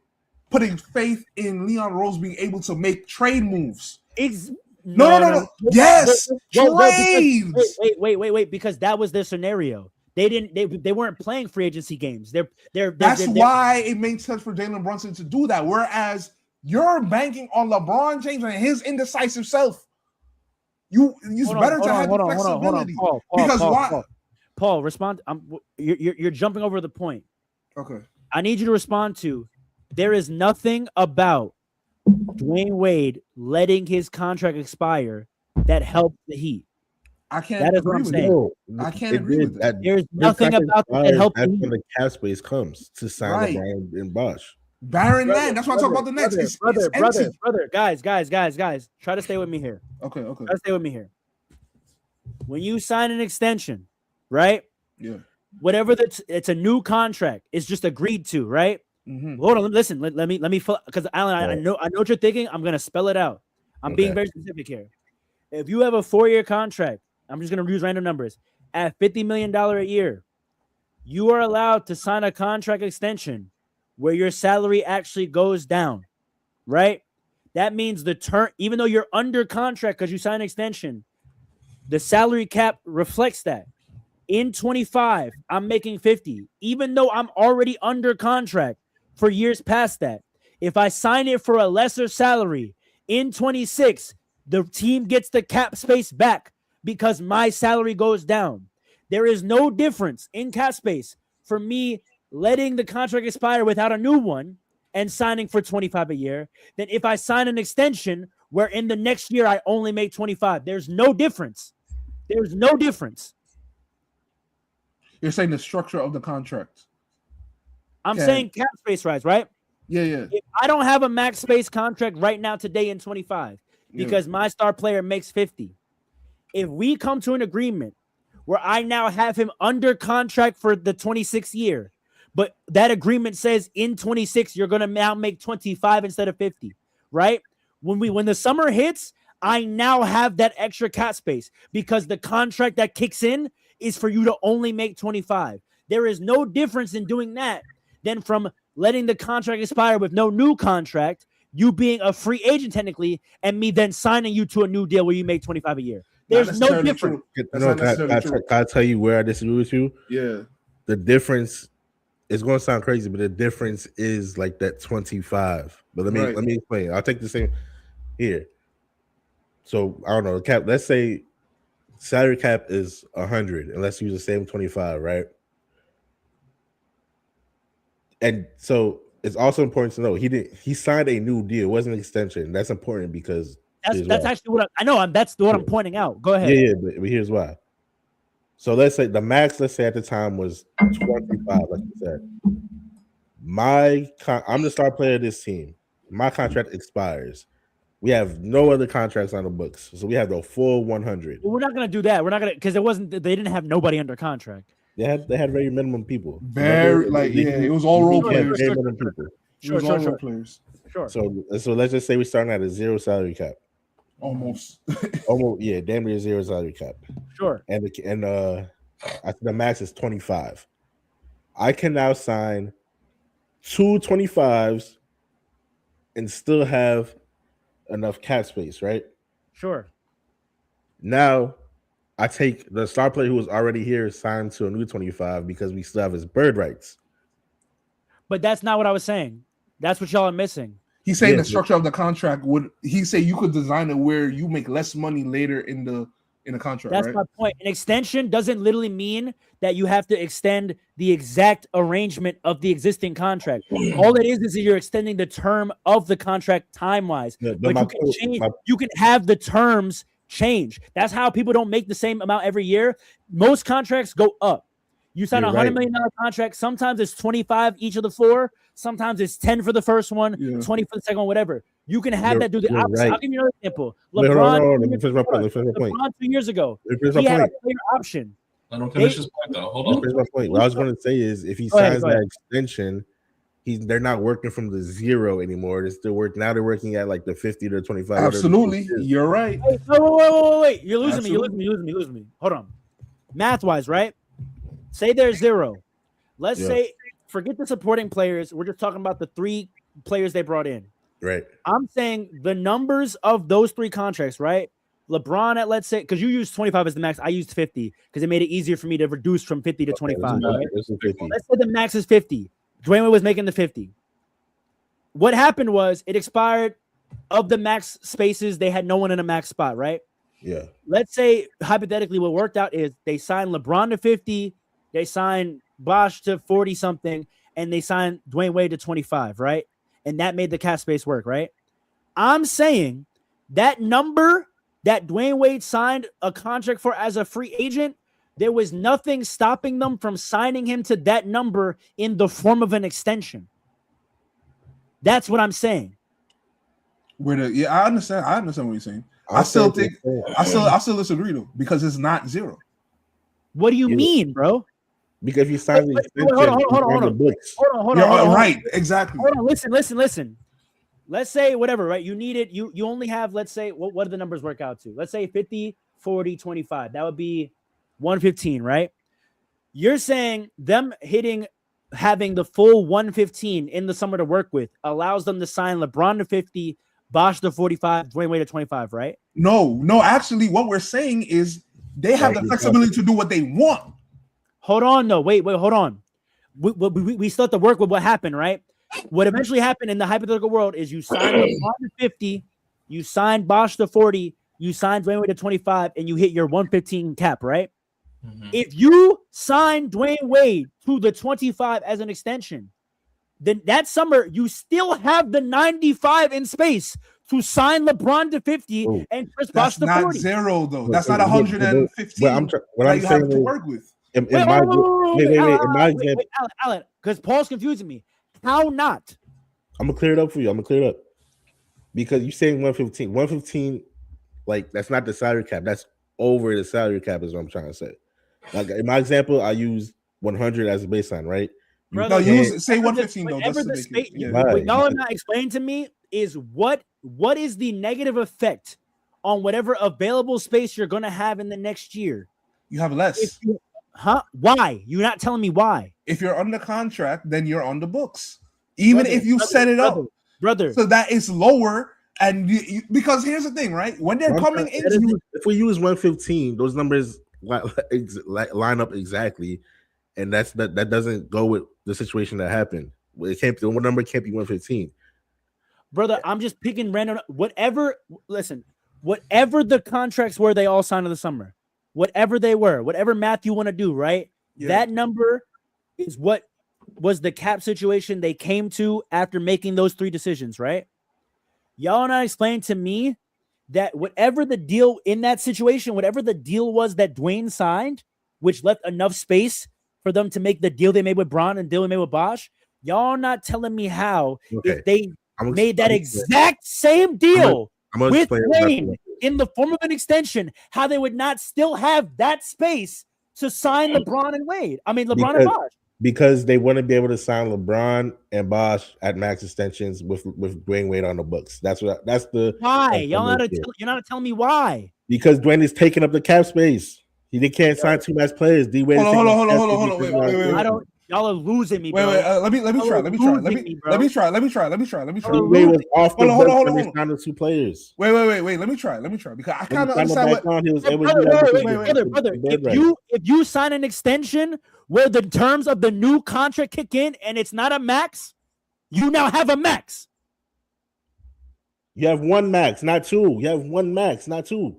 putting faith in Leon Rose being able to make trade moves. No. Yes, trades. Wait. Because that was their scenario. They weren't playing free agency games. That's why it makes sense for Jalen Brunson to do that. Whereas you're banking on LeBron James and his indecisive self. It's better to have the flexibility. Paul, respond. You're jumping over the point. Okay. I need you to respond to. There is nothing about Dwayne Wade letting his contract expire that helped the Heat. I can't. That is what agree I'm with saying. you. I can't agree with that. There's nothing about that helped That's the when Heat. the cap space comes to sign Right. LeBron and Bosh. Barren land. That's why I talk about the Nets. It's empty. Brother, guys. Try to stay with me here. Okay. Try to stay with me here. When you sign an extension, right? Yeah. Whatever it's a new contract. It's just agreed to, right? Mm-hmm. Hold on, listen. Let me because Alan, I know what you're thinking. I'm gonna spell it out. I'm being very specific here. If you have a 4-year contract, I'm just gonna use random numbers at $50 million a year. You are allowed to sign a contract extension where your salary actually goes down, right? That means the term, even though you're under contract because you signed an extension, the salary cap reflects that. In 25, I'm making 50, even though I'm already under contract for years past that. If I sign it for a lesser salary in 26, the team gets the cap space back because my salary goes down. There is no difference in cap space for me letting the contract expire without a new one and signing for 25 a year than if I sign an extension where in the next year I only make 25. There's no difference. There's no difference. You're saying the structure of the contract. I'm Okay. saying cap space rise, right? Yeah. If I don't have a max space contract right now today in 25 because my star player makes 50, if we come to an agreement where I now have him under contract for the 26th year, but that agreement says in 26 you're going to now make 25 instead of 50, right? When the summer hits, I now have that extra cap space because the contract that kicks in is for you to only make 25. There is no difference in doing that than from letting the contract expire with no new contract, you being a free agent technically, and me then signing you to a new deal where you make 25 a year. There's no difference. Can I tell you where I disagree with you? Yeah. The difference is going to sound crazy, but the difference is like that 25. But let me explain. I'll take the same here. So I don't know, cap. Let's say salary cap is 100, and let's use the same 25, right? And so it's also important to know he signed a new deal. It wasn't an extension. That's important because that's actually what I know. That's what I'm pointing out. Go ahead. Yeah, but here's why. So let's say the max, let's say at the time was 25, like you said. I'm the star player of this team. My contract expires. We have no other contracts on the books, so we have the full 100. Well, we're not gonna do that. We're not gonna because they didn't have nobody under contract. They had very minimum people. It was all role players. Very minimum people. Sure. Role players. Sure. So let's just say we're starting at a zero salary cap. Almost, yeah, damn near zero salary cap. Sure. And the max is 25. I can now sign 2 25s and still have enough cap space, right? Sure. Now I take the star player who was already here, signed to a new 25 because we still have his bird rights. But that's not what I was saying. That's what y'all are missing. He's saying the structure of the contract he say you could design it where you make less money later in the contract. That's right? my point. An extension doesn't literally mean that you have to extend the exact arrangement of the existing contract. All it is you're extending the term of the contract time-wise. Yeah, but you can have the terms change. That's how people don't make the same amount every year. Most contracts go up. You sign a $100 million contract. Sometimes it's 25 each of the 4. Sometimes it's 10 for the first one, 20 for the second one, whatever. You can have that do the opposite. Right. I'll give you another example. LeBron 2 years ago, he had a player option. I don't finish his point though. Hold on. My point. What I was going to say is if he signs that extension, they're not working from the zero anymore. They're still working. Now they're working at like the 50 to 25. Absolutely. You're right. Wait. You're losing me. You're losing me. Hold on. Math wise, right? Say there's 0. Let's say, forget the supporting players. We're just talking about the 3 players they brought in. Right. I'm saying the numbers of those 3 contracts, right? LeBron at, let's say, because you used 25 as the max. I used 50 because it made it easier for me to reduce from 50 to 25. Right? Let's say the max is 50. Dwayne Wade was making the 50. What happened was it expired. Of the max spaces, they had no one in a max spot, right? Yeah. Let's say, hypothetically, what worked out is they signed LeBron to 50, they signed Bosh to 40-something, and they signed Dwayne Wade to 25, right? And that made the cap space work, right? I'm saying that number that Dwayne Wade signed a contract for as a free agent, there was nothing stopping them from signing him to that number in the form of an extension. That's what I'm saying. I understand. I understand what you're saying. I still disagree though because it's not 0. What do you mean, bro? Because you signed the extension. Hold on. You're right. Exactly. Hold on. Listen. Let's say whatever, right? You need it. You only have, let's say, what do the numbers work out to? Let's say 50, 40, 25. That would be 115, right? You're saying them having the full 115 in the summer to work with allows them to sign LeBron to 50, Bosh to 45, Dwayne Wade to 25, right? No. Actually, what we're saying is they have the flexibility to do what they want. Hold on, no. Wait, hold on. We still have to work with what happened, right? What eventually happened in the hypothetical world is you signed LeBron to 50, you signed Bosh to 40, you signed Dwayne Wade to 25, and you hit your 115 cap, right? Mm-hmm. If you sign Dwayne Wade to the 25 as an extension, then that summer you still have the 95 in space to sign LeBron to 50 and Chris Bosh to 40. That's not 0 though. That's not 115. What I'm you saying have to work with. In my example, Alan, because Paul's confusing me. How not? I'm gonna clear it up for you. Because you're saying 115. 115, like that's not the salary cap. That's over the salary cap, is what I'm trying to say. Like in my example, I use 100 as a baseline, right? Brother, No, can't- use say 115 though. whatever Just to the make it, space, yeah. Right. what y'all are not explaining to me is what is the negative effect on whatever available space you're gonna have in the next year. You have less. Why? You're not telling me why. If you're under contract, then you're on the books. Even if you set it up, brother. so that is lower. And because here's the thing, right? When they're coming into if we use 115, those numbers line up exactly, and that doesn't go with the situation that happened. It can't. The number can't be 115. Brother, I'm just picking random. Whatever the contracts were, they all signed in the summer. Whatever they were, whatever math you want to do, right? Yeah. That number is what was the cap situation they came to after making those three decisions, right? Y'all are not explaining to me that whatever the deal in that situation, whatever the deal was that Dwayne signed, which left enough space for them to make the deal they made with Bron and deal they made with Bosch, y'all are not telling me how if they made that exact same deal with Dwayne in the form of an extension, how they would not still have that space to sign LeBron and Wade. I mean, LeBron and Bosch. Because they wouldn't be able to sign LeBron and Bosch at max extensions with Dwayne Wade on the books. That's the why you're not telling me why. Because Dwayne is taking up the cap space. They can't sign two max players. D Wade. Hold on. Wait. I don't. Y'all are losing me, bro. Wait. Let me try. Let me try. D Wade was off the books when they signed the two players. Wait. Let me try. Because I kind of understand what. He was able to brother. If you sign an extension where the terms of the new contract kick in and it's not a max, you now have a max. You have one max, not two. You have one max, not two.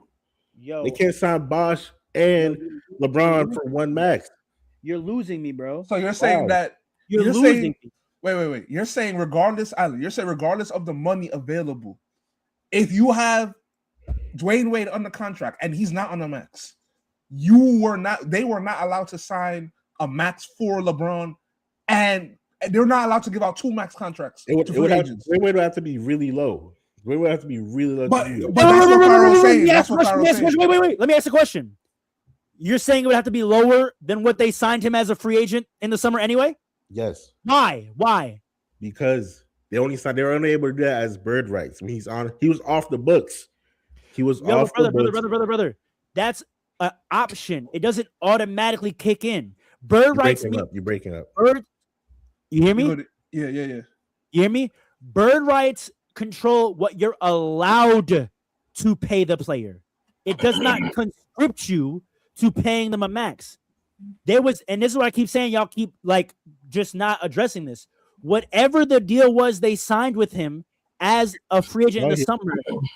Yo, they can't sign Bosch and LeBron for one max. You're losing me, bro. So you're saying that you're losing me. Wait. You're saying regardless of the money available, if you have Dwayne Wade under contract and he's not on a max, they were not allowed to sign a max for LeBron, and they're not allowed to give out two max contracts to free agents. Dwayne Wade would have to be really low. Dwayne would have to be really low. But that's what Kyro's saying. That's what Kyro's saying. Wait. Let me ask a question. You're saying it would have to be lower than what they signed him as a free agent in the summer anyway? Yes. Why? Because they were only able to do that as bird rights. When he was off the books. He was off the books. Brother. That's an option. It doesn't automatically kick in. Bird rights. You're breaking up. You hear me? Yeah. You hear me? Bird rights control what you're allowed to pay the player. It does not conscript you to paying them a max. And this is what I keep saying, y'all keep just not addressing this. Whatever the deal was they signed with him as a free agent in the summer,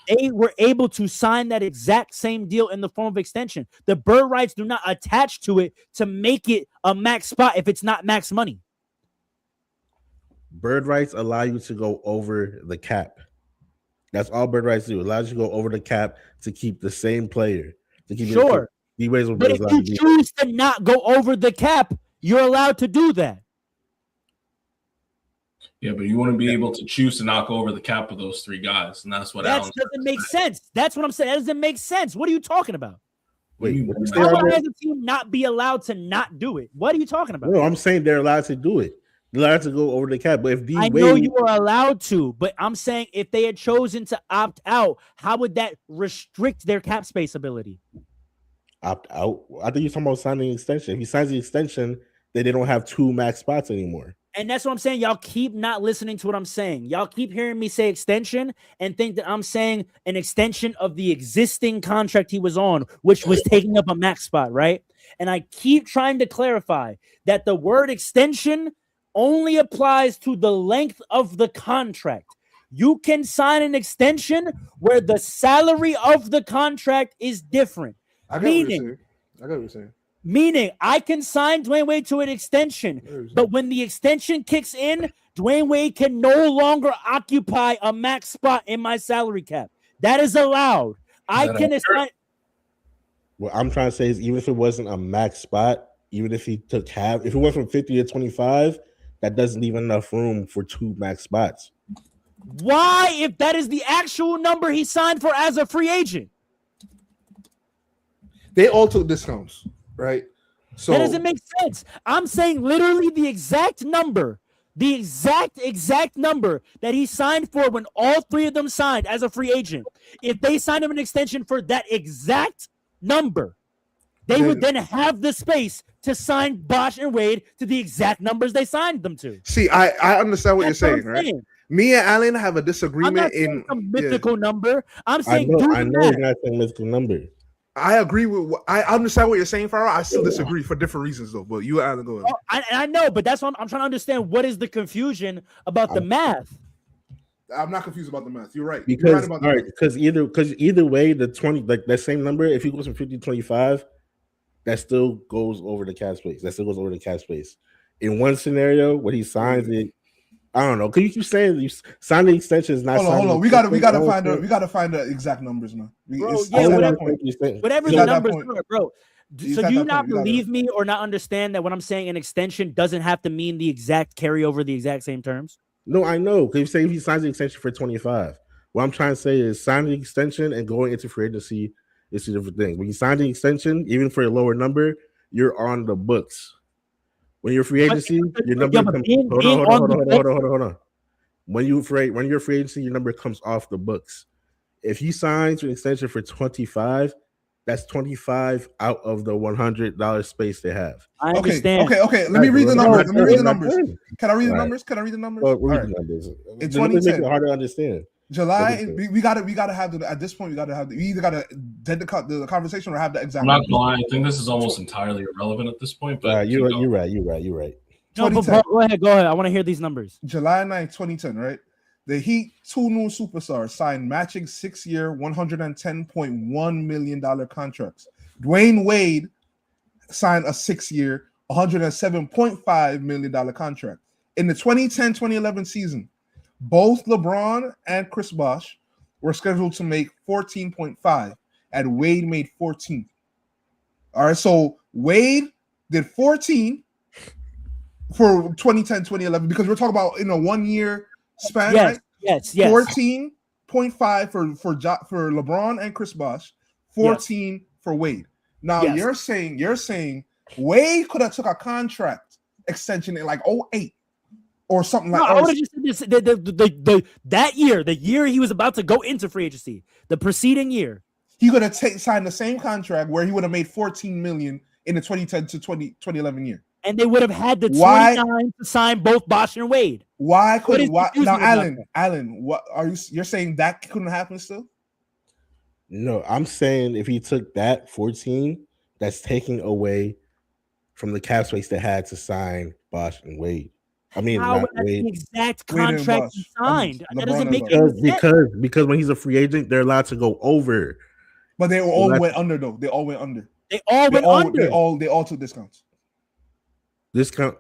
they were able to sign that exact same deal in the form of extension. The bird rights do not attach to it to make it a max spot if it's not max money. Bird rights allow you to go over the cap. That's all bird rights do. It allows you to go over the cap to keep the same player. Sure. But if you choose to not go over the cap, you're allowed to do that. Yeah, but you want to be able to choose to knock over the cap of those three guys, and that's what that doesn't make sense. That's what I'm saying. That doesn't make sense. What are you talking about? Wait, how does the team not be allowed to not do it? What are you talking about? No, I'm saying they're allowed to do it. They're allowed to go over the cap. But if I know you are allowed to, but I'm saying if they had chosen to opt out, how would that restrict their cap space ability? Opt out? I think you're talking about signing an extension. If he signs the extension, then they don't have two max spots anymore. And that's what I'm saying. Y'all keep not listening to what I'm saying. Y'all keep hearing me say extension and think that I'm saying an extension of the existing contract he was on, which was taking up a max spot, right? And I keep trying to clarify that the word extension only applies to the length of the contract. You can sign an extension where the salary of the contract is different. I got what you're saying. Meaning, I can sign Dwayne Wade to an extension, but when the extension kicks in, Dwayne Wade can no longer occupy a max spot in my salary cap. That is allowed. I can assign. What I'm trying to say is, even if it wasn't a max spot, even if he took half, if it went from 50 to 25, that doesn't leave enough room for two max spots. Why, if that is the actual number he signed for as a free agent? They all took discounts, right? So That doesn't make sense. I'm saying literally the exact number, the exact number that he signed for when all three of them signed as a free agent. If they signed him an extension for that exact number, they would then have the space to sign Bosh and Wade to the exact numbers they signed them to. see, I understand what That's you're what saying, I'm right? saying. Me and Allen have a I'm disagreement not saying some mythical number. I'm I saying know, do I the know math. it's not a mythical number. I agree with. I understand what you're saying, Farrell. I still disagree for different reasons, though. But you and Allen go ahead. Oh, I know, but that's what I'm trying to understand. What is the confusion about the math? I'm not confused about the math. You're right. You're Because right about the all right, math. because either way, the 20 like that same number, if he goes from 50 to 25, that still goes over the cap space. That still goes over the cap space. In one scenario, when he signs it, I don't know. Because you keep saying you sign the extension is not. Hold on. We gotta find the exact numbers, man. Bro, I yeah, don't whatever. understand. Whatever He's the at that numbers point. are, bro. He's So at do you that not point. You gotta- believe me or not understand that when I'm saying an extension doesn't have to mean the exact carryover, the exact same terms? No, I know. Because you say if he signs the extension for 25, what I'm trying to say is signing the extension and going into free agency is two different things. When you sign the extension, even for a lower number, you're on the books. When you're free agency, your number Yeah, but comes. being Hold on on. When you're free agency, your number comes off the books. If he signs an extension for 25, that's 25 out of the $100 space they have. I understand. Okay. Let me read the numbers. Can I read the Right. numbers? Can I read the numbers? Well, All read right. the numbers. In The numbers make 2010. it hard to understand. July, we gotta have the, at this point, we either gotta dead the conversation or have the exact I'm not numbers. gonna lie. I think this is almost entirely irrelevant at this point. But You're keep going. right. No, but 2010. go ahead. I want to hear these numbers. July 9, 2010, right? The Heat, two new superstars signed matching 6-year, $110.1 million contracts. Dwayne Wade signed a 6-year, $107.5 million contract. In the 2010-2011 season, both LeBron and Chris Bosh were scheduled to make 14.5, and Wade made 14. All right, so Wade did 14 for 2010-2011 because we're talking about in a 1-year span, right? Yes. 14.5 for LeBron and Chris Bosh, 14 for Wade. Now you're saying Wade could have took a contract extension in like 08 or something like that. I would have just said this that year, the year he was about to go into free agency, the preceding year. He could have signed the same contract where he would have made 14 million in the 2010 to 2011 year. And they would have had the 29 to sign both Bosh and Wade. Why couldn't now about Allen, what are you're saying that couldn't happen still? No, I'm saying if he took that 14, that's taking away from the cap space they had to sign Bosh and Wade. I mean, how not would Wade. the exact Wade and contract Bosh. he signed? That LeBron doesn't and make Bosh. any sense. Because when he's a free agent, they're allowed to go over. But they all went under though. They all went under. They all went under. They all took discounts. Discount.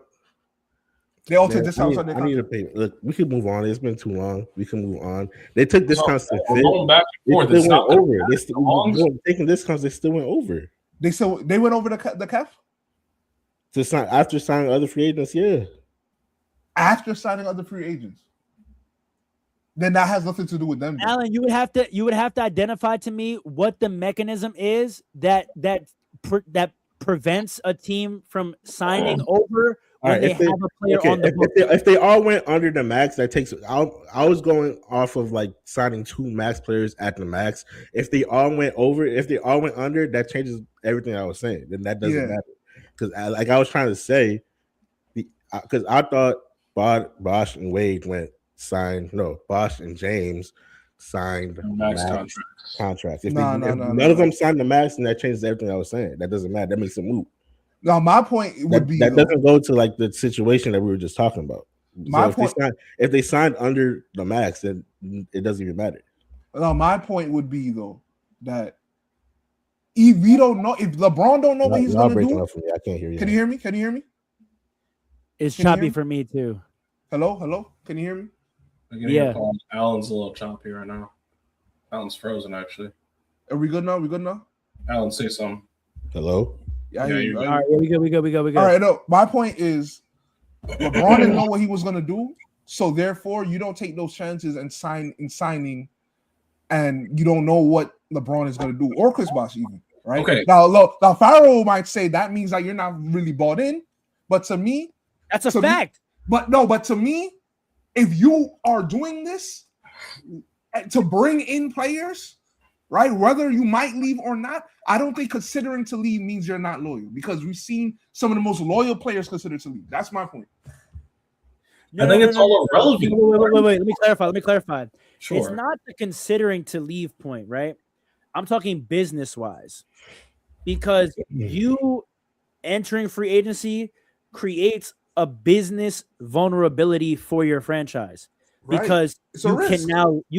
They all Man, took discounts on I their need to contract. pay. Look, we can move on. It's been too long. We can move on. They took discounts to We're fit. going back and forth. They It's still not went gonna over. They still long. taking discounts. They still went over. They went over the cap To sign after signing other free agents. Yeah. after signing other free agents. Then that has nothing to do with them. though. Alan, you would have to identify to me what the mechanism is that prevents a team from signing over when they have a player on the book. If they all went under the max, that takes. I was going off of like signing 2 max players at the max. If they all went over, if they all went under, that changes everything I was saying. Then that doesn't matter. Because like I was trying to say, because I thought Bosh and Wade Bosh and James signed max contracts. If No, none of them signed the max, then that changes everything I was saying. That doesn't matter. That makes it moot. Now my point would be that doesn't go to like the situation that we were just talking about. If they signed under the max, then it doesn't even matter. Now my point would be though that if we don't know, if LeBron don't know what he's going to do. For me. I can't hear you. Can you hear me? Can you hear me? It's Can you hear choppy me? for me too. Hello. Can you hear me? Yeah. Alan's a little choppy right now. Alan's frozen actually. Are we good now? Alan, say something. Hello. Yeah, Yeah, I hear you're you. All right, we go. All right, no. My point is, LeBron didn't know what he was gonna do, so therefore you don't take those chances and signing, and you don't know what LeBron is gonna do, or Chris Bosh even. right? Okay. Now Pharaoh might say that means that you're not really bought in, but to me, That's a to me- fact. but to me, if you are doing this to bring in players, right, whether you might leave or not, I don't think considering to leave means you're not loyal, because we've seen some of the most loyal players consider to leave. That's my point. I think it's all irrelevant. Wait. Let me clarify. Sure. It's not the considering to leave point, right? I'm talking business wise, because you entering free agency creates a business vulnerability for your franchise, Right. because It's a you risk.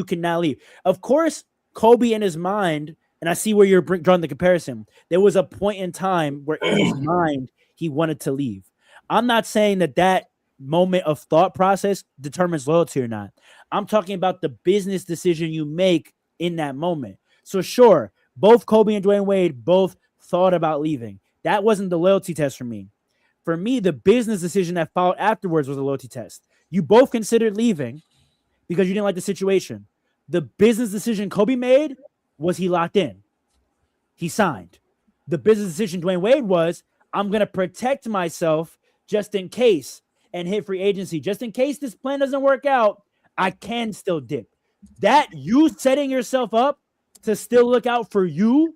can now leave. Of course, Kobe in his mind, and I see where you're drawing the comparison. There was a point in time where in his mind he wanted to leave. I'm not saying that moment of thought process determines loyalty or not. I'm talking about the business decision you make in that moment. So sure, both Kobe and Dwayne Wade both thought about leaving. That wasn't the loyalty test for me. For me, the business decision that followed afterwards was a loyalty test. You both considered leaving because you didn't like the situation. The business decision Kobe made was he locked in. He signed. The business decision Dwayne Wade was, I'm going to protect myself just in case and hit free agency. Just in case this plan doesn't work out, I can still dip. That you setting yourself up to still look out for you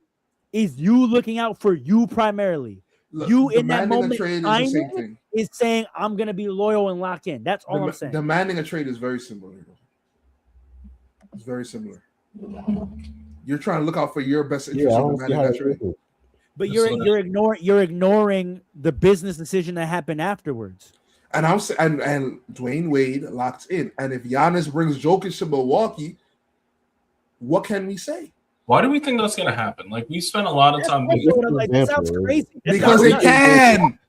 is you looking out for you primarily. Look, You in that demanding a moment trade is the same signing thing. is saying, I'm going to be loyal and lock in. That's all I'm saying. Demanding a trade is very similar. It's very similar. You're trying to look out for your best interest Yeah, I in don't see demanding how that it's trade. different. But So you're ignoring the business decision that happened afterwards. And and Dwayne Wade locked in. And if Giannis brings Jokic to Milwaukee, what can we say? Why do we think that's gonna happen? Like, we spent a lot of time. That's what I'm like, that sounds crazy. That's Because not- they can.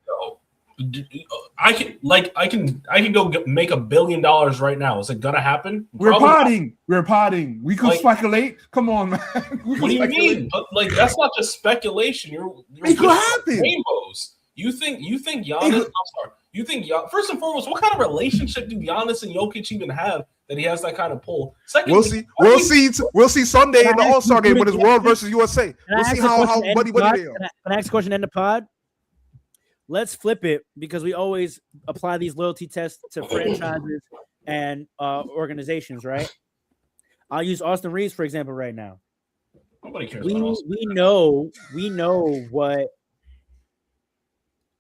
I can go make $1 billion right now. Is it gonna happen? We're Probably not. potting. We're potting. We could Like- speculate. Come on, man. We What do you could speculate. mean? But like, that's not just speculation. You're It could happen. rainbows. You think Giannis? I'm sorry. You think first and foremost, what kind of relationship do Giannis and Jokic even have that he has that kind of pull? Second, We'll see. We'll see Sunday in the All-Star game when it's World versus USA. We'll see how buddy they are. Can I ask a question in the pod? Let's flip it, because we always apply these loyalty tests to franchises and organizations, right? I'll use Austin Reeves for example right now. Nobody cares We about us. know what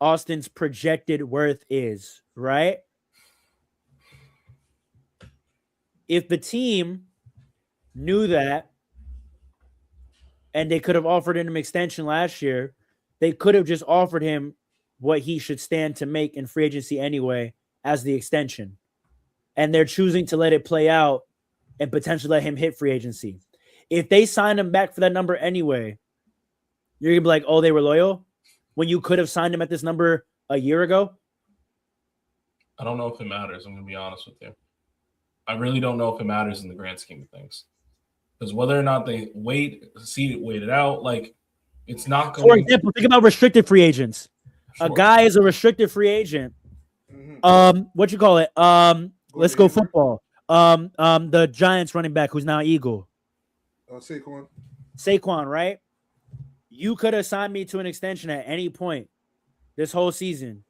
Austin's projected worth is, right? If the team knew that and they could have offered him an extension last year, they could have just offered him what he should stand to make in free agency anyway as the extension. And they're choosing to let it play out and potentially let him hit free agency. If they signed him back for that number anyway, you're going to be like, oh, they were loyal when you could have signed him at this number a year ago? I don't know if it matters. I'm going to be honest with you. I really don't know if it matters in the grand scheme of things. Because whether or not they wait it out, like, it's not going. For example, think about restricted free agents. A guy is a restricted free agent. What you call it? Let's go football. The Giants running back who's now Eagle. Saquon, right? You could have signed me to an extension at any point this whole season,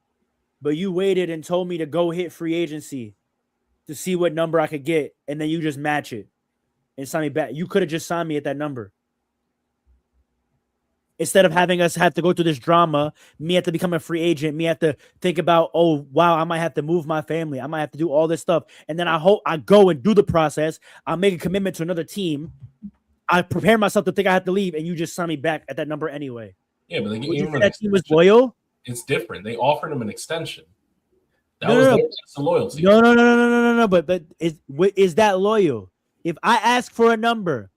but you waited and told me to go hit free agency to see what number I could get, and then you just match it and sign me back. You could have just signed me at that number. Instead of having us have to go through this drama, me have to become a free agent, me have to think about, oh, wow, I might have to move my family. I might have to do all this stuff. And then I hope I go and do the process. I make a commitment to another team. I prepare myself to think I have to leave, and you just sign me back at that number anyway. Yeah, but they Would you gave say him that team was loyal? It's different. They offered him an extension. That No, was no, their sense of loyalty. No. But is that loyal? If I ask for a number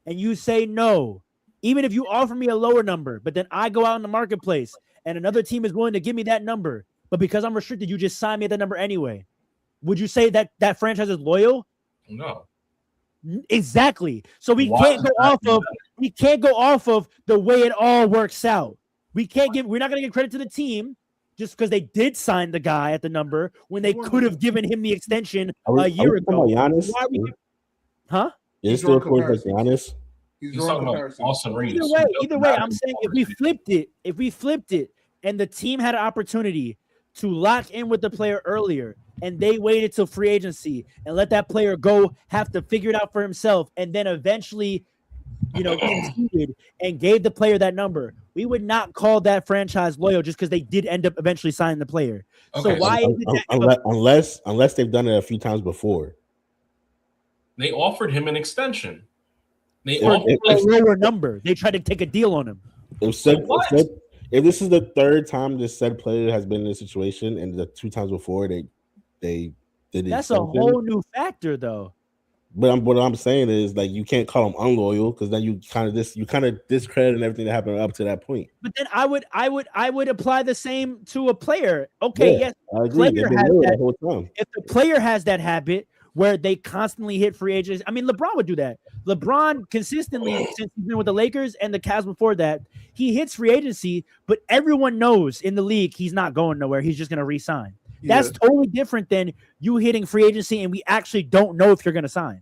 and you say no, even if you offer me a lower number, but then I go out in the marketplace and another team is willing to give me that number, but because I'm restricted, you just sign me at that number anyway. Would you say that that franchise is loyal? No. Exactly. So we Why can't does go that off of matter? we can't go off of the way it all works out. We're not going to give credit to the team just because they did sign the guy at the number when they could have given him the extension a year ago. Giannis? Why we- Huh? Is it still according to Giannis? He's drawing talking about comparisons. Austin Reeves. Either way, I'm saying if we flipped it, and the team had an opportunity to lock in with the player earlier, and they waited till free agency and let that player go, have to figure it out for himself, and then eventually, conceded and gave the player that number, we would not call that franchise loyal just because they did end up eventually signing the player. Okay, So why is it that unless they've done it a few times before? They offered him an extension. They Yeah, offered a lower number? They tried to take a deal on him. If this is the third time this said player has been in this situation, and the 2 times before they did it, That's a whole new factor, though. But what I'm saying is, like, you can't call them unloyal because then you kind of discredit everything that happened up to that point. But then I would apply the same to a player. Okay, yes, I agree. They've been loyal the whole time. if the player has that habit where they constantly hit free agents, I mean, LeBron would do that. LeBron consistently, since he's been with the Lakers and the Cavs before that, he hits free agency, but everyone knows in the league he's not going nowhere. He's just going to re-sign. Yeah. That's totally different than you hitting free agency and we actually don't know if you're going to sign.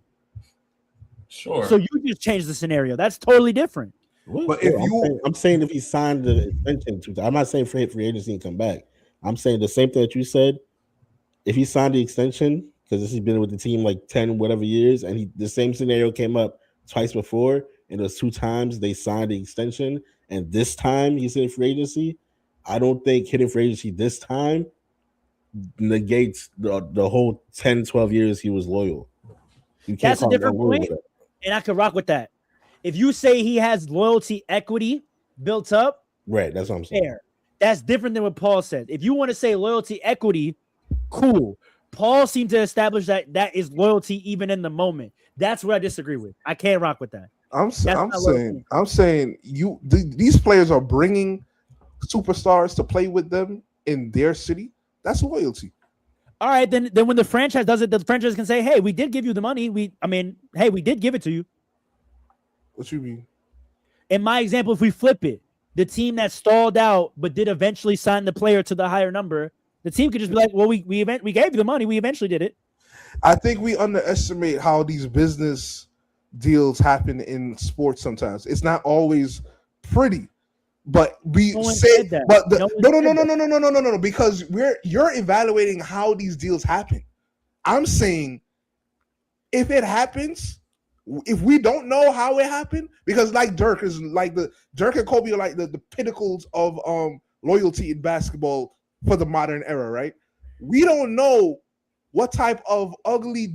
Sure. So you just changed the scenario. That's totally different. But if I'm saying if he signed the extension, I'm not saying free agency and come back. I'm saying the same thing that you said. If he signed the extension, because this has been with the team like 10 whatever years, and the same scenario came up twice before, and those 2 times they signed the extension, and this time he's in free agency. I don't think hitting free agency this time negates the whole 10, 12 years he was loyal. You can't That's a different point, and I could rock with that. If you say he has loyalty equity built up, right? That's what I'm saying. Fair. That's different than what Paul said. If you want to say loyalty equity, cool. Paul seemed to establish that is loyalty even in the moment. That's what I disagree with. I can't rock with that. I'm saying these players are bringing superstars to play with them in their city. That's loyalty. All right, then when the franchise does it, the franchise can say, "Hey, we did give you the money. We did give it to you." What you mean? In my example, if we flip it, the team that stalled out but did eventually sign the player to the higher number, the team could just be like, "Well, we gave you the money. We eventually did it." I think we underestimate how these business deals happen in sports. Sometimes it's not always pretty. But we say, but no, because you're evaluating how these deals happen. I'm saying if it happens, if we don't know how it happened, because like Dirk and Kobe are like the pinnacles of loyalty in basketball for the modern era, right? We don't know what type of ugly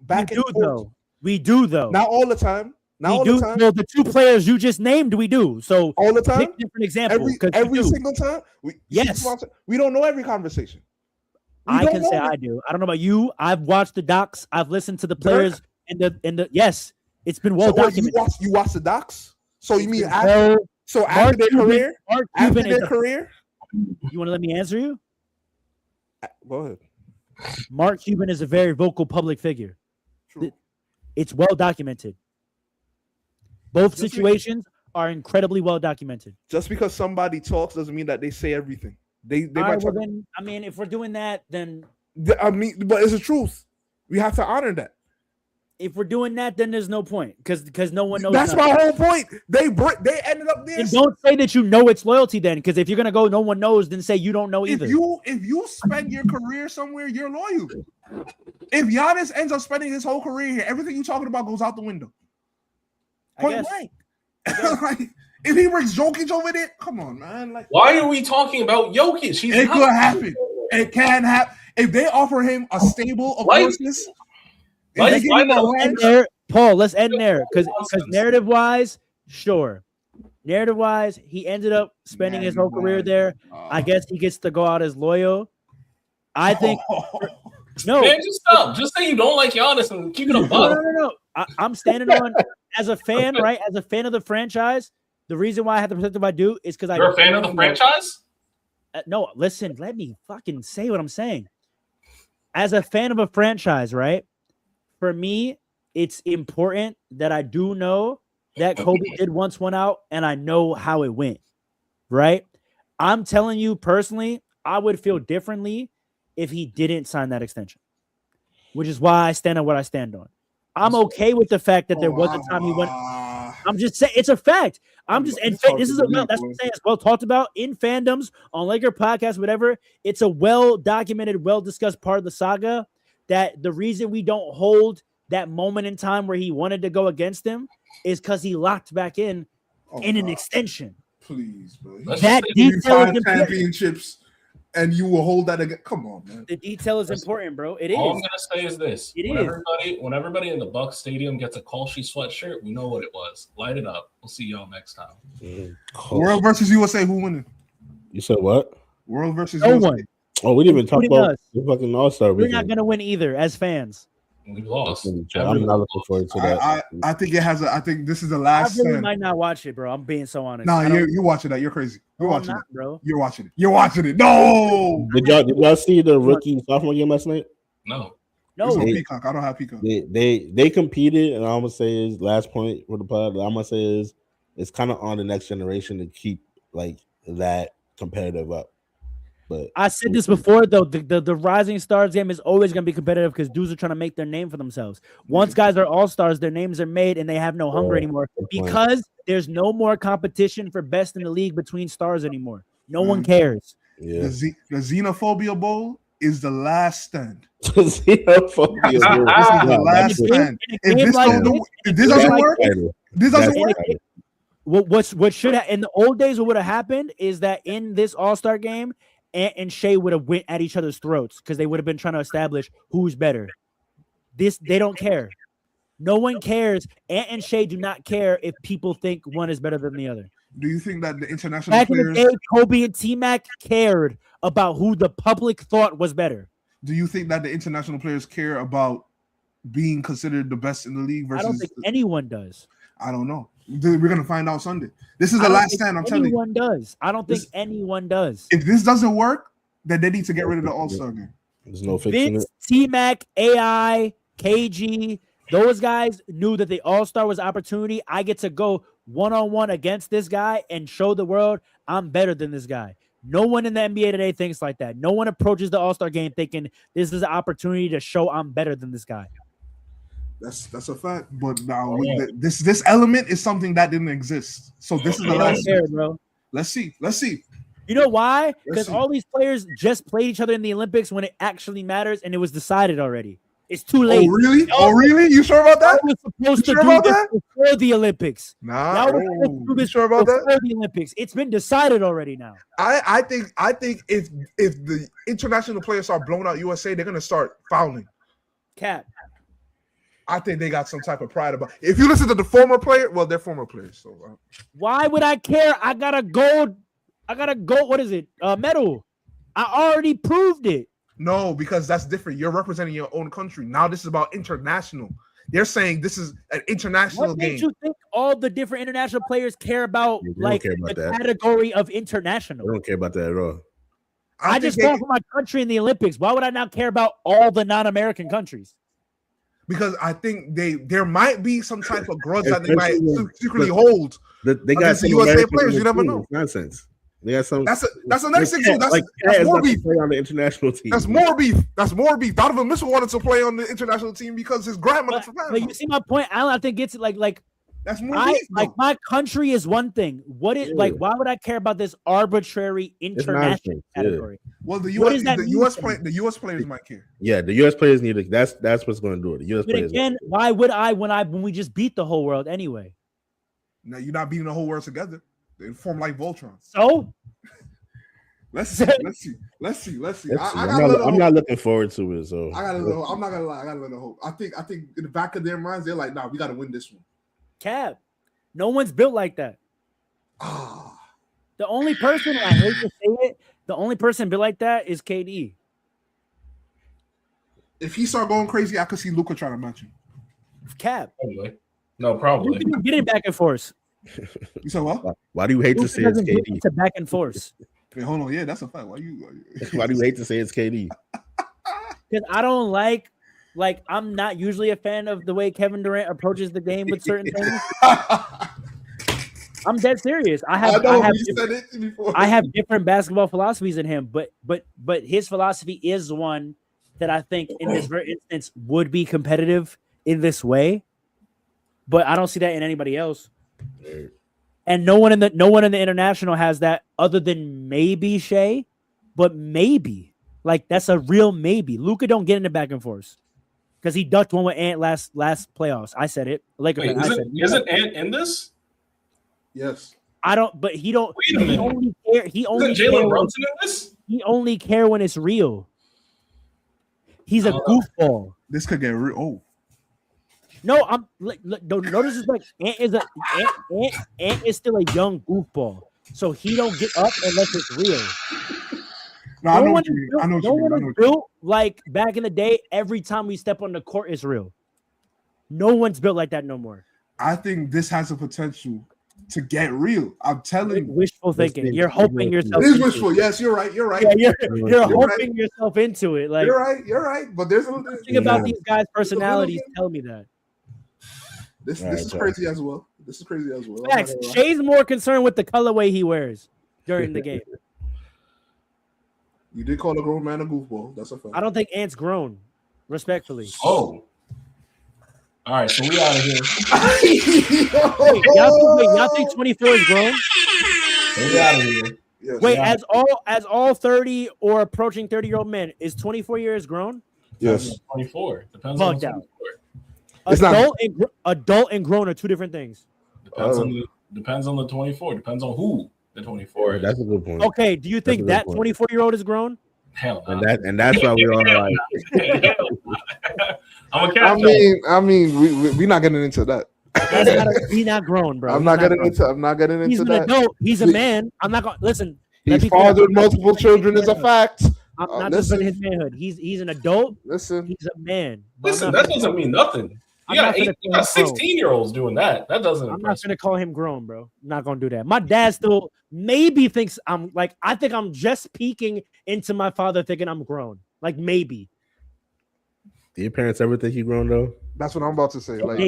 back and forth. We do though. Not all the time. Well, the 2 players you just named, we do. So all the time, different example. Every single time. We don't know every conversation. I can say I do. I don't know about you. I've watched the docs. I've listened to the players and the yes, it's been well documented. You watch the docs. So you mean after their career? After their career? You want to let me answer you? Go ahead. Mark Cuban is a very vocal public figure. True. It's well documented. Both situations are incredibly well documented. Just because somebody talks doesn't mean that they say everything. They might talk. If we're doing that, then but it's the truth. We have to honor that. If we're doing that, then there's no point because no one knows. That's my whole point. They ended up there. And don't say that you know it's loyalty then, because if you're gonna go, no one knows. Then say you don't know either. If you spend your career somewhere, you're loyal. If Giannis ends up spending his whole career here, everything you're talking about goes out the window. Point blank. If he brings Jokic over there, come on, man. Why are we talking about Jokic? It could happen. It can happen. If they offer him a stable of horses, Paul, let's end there because narrative-wise, sure. Narrative-wise, he ended up spending his whole career there. I guess he gets to go out as loyal. I think. No, man, just stop. Just say you don't like Giannis and keep it a buck. No. I'm standing on as a fan, right? As a fan of the franchise, the reason why I have the perspective I do is because you're a fan of the franchise. No, listen, let me fucking say what I'm saying. As a fan of a franchise, right? For me, it's important that I do know that Kobe did once one out, and I know how it went. Right? I'm telling you personally, I would feel differently if he didn't sign that extension, which is why I stand on what I stand on. I'm okay with the fact that there was a time he went. I'm just saying it's a fact. This is Talk that's to what I'm saying. It's well talked about in fandoms, on Laker podcasts, whatever. It's a well documented, well discussed part of the saga that the reason we don't hold that moment in time where he wanted to go against him is because he locked back in an God. extension. Please, bro. Let's That just Give you detail is 5 important. championships, and you will hold that again. Come on, man. The detail is important, bro. It All I'm is. gonna say is this: It when is. everybody in the Bucks Stadium gets a Kolschi sweatshirt, we know what it was. Light it up. We'll see y'all next time. World versus USA, who winning? You said what? World versus No USA. one. Oh, we didn't even talk Including about us. the fucking All-Star We're not weekend. gonna win either as fans. We lost. I'm Everyone not looking lost. forward to that. I think it has. I think this is the I last really stand. might not watch it, bro. I'm being so honest. Nah, I don't- you're watching that. You're crazy. You're No, I'm watching not, it. bro. You're watching it. You're watching it. No. Did y'all see the rookie sophomore game last night? No. No, It's on They- Peacock. I don't have Peacock. They competed, and I'm gonna say is last point for the pod. I'm gonna say is it's kind of on the next generation to keep like that competitive up. But I said this before though. The Rising Stars game is always going to be competitive because dudes are trying to make their name for themselves. Once guys are all stars, their names are made and they have no hunger Yeah, anymore good point. because there's no more competition for best in the league between stars anymore. No one Mhm. cares. yeah, The Xenophobia Bowl is the last stand. Xenophobia, This is bro. the Nah, last that's it. stand. In a If game this like don't this, do- if this game doesn't like work, this, Title. this doesn't That's work. title. what should have in the old days what would have happened is that in this All-Star game, Ant and Shea would have went at each other's throats because they would have been trying to establish who's better. They don't care. No one cares. Ant and Shea do not care if people think one is better than the other. Do you think that the international Back in the players? day, Kobe and T-Mac cared about who the public thought was better. Do you think that the international players care about being considered the best in the league I don't versus? think anyone does. I don't know. We're gonna find out Sunday. This is I the don't last think stand. I'm telling you. anyone does. I don't think This- anyone does. If this doesn't work, then they need to get rid of the All Star game. There's no fixing Vince, it. T-Mac, AI, KG, those guys knew that the All-Star was opportunity. I get to go one-on-one against this guy and show the world I'm better than this guy. No one in the NBA today thinks like that. No one approaches the All-Star game thinking this is an opportunity to show I'm better than this guy. That's a fact. But now Oh, with yeah. this element is something that didn't exist. So this is the They don't last. care, bro. Let's see. Let's see. You know why? Because see. all these players just played each other in the Olympics when it actually matters, and it was decided already. It's too late. Oh really? Oh really? You sure about that? Y'all was supposed You to sure do about this that? before the Olympics. Nah. Y'all were supposed to do You this sure about before that? the Olympics. It's been decided already now. I think if the international players start blowing out USA, they're gonna start fouling. Cap. I think they got some type of pride about. If you listen to the former player, well, they're former players. So Why would I care? I got a gold. What is it? Medal. I already proved it. no, because that's different. You're representing your own country. Now this is about international. They're saying this is an international What game. makes you think all the different international players care about They don't like care about the that. category of I international? don't care about that at all. I think just they- fought for my country in the Olympics. Why would I not care about all the non-American countries? because I think there might be some type of grudge that they might Especially when- secretly but- hold. They got Against the some USA Americans players, on you the never team. know. It's nonsense. They got some. That's the next thing too. That's, Cat that's is more about to beef. play on the international team. That's more beef. That's more beef. Donovan Mitchell wanted to play on the international team because his grandmother. But you see my point, Alan. I think it's like That's more I beef. like though. my country is one thing. What is like? Yeah. Why would I care about this arbitrary international nonsense, yeah. category? Well, the what US, does that the mean US to play, me? the US players might care. Yeah, the U.S. players need to. That's what's going to do it. The U.S. But players. again, why would I when we just beat the whole world anyway? Now you're not beating the whole world together. They form like Voltron. So Let's see. Let's see. Let's see. Let's see. Let's see. I I'm, got a not, little I'm hope. not looking forward to it. So I got a little. I'm not gonna lie. I got a little hope. I think in the back of their minds, they're like, "Nah, we got to win this one." Cap, no one's built like that. Ah, The only person I hate to say it, the only person built like that is KD. if he start going crazy, I could see Luka trying to match him. Cap, Probably. No, probably. Luka getting back and forth. You said what? why do you hate to Luka say it's doesn't get KD? into back and forth Wait, hold on. Yeah, that's a fact. Why you? Why do you hate to say it's KD? because I don't like I'm not usually a fan of the way Kevin Durant approaches the game with certain things. I'm dead serious. I have you said it before. I have different basketball philosophies than him, but his philosophy is one that I think in this very instance would be competitive in this way. But I don't see that in anybody else. And no one in the international has that other than maybe Shea, but maybe. Like that's a real maybe. Luka don't get in the back and forth because he ducked one with Ant last playoffs. I said it. Like isn't Ant in this? Yes. I don't, but he don't. Wait a minute. He only Isn't Jalen Brunson in this? He only care when it's real. He's a goofball. This could get real. Oh. No, I'm don't notice it's like Ant is still a young goofball, so he don't get up unless it's real. No, I know what you mean. I know what you mean. Built like back in the day. Every time we step on the court, it's real. No one's built like that no more. I think this has a potential to get real. I'm telling you. Wishful thinking. You're hoping yourself. It is wishful. Yes, you're right. You're right. Yeah, you're hoping yourself into it. Like you're right. You're right. But there's a thing about these guys' personalities. Tell me that. This is crazy as well. This is crazy as well. Facts. Shay's more concerned with the colorway he wears during the game. You did call a grown man a goofball. That's a fact. I don't think Ant's grown, respectfully. Oh. All right, so we out of here. Y'all think 24 is grown? We out of here. Yes. Wait, as all 30 or approaching 30-year-old men, is 24 years grown? Yes. 24. Depends on the 24. Adult and grown are two different things. Depends on the 24. Depends on who the 24 is. That's a good point. Okay, do you think that 24-year-old is grown? Hell no. And that's why we all like. I'm a cat. I mean, we're not getting into that. He's not grown, bro. I'm not getting into He's an that. adult. He's a man. I'm not gonna listen. He's fathered multiple children is a fact. I'm not just for his manhood. He's an adult. Listen, he's a man. Listen, that doesn't mean nothing. You got 16-year-olds doing that. That doesn't. I'm not gonna call him grown, bro. I'm not gonna do that. My dad still maybe thinks I'm like. I think I'm just peeking into my father thinking I'm grown. Like maybe. Do your parents ever think you grown though? that's what I'm about to say. Like,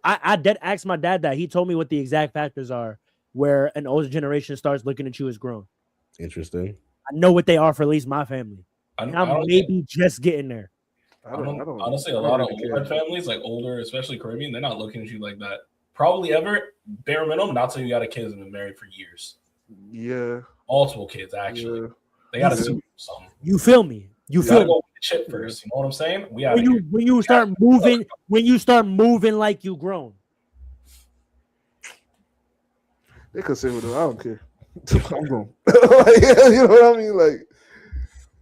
I did ask my dad that. He told me what the exact factors are where an older generation starts looking at you as grown. Interesting. I know what they are for at least my family. I'm maybe just getting there. Honestly, a lot of older families, like older, especially Caribbean, they're not looking at you like that. Probably ever, bare minimum, not till you got a kid and been married for years. Yeah. Multiple kids, actually. Yeah. They got to do something. You feel me? You feel go with the chip first. You know what I'm saying? When you start moving like you grown. They could say whatever. I don't care. I'm grown. You know what I mean? Like,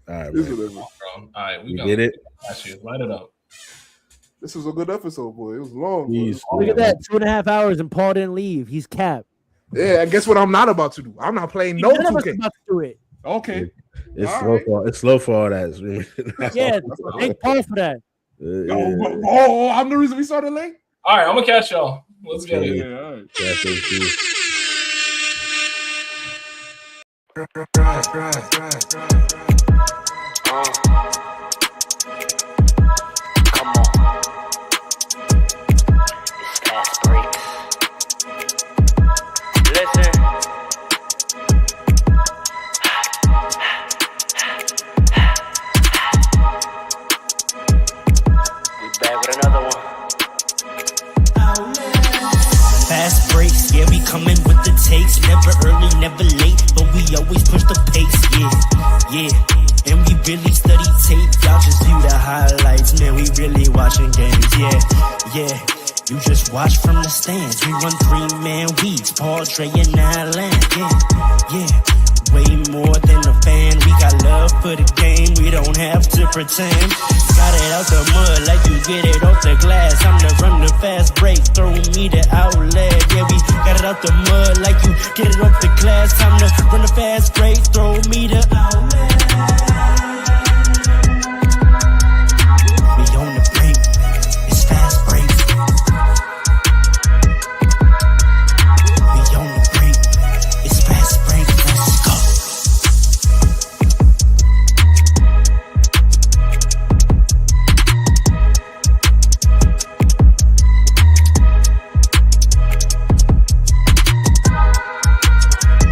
all right, all right, we did it. Light it up. This was a good episode, boy. It was long. Look at that, 2.5 hours, and Paul didn't leave. He's capped. Yeah, and guess what? I'm not about to do. I'm not playing no 2K. About to do it. Okay. It's all slow right. It's slow for all that. Yeah, thank Paul for that. Oh, I'm the reason we started late. All right, I'm gonna catch y'all. Let's get it. Yeah, all right. Yeah, thank you. Never early, never late, but we always push the pace, yeah. And we really study tape, y'all just view the highlights, man, we really watching games, yeah. You just watch from the stands, we run 3-man weeks, Paul, Trey, and Alan, yeah. Way more than a fan, we got love for the game, we don't have to pretend. Got it out the mud like you get it off the glass. I'm the run the fast break, throw me the outlet. Yeah, we got it out the mud like you get it off the glass. Time to run the fast break, throw me the